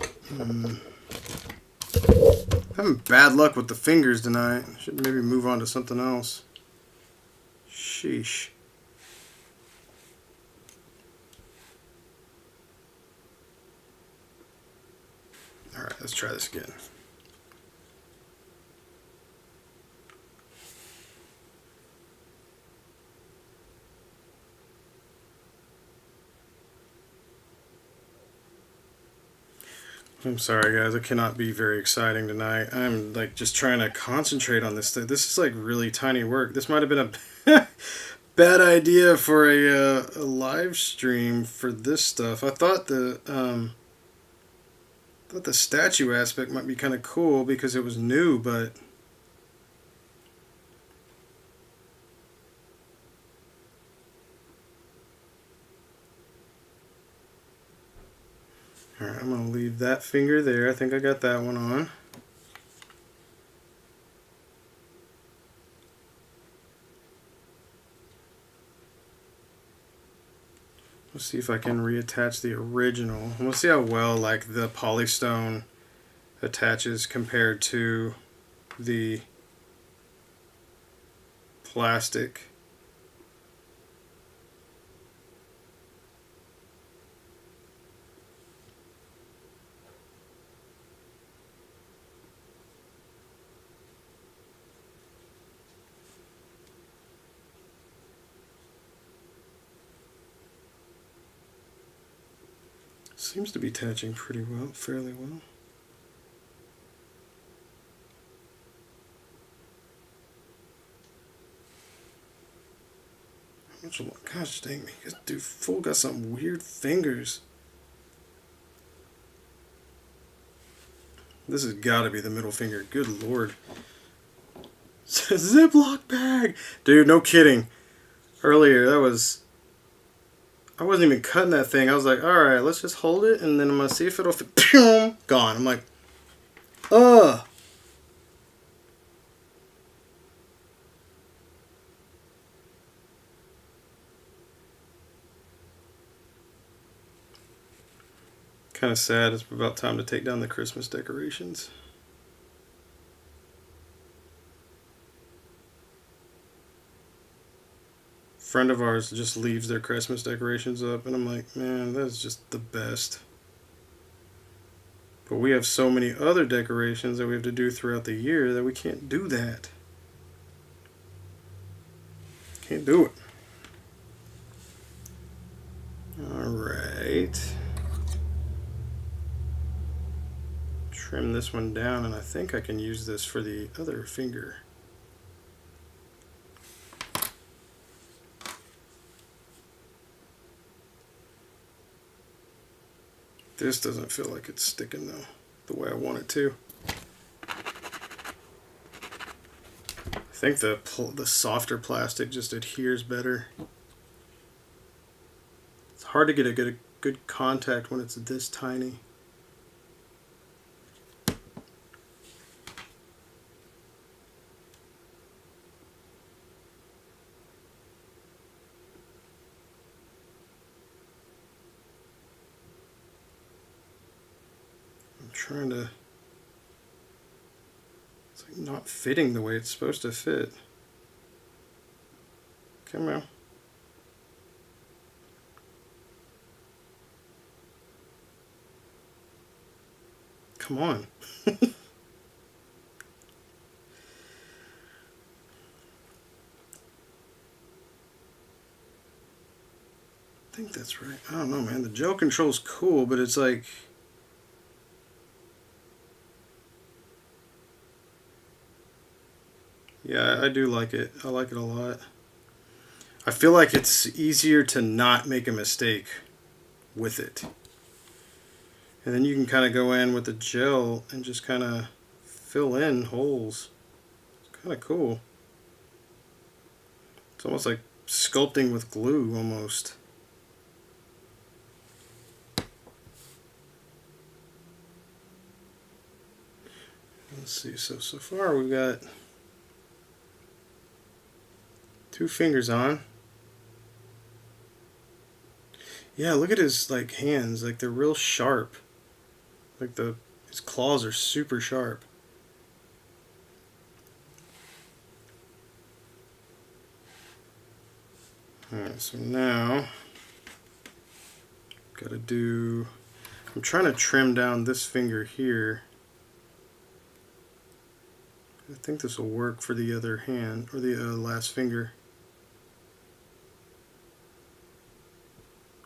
Having bad luck with the fingers tonight. Should maybe move on to something else. Sheesh. Alright, let's try this again. I'm sorry guys, I cannot be very exciting tonight. I'm like just trying to concentrate on this thing. This is like really tiny work. This might have been a bad idea for a live stream for this stuff. I thought the statue aspect might be kind of cool because it was new, but alright, I'm going to leave that finger there. I think I got that one on. Let's see if I can reattach the original. We'll see how well like the polystone attaches compared to the plastic. Seems to be attaching pretty well, fairly well. Gosh dang me, this dude full got some weird fingers. This has got to be the middle finger. Good lord. Ziploc bag, dude. No kidding. Earlier, that was. I wasn't even cutting that thing. I was like, all right, let's just hold it, and then I'm gonna see if it'll fit. Gone. I'm like, ugh. Kind of sad. It's about time to take down the Christmas decorations. Friend of ours just leaves their Christmas decorations up, and I'm like, man, that's just the best. But we have so many other decorations that we have to do throughout the year that we can't do that. Can't do it. Alright. Trim this one down, and I think I can use this for the other finger. This doesn't feel like it's sticking though, the way I want it to. I think the softer plastic just adheres better. It's hard to get a good contact when it's this tiny. Trying to, it's like not fitting the way it's supposed to fit. Come on. Come on. I think that's right. I don't know, man. The gel control's cool, but it's like, yeah, I do like it. I like it a lot. I feel like it's easier to not make a mistake with it. And then you can kind of go in with the gel and just kind of fill in holes. It's kind of cool. It's almost like sculpting with glue, almost. Let's see, so far we've got 2 fingers on. Yeah, look at his like hands, like they're real sharp. Like his claws are super sharp. Alright, so now gotta do, I'm trying to trim down this finger here. I think this will work for the other hand, or the last finger.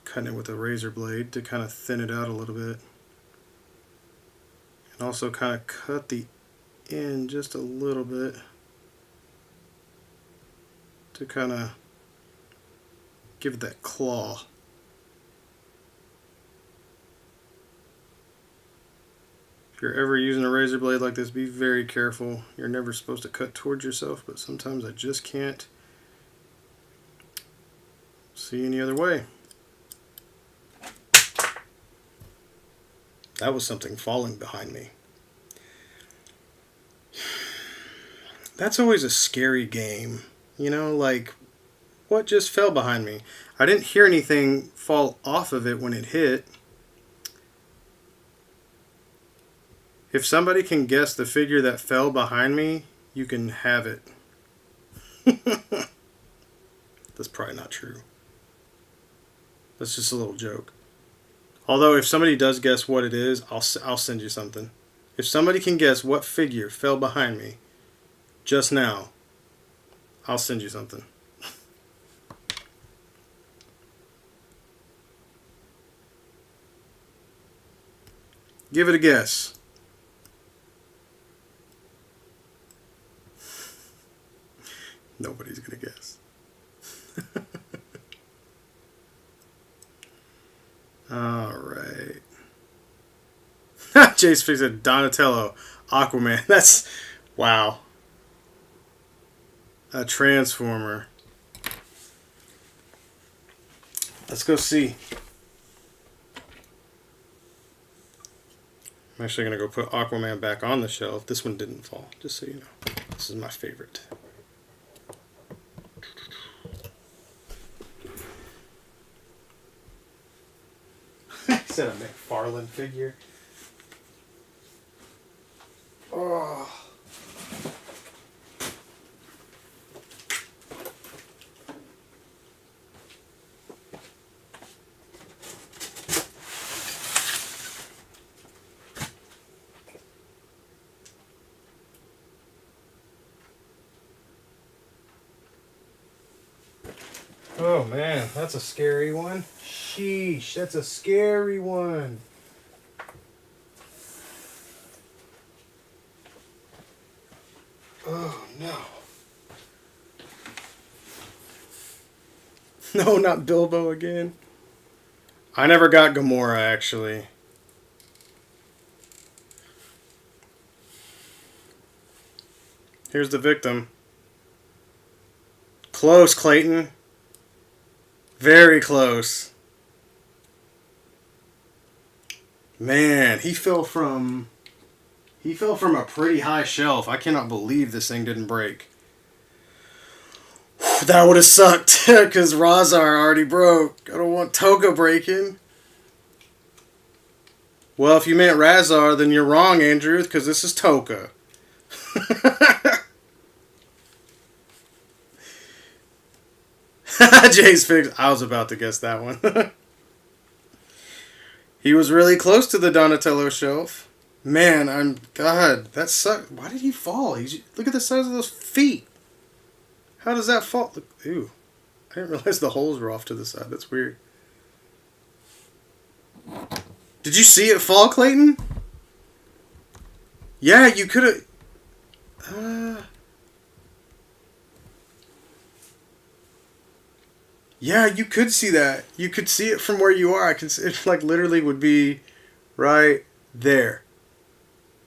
Cutting it with a razor blade to kind of thin it out a little bit. And also kind of cut the end just a little bit to kind of give it that claw. If you're ever using a razor blade like this, be very careful. You're never supposed to cut towards yourself, but sometimes I just can't see any other way. That was something falling behind me. That's always a scary game. You know, like, what just fell behind me? I didn't hear anything fall off of it when it hit. If somebody can guess the figure that fell behind me, you can have it. That's probably not true. That's just a little joke. Although, if somebody does guess what it is, I'll send you something. If somebody can guess what figure fell behind me just now, I'll send you something. Give it a guess. Nobody's gonna guess. Alright. Jace fixed it. Donatello. Aquaman. That's... wow. A Transformer. Let's go see. I'm actually going to go put Aquaman back on the shelf. This one didn't fall, just so you know. This is my favorite. I said a McFarlane figure. Oh. Oh man, that's a scary one. Sheesh, that's a scary one. Oh no. No, not Bilbo again. I never got Gamora actually. Here's the victim. Close, Clayton. Very close. Man, he fell from a pretty high shelf. I cannot believe this thing didn't break. That would have sucked because Razar already broke. I don't want Toga breaking. Well, if you meant Razar, then you're wrong, Andrew, because this is Toka. Jay's fix. I was about to guess that one. He was really close to the Donatello shelf. Man, God, that sucked. Why did he fall? Look at the size of those feet. How does that fall? Ew. I didn't realize the holes were off to the side. That's weird. Did you see it fall, Clayton? Yeah, you could have... Yeah, you could see that. You could see it from where you are. It like literally would be right there.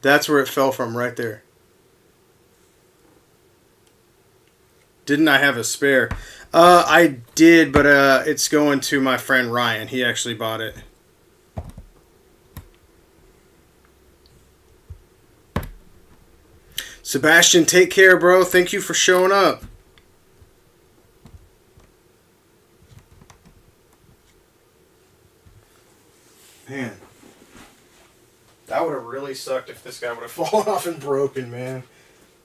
That's where it fell from, right there. Didn't I have a spare? I did, but it's going to my friend Ryan. He actually bought it. Sebastian, take care, bro. Thank you for showing up. Man. That would have really sucked if this guy would have fallen off and broken, man.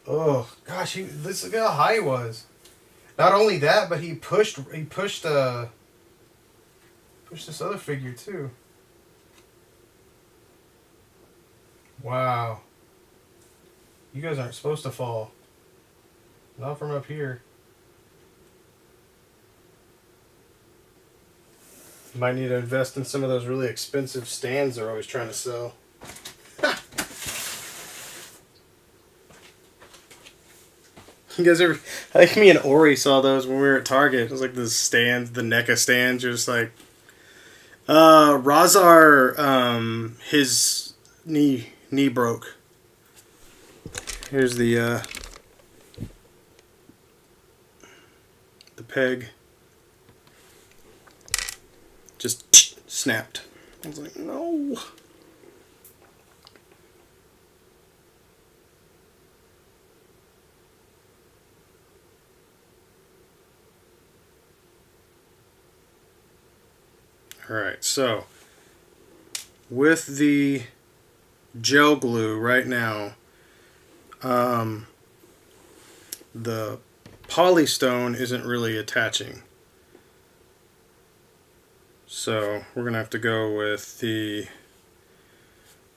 Oh, gosh, look how high he was. Not only that, but he pushed this other figure too. Wow. You guys aren't supposed to fall. Not from up here. Might need to invest in some of those really expensive stands they're always trying to sell. You guys ever... I think me and Ori saw those when we were at Target. It was like the stands, the NECA stands. You're just like... Razar, his knee broke. Here's the peg. Just snapped. I was like, no. Alright, so with the gel glue right now, the polystone isn't really attaching. So we're going to have to go with we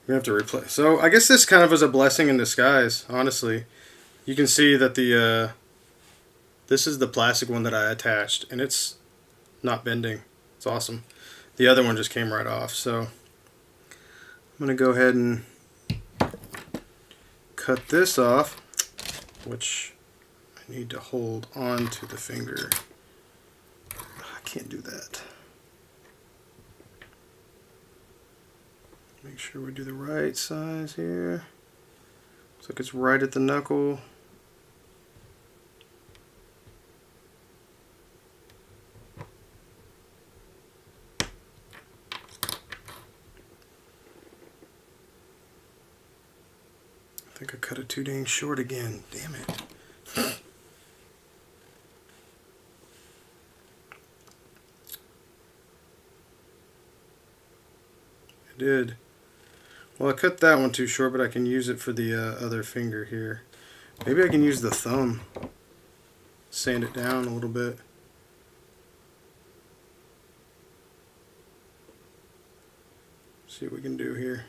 have to replace. So I guess this kind of is a blessing in disguise, honestly. You can see that this is the plastic one that I attached, and it's not bending. It's awesome. The other one just came right off, so I'm going to go ahead and cut this off, which I need to hold on to the finger. I can't do that. Make sure we do the right size here. Looks like it's right at the knuckle. I think I cut it too dang short again. Damn it. I did. Well, I cut that one too short, but I can use it for the other finger here. Maybe I can use the thumb. Sand it down a little bit. See what we can do here.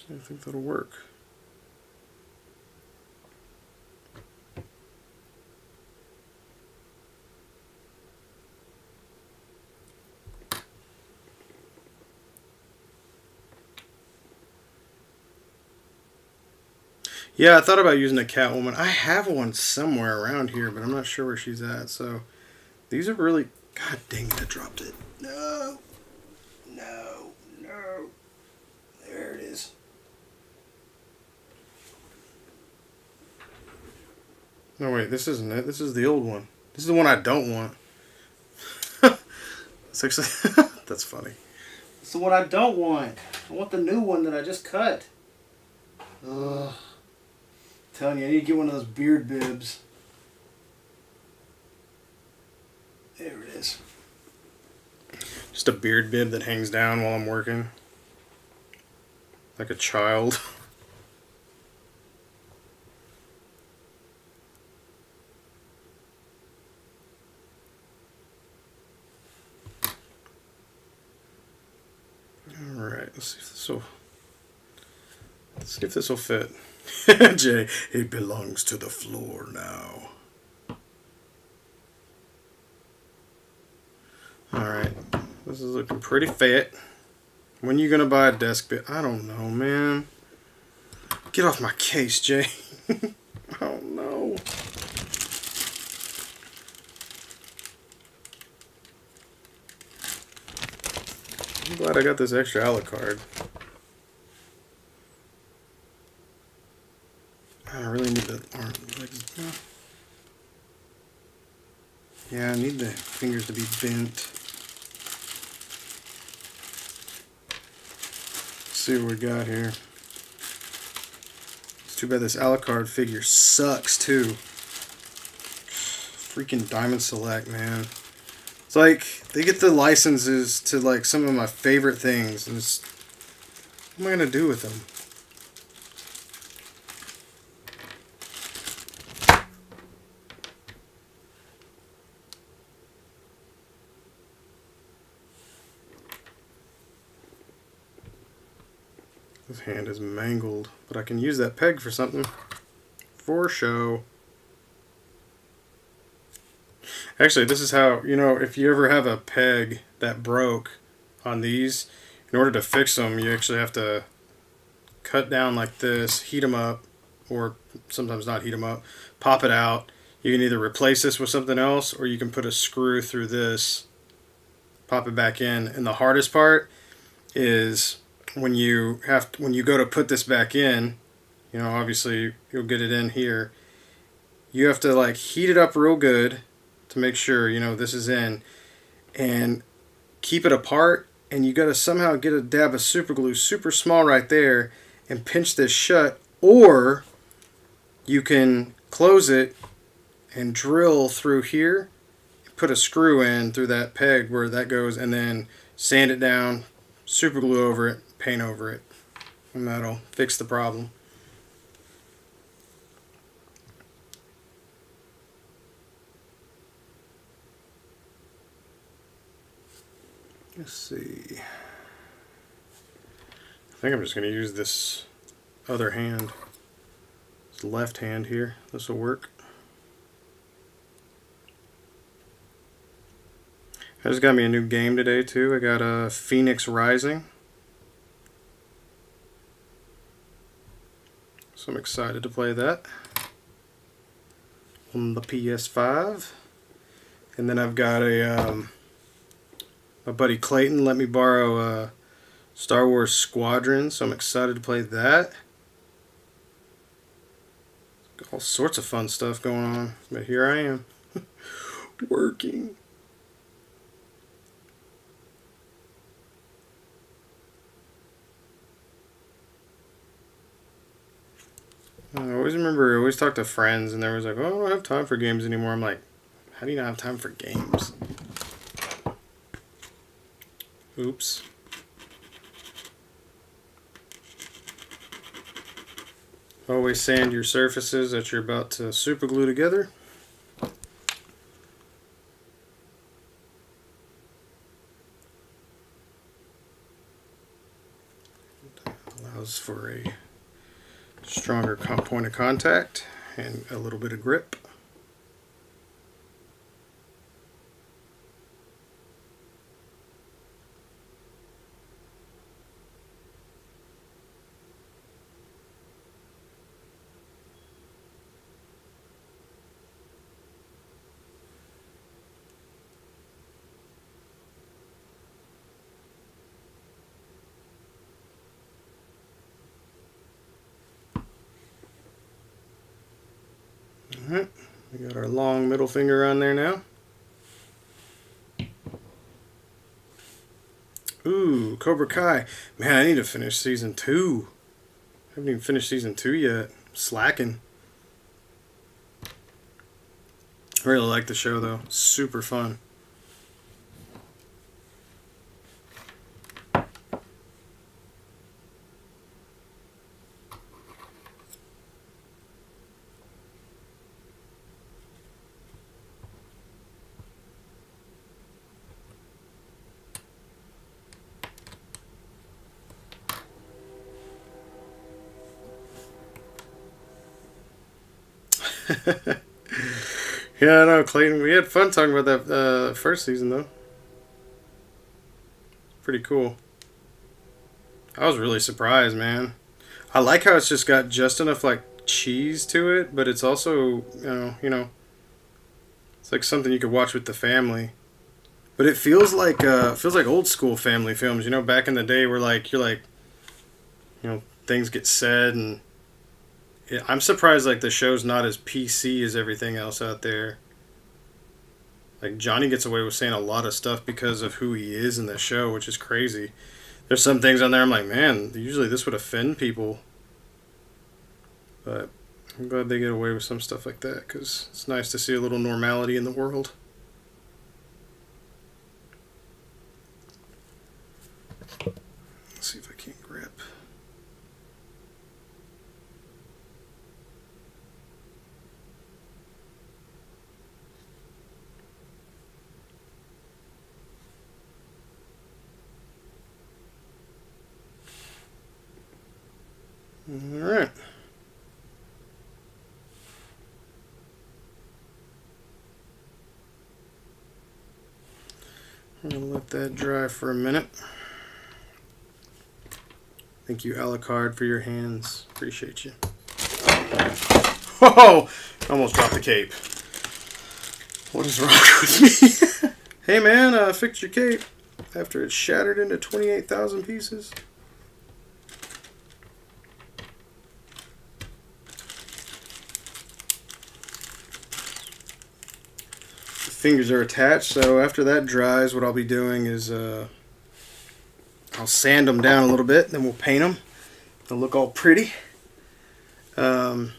I think that'll work. Yeah, I thought about using a Catwoman. I have one somewhere around here, but I'm not sure where she's at. So these are really. God dang it! I dropped it. No, no, no. There it is. No wait, this isn't it. This is the old one. This is the one I don't want. It's actually that's funny. It's the one I don't want. I want the new one that I just cut. Ugh. Telling you, I need to get one of those beard bibs. There it is. Just a beard bib that hangs down while I'm working. Like a child. Alright, let's see if this will fit. Jay, it belongs to the floor now. Alright, this is looking pretty fat. When you gonna buy a desk bit? I don't know, man. Get off my case, Jay. I don't know. I'm glad I got this extra Alucard. I really need the arm legs. Yeah, I need the fingers to be bent. Let's see what we got here. It's too bad this Alucard figure sucks too. Freaking Diamond Select, man. It's like they get the licenses to like some of my favorite things, and it's, what am I gonna do with them? This hand is mangled, but I can use that peg for something. For show. Actually, this is how, you know, if you ever have a peg that broke on these, in order to fix them, you actually have to cut down like this, heat them up, or sometimes not heat them up, pop it out. You can either replace this with something else, or you can put a screw through this, pop it back in. And the hardest part is when you go to put this back in, you know, obviously you'll get it in here. You have to like heat it up real good to make sure, you know, this is in, and keep it apart, and you got to somehow get a dab of super glue super small right there and pinch this shut, or you can close it and drill through here, put a screw in through that peg where that goes, and then sand it down, super glue over it, paint over it, and that'll fix the problem. Let's see. I think I'm just going to use this other hand. This left hand here. This will work. I just got me a new game today too. I got a Phoenix Rising. So I'm excited to play that on the PS5. And then I've got my buddy Clayton let me borrow Star Wars Squadron, so I'm excited to play that. All sorts of fun stuff going on, but here I am, working. I always talk to friends, and they was like, "Oh, I don't have time for games anymore." I'm like, "How do you not have time for games?" Oops. Always sand your surfaces that you're about to super glue together. Allows for a stronger point of contact and a little bit of grip. Alright, we got our long middle finger on there now. Ooh, Cobra Kai. Man, I need to finish season 2. I haven't even finished season 2 yet. Slacking. I really like the show though. Super fun. Yeah, I know, Clayton. We had fun talking about that first season, though. Pretty cool. I was really surprised, man. I like how it's just got just enough like cheese to it, but it's also it's like something you could watch with the family. But it feels like old school family films. You know, back in the day, where like you're like, things get said, and I'm surprised like the show's not as PC as everything else out there. Like Johnny gets away with saying a lot of stuff because of who he is in the show, which is crazy. There's some things on there I'm like, man, usually this would offend people. But I'm glad they get away with some stuff like that because it's nice to see a little normality in the world. Let's see if I can grip. All right. I'm going to let that dry for a minute. Thank you, Alucard, for your hands. Appreciate you. Whoa! Almost dropped the cape. What is wrong with me? Hey man, fix your cape after it's shattered into 28,000 pieces. Fingers are attached, so after that dries, what I'll be doing is I'll sand them down a little bit, then we'll paint them. They'll look all pretty. Yeah,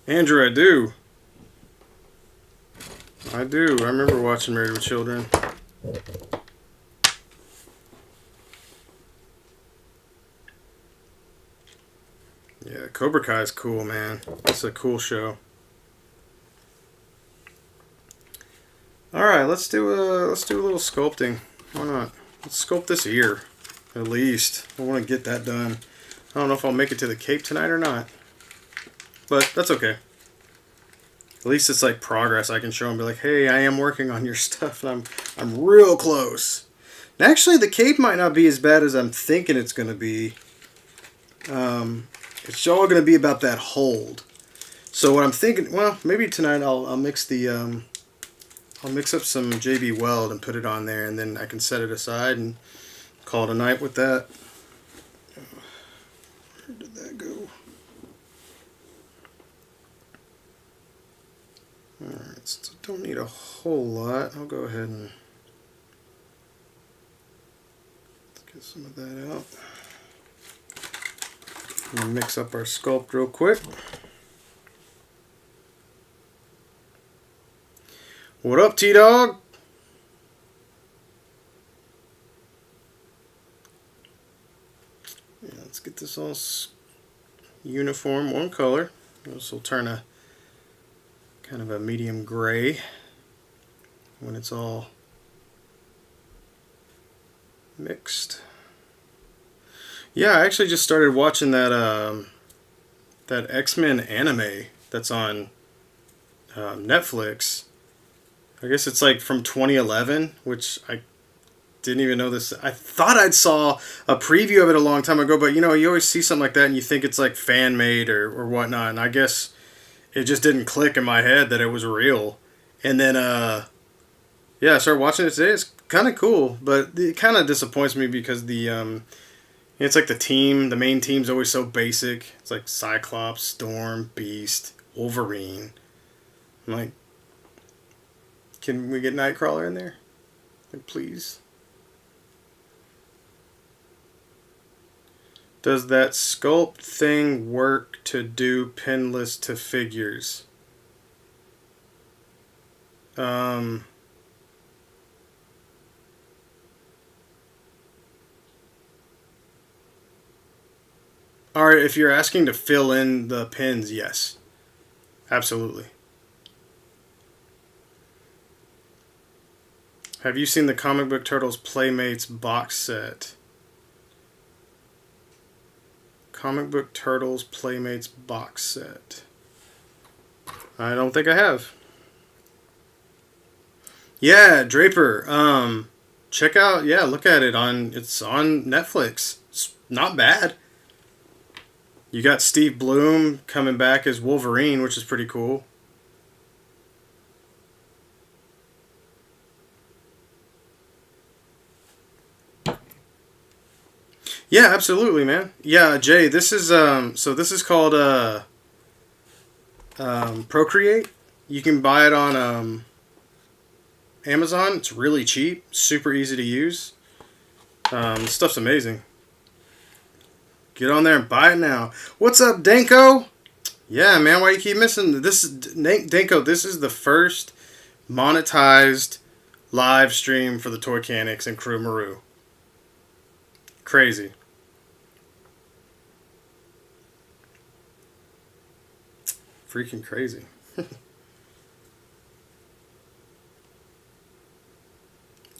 Andrew, I do. I remember watching Married with Children. Yeah, Cobra Kai is cool, man. It's a cool show. All right, let's do a little sculpting. Why not? Let's sculpt this ear, at least. I want to get that done. I don't know if I'll make it to the cape tonight or not, but that's okay. At least it's like progress. I can show them, be like, "Hey, I am working on your stuff, and I'm real close." And actually, the cape might not be as bad as I'm thinking it's gonna be. It's all gonna be about that hold. So what I'm thinking, well, maybe tonight I'll mix the I'll mix up some JB Weld and put it on there, and then I can set it aside and call it a night with that. Where did that go? Alright, so don't need a whole lot. I'll go ahead and let's get some of that out. I'm going to mix up our sculpt real quick. What up, T-Dog? Yeah, let's get this all uniform, one color. This will turn a kind of a medium gray when it's all mixed. Yeah, I actually just started watching that that X-Men anime that's on Netflix. I guess it's like from 2011, which I didn't even know this. I thought I'd saw a preview of it a long time ago, but you know, you always see something like that and you think it's like fan made or whatnot. And I guess it just didn't click in my head that it was real. And then, yeah, I started watching it today. It's kind of cool, but it kind of disappoints me because the, It's like the main team's always so basic. It's like Cyclops, Storm, Beast, Wolverine. I'm like, can we get Nightcrawler in there? Like, please. Does that sculpt thing work to do pinless to figures? Alright, if you're asking to fill in the pins, yes. Absolutely. Have you seen the Comic Book Turtles Playmates box set? Comic Book Turtles Playmates box set. I don't think I have. Yeah, Draper. Check out. Yeah, look at it It's on Netflix. It's not bad. You got Steve Bloom coming back as Wolverine, which is pretty cool. Yeah, absolutely, man. Yeah, Jay, this is so this is called Procreate. You can buy it on Amazon. It's really cheap, super easy to use. This stuff's amazing. Get on there and buy it now. What's up, Danko? Yeah, man, why you keep missing this? Danko, this is the first monetized live stream for the Toy Canics and Crew Maru. Crazy. Freaking crazy.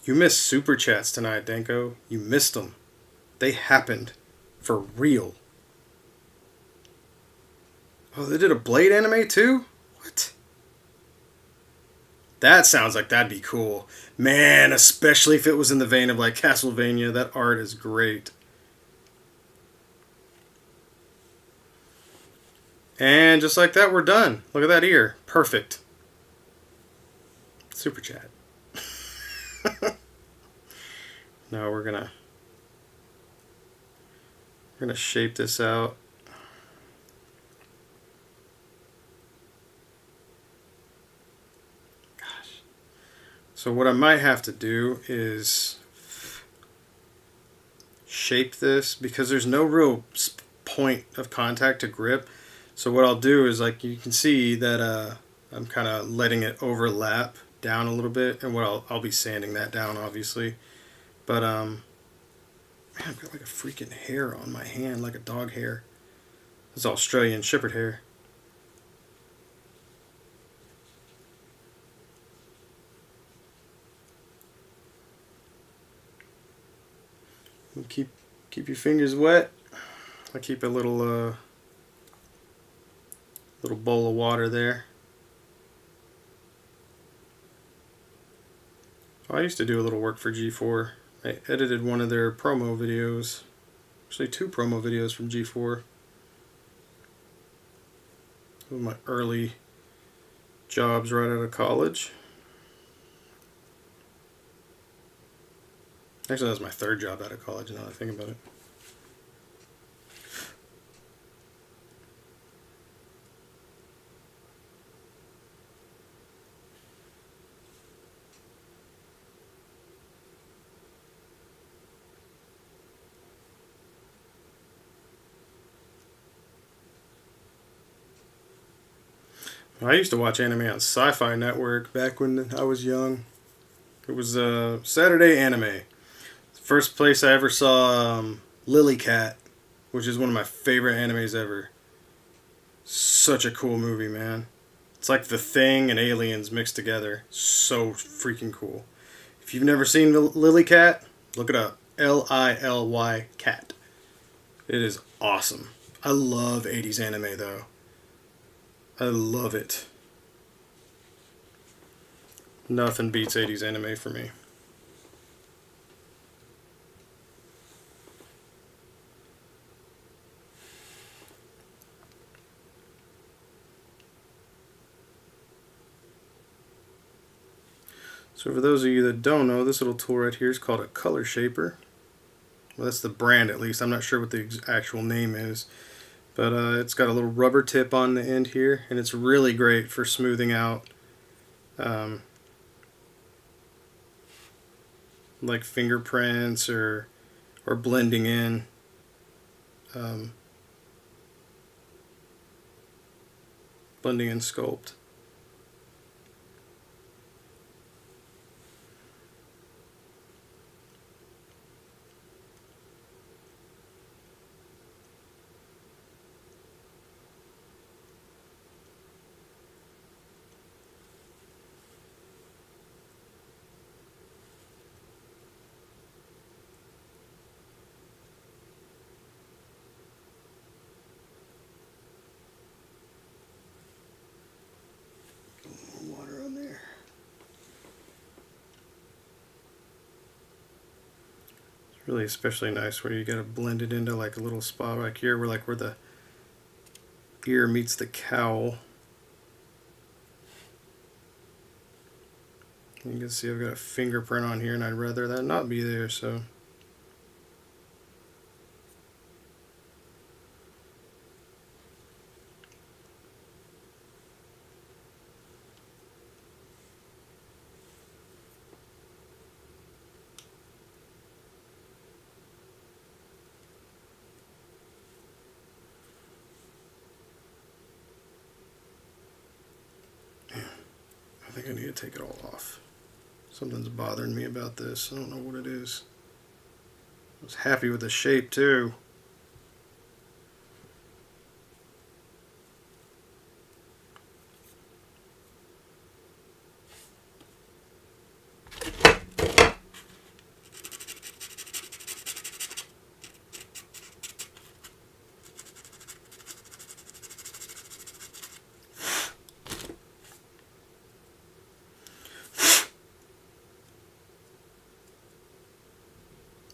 You missed super chats tonight, Danko. You missed them. They happened. For real. Oh, they did a Blade anime too? What? That sounds like that'd be cool. Man, especially if it was in the vein of like Castlevania. That art is great. And just like that, we're done. Look at that ear. Perfect. Super chat. No, we're gonna shape this out. Gosh. So what I might have to do is shape this because there's no real point of contact to grip. So what I'll do is, like, you can see that I'm kind of letting it overlap down a little bit, and what I'll be sanding that down, obviously. But man, I've got like a freaking hair on my hand, like a dog hair. It's Australian Shepherd hair. Keep your fingers wet. I keep a little bowl of water there. I used to do a little work for G4. I edited one of their promo videos. Actually, 2 promo videos from G4. One of my early jobs right out of college. Actually, that was my 3rd job out of college, now that I think about it. I used to watch anime on Sci-Fi Network back when I was young. It was Saturday Anime. First place I ever saw Lily Cat, which is one of my favorite animes ever. Such a cool movie, man. It's like The Thing and Aliens mixed together. So freaking cool. If you've never seen Lily Cat, look it up. Lily Cat. It is awesome. I love 80s anime though. I love it. Nothing beats 80s anime for me. So for those of you that don't know, this little tool right here is called a color shaper. Well, that's the brand at least. I'm not sure what the actual name is. But it's got a little rubber tip on the end here, and it's really great for smoothing out like fingerprints or blending in. Blending in sculpt. Water on there. It's really especially nice where you gotta blend it into like a little spot like here where the ear meets the cowl. You can see I've got a fingerprint on here, and I'd rather that not be there, so. I think I need to take it all off. Something's bothering me about this. I don't know what it is. I was happy with the shape too.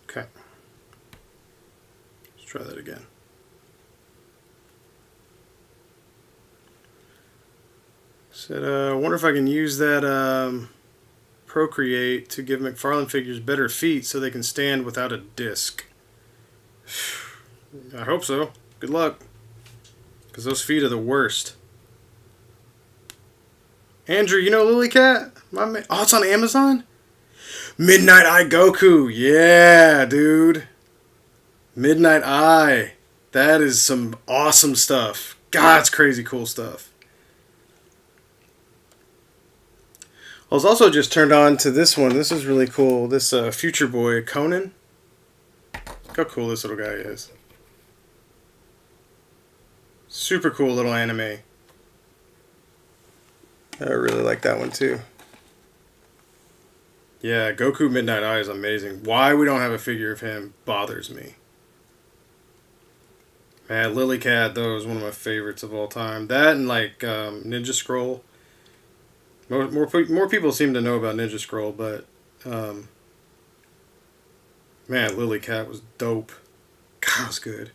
Okay. Let's try that again. Said, I wonder if I can use that Procreate to give McFarlane figures better feet so they can stand without a disc. I hope so. Good luck. Because those feet are the worst. Andrew, you know Lily Cat? Oh, it's on Amazon? Midnight Eye Goku. Yeah, dude. Midnight Eye. That is some awesome stuff. God, it's crazy cool stuff. I was also just turned on to this one. This is really cool. This Future Boy Conan. Look how cool this little guy is. Super cool little anime. I really like that one too. Yeah, Goku Midnight Eye is amazing. Why we don't have a figure of him bothers me. Man, Lily Cat, though, is one of my favorites of all time. That and like Ninja Scroll. More people seem to know about Ninja Scroll, but man, Lily Cat was dope. God, it was good.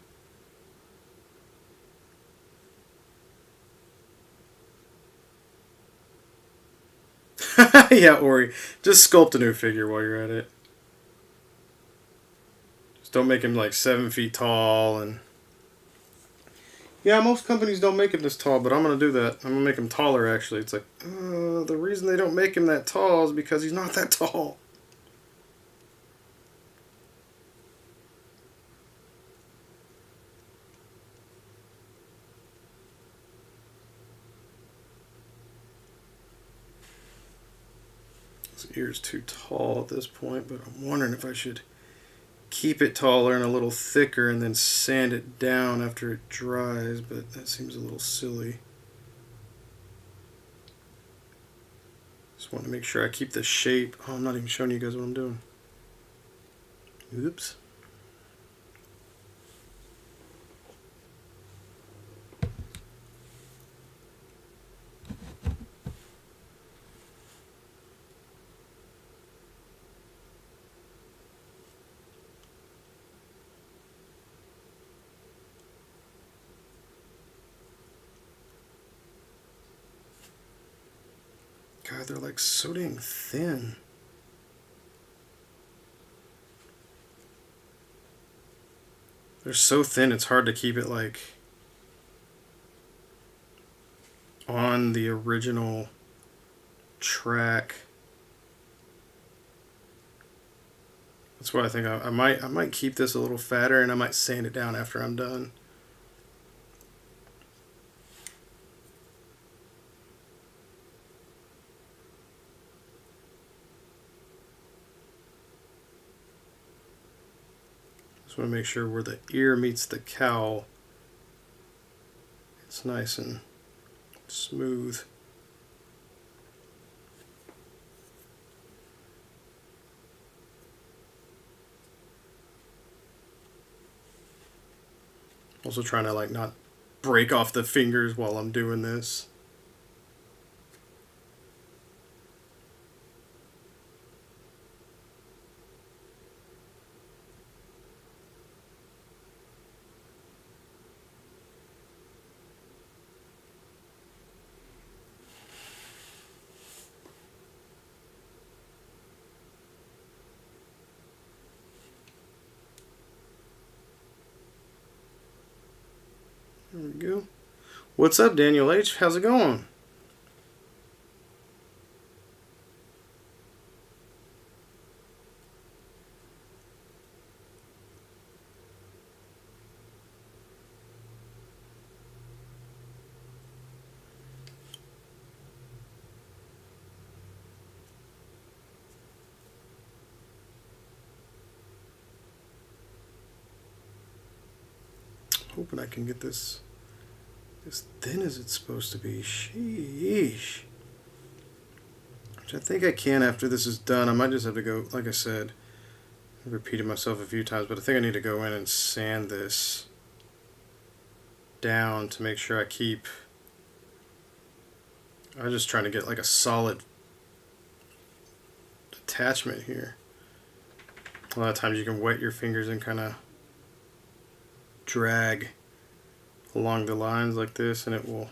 Yeah, Ori, just sculpt a new figure while you're at it. Just don't make him like 7 feet tall and. Yeah, most companies don't make him this tall, but I'm going to do that. I'm going to make him taller, actually. It's like, the reason they don't make him that tall is because he's not that tall. His ear's too tall at this point, but I'm wondering if I should keep it taller and a little thicker and then sand it down after it dries, but that seems a little silly. Just want to make sure I keep the shape. Oh, I'm not even showing you guys what I'm doing. Oops. God, they're like so dang thin. They're so thin, it's hard to keep it like on the original track. That's why I think I might keep this a little fatter, and I might sand it down after I'm done. Just want to make sure where the ear meets the cowl, it's nice and smooth. Also trying to like not break off the fingers while I'm doing this. There we go. What's up, Daniel H? How's it going? Hoping I can get this as thin as it's supposed to be. Sheesh. Which I think I can after this is done. I might just have to go, like I said, I've repeated myself a few times, but I think I need to go in and sand this down to make sure I keep. I'm just trying to get like a solid attachment here. A lot of times you can wet your fingers and kind of drag along the lines like this, and it'll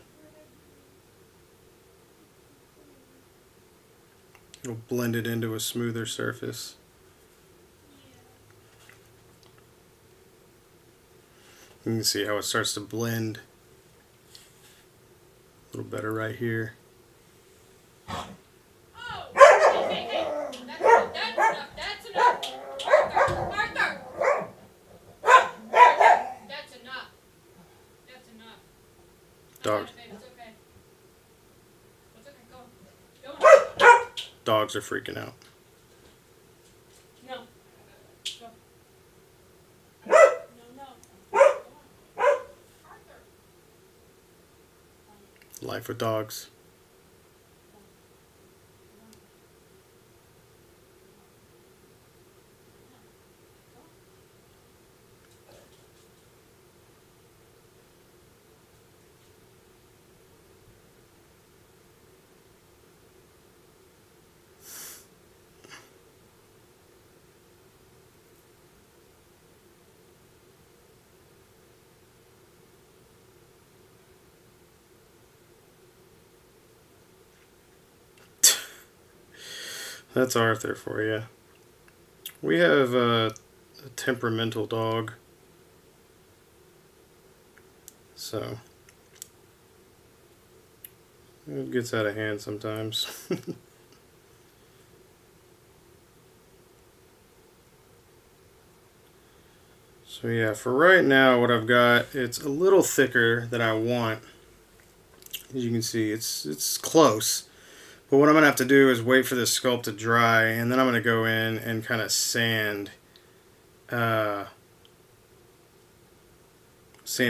blend it into a smoother surface. You can see how it starts to blend a little better right here. Oh! Hey. That's enough. Arthur! That's enough. Dog. It's okay. It's okay, go. Dogs are freaking out. No. Go. No. Arthur. Life with dogs. That's Arthur for you. We have a temperamental dog. So it gets out of hand sometimes. So yeah, for right now what I've got, it's a little thicker than I want. As you can see, it's close. But what I'm going to have to do is wait for this sculpt to dry, and then I'm going to go in and kind of sand it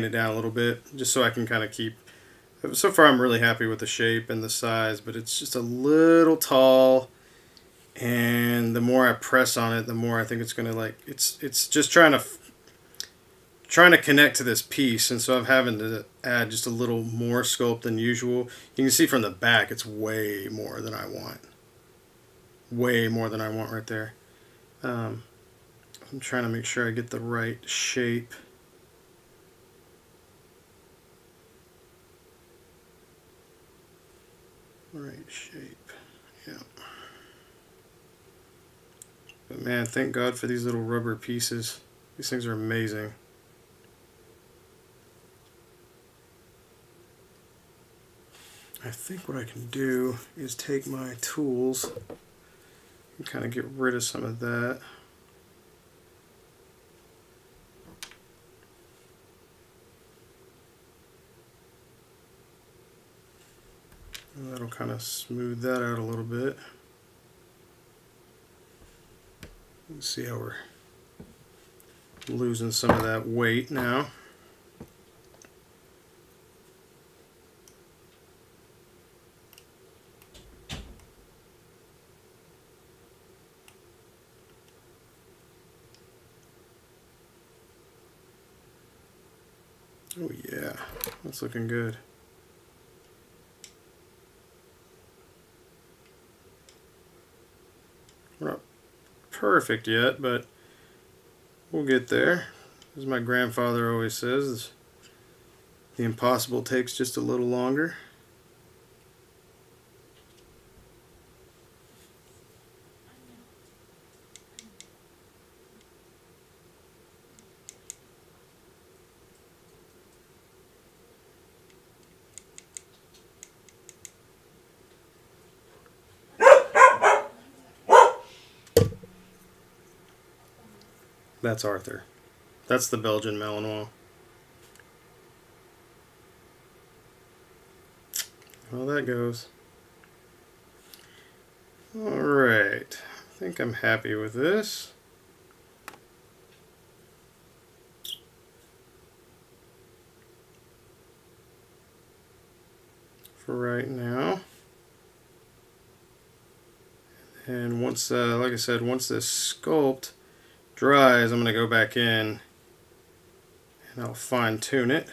down a little bit, just so I can kind of keep. So far I'm really happy with the shape and the size, but it's just a little tall, and the more I press on it, the more I think it's going to like, it's just trying to connect to this piece, and so I'm having to add just a little more sculpt than usual. You can see from the back it's way more than I want. Way more than I want right there. I'm trying to make sure I get the right shape. Right shape, yeah. But man, thank God for these little rubber pieces. These things are amazing. I think what I can do is take my tools and kind of get rid of some of that. And that'll kind of smooth that out a little bit. Let's see how we're losing some of that weight now. Oh yeah, that's looking good. We're not perfect yet, but we'll get there. As my grandfather always says, the impossible takes just a little longer. That's Arthur. That's the Belgian Malinois. Well, that goes. Alright. I think I'm happy with this. For right now. And once, like I said, once this sculpt dries, I'm going to go back in and I'll fine tune it,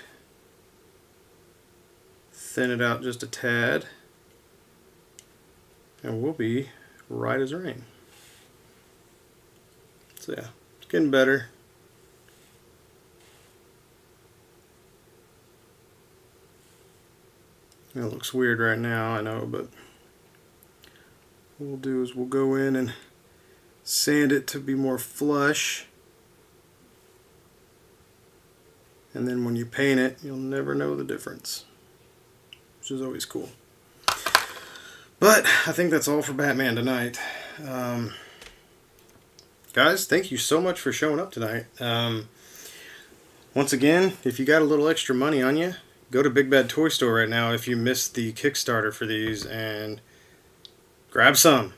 thin it out just a tad, and we'll be right as rain. So yeah, it's getting better. It looks weird right now, I know, but what we'll do is we'll go in and sand it to be more flush, and then when you paint it, you'll never know the difference, which is always cool. But I think that's all for Batman tonight. Guys, thank you so much for showing up tonight. Once again, if you got a little extra money on you, go to Big Bad Toy Store right now if you missed the Kickstarter for these, and grab some.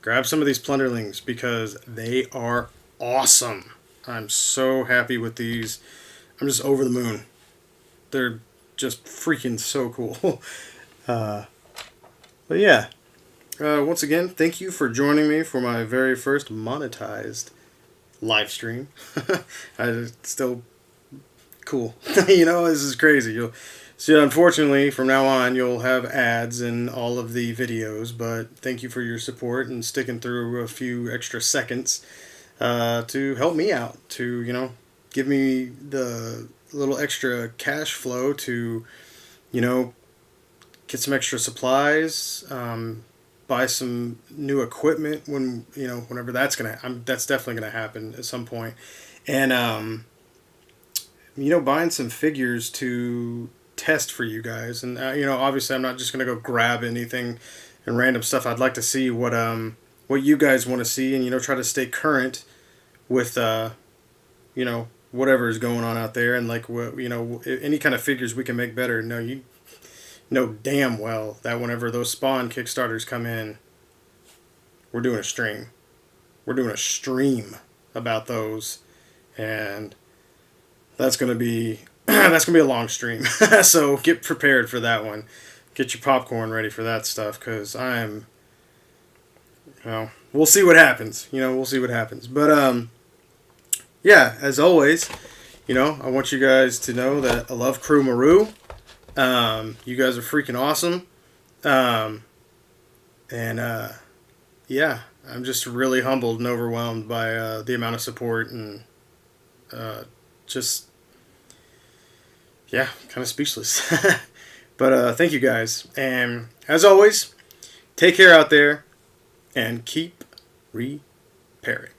Grab some of these Plunderlings because they are awesome. I'm so happy with these. I'm just over the moon. They're just freaking so cool. But yeah. Once again, thank you for joining me for my very first monetized live stream. Still cool. You know, this is crazy. You'll see, unfortunately, from now on, you'll have ads in all of the videos, but thank you for your support and sticking through a few extra seconds to help me out, to, you know, give me the little extra cash flow to, you know, get some extra supplies, buy some new equipment when, you know, whenever that's that's definitely gonna happen at some point, and you know, buying some figures to test for you guys. And you know, obviously I'm not just gonna go grab anything and random stuff. I'd like to see what you guys want to see, and, you know, try to stay current with you know, whatever is going on out there, and like, what, you know, any kind of figures we can make better. No, you know damn well that whenever those Spawn Kickstarters come in, we're doing a stream. We're doing a stream about those, and that's gonna be that's gonna be a long stream. So get prepared for that one. Get your popcorn ready for that stuff, because I'm, well, we'll see what happens. You know, we'll see what happens. But yeah, as always, you know, I want you guys to know that I love Crew Maru. You guys are freaking awesome. And yeah, I'm just really humbled and overwhelmed by the amount of support, and just, yeah, kind of speechless. But thank you guys. And as always, take care out there and keep repairing.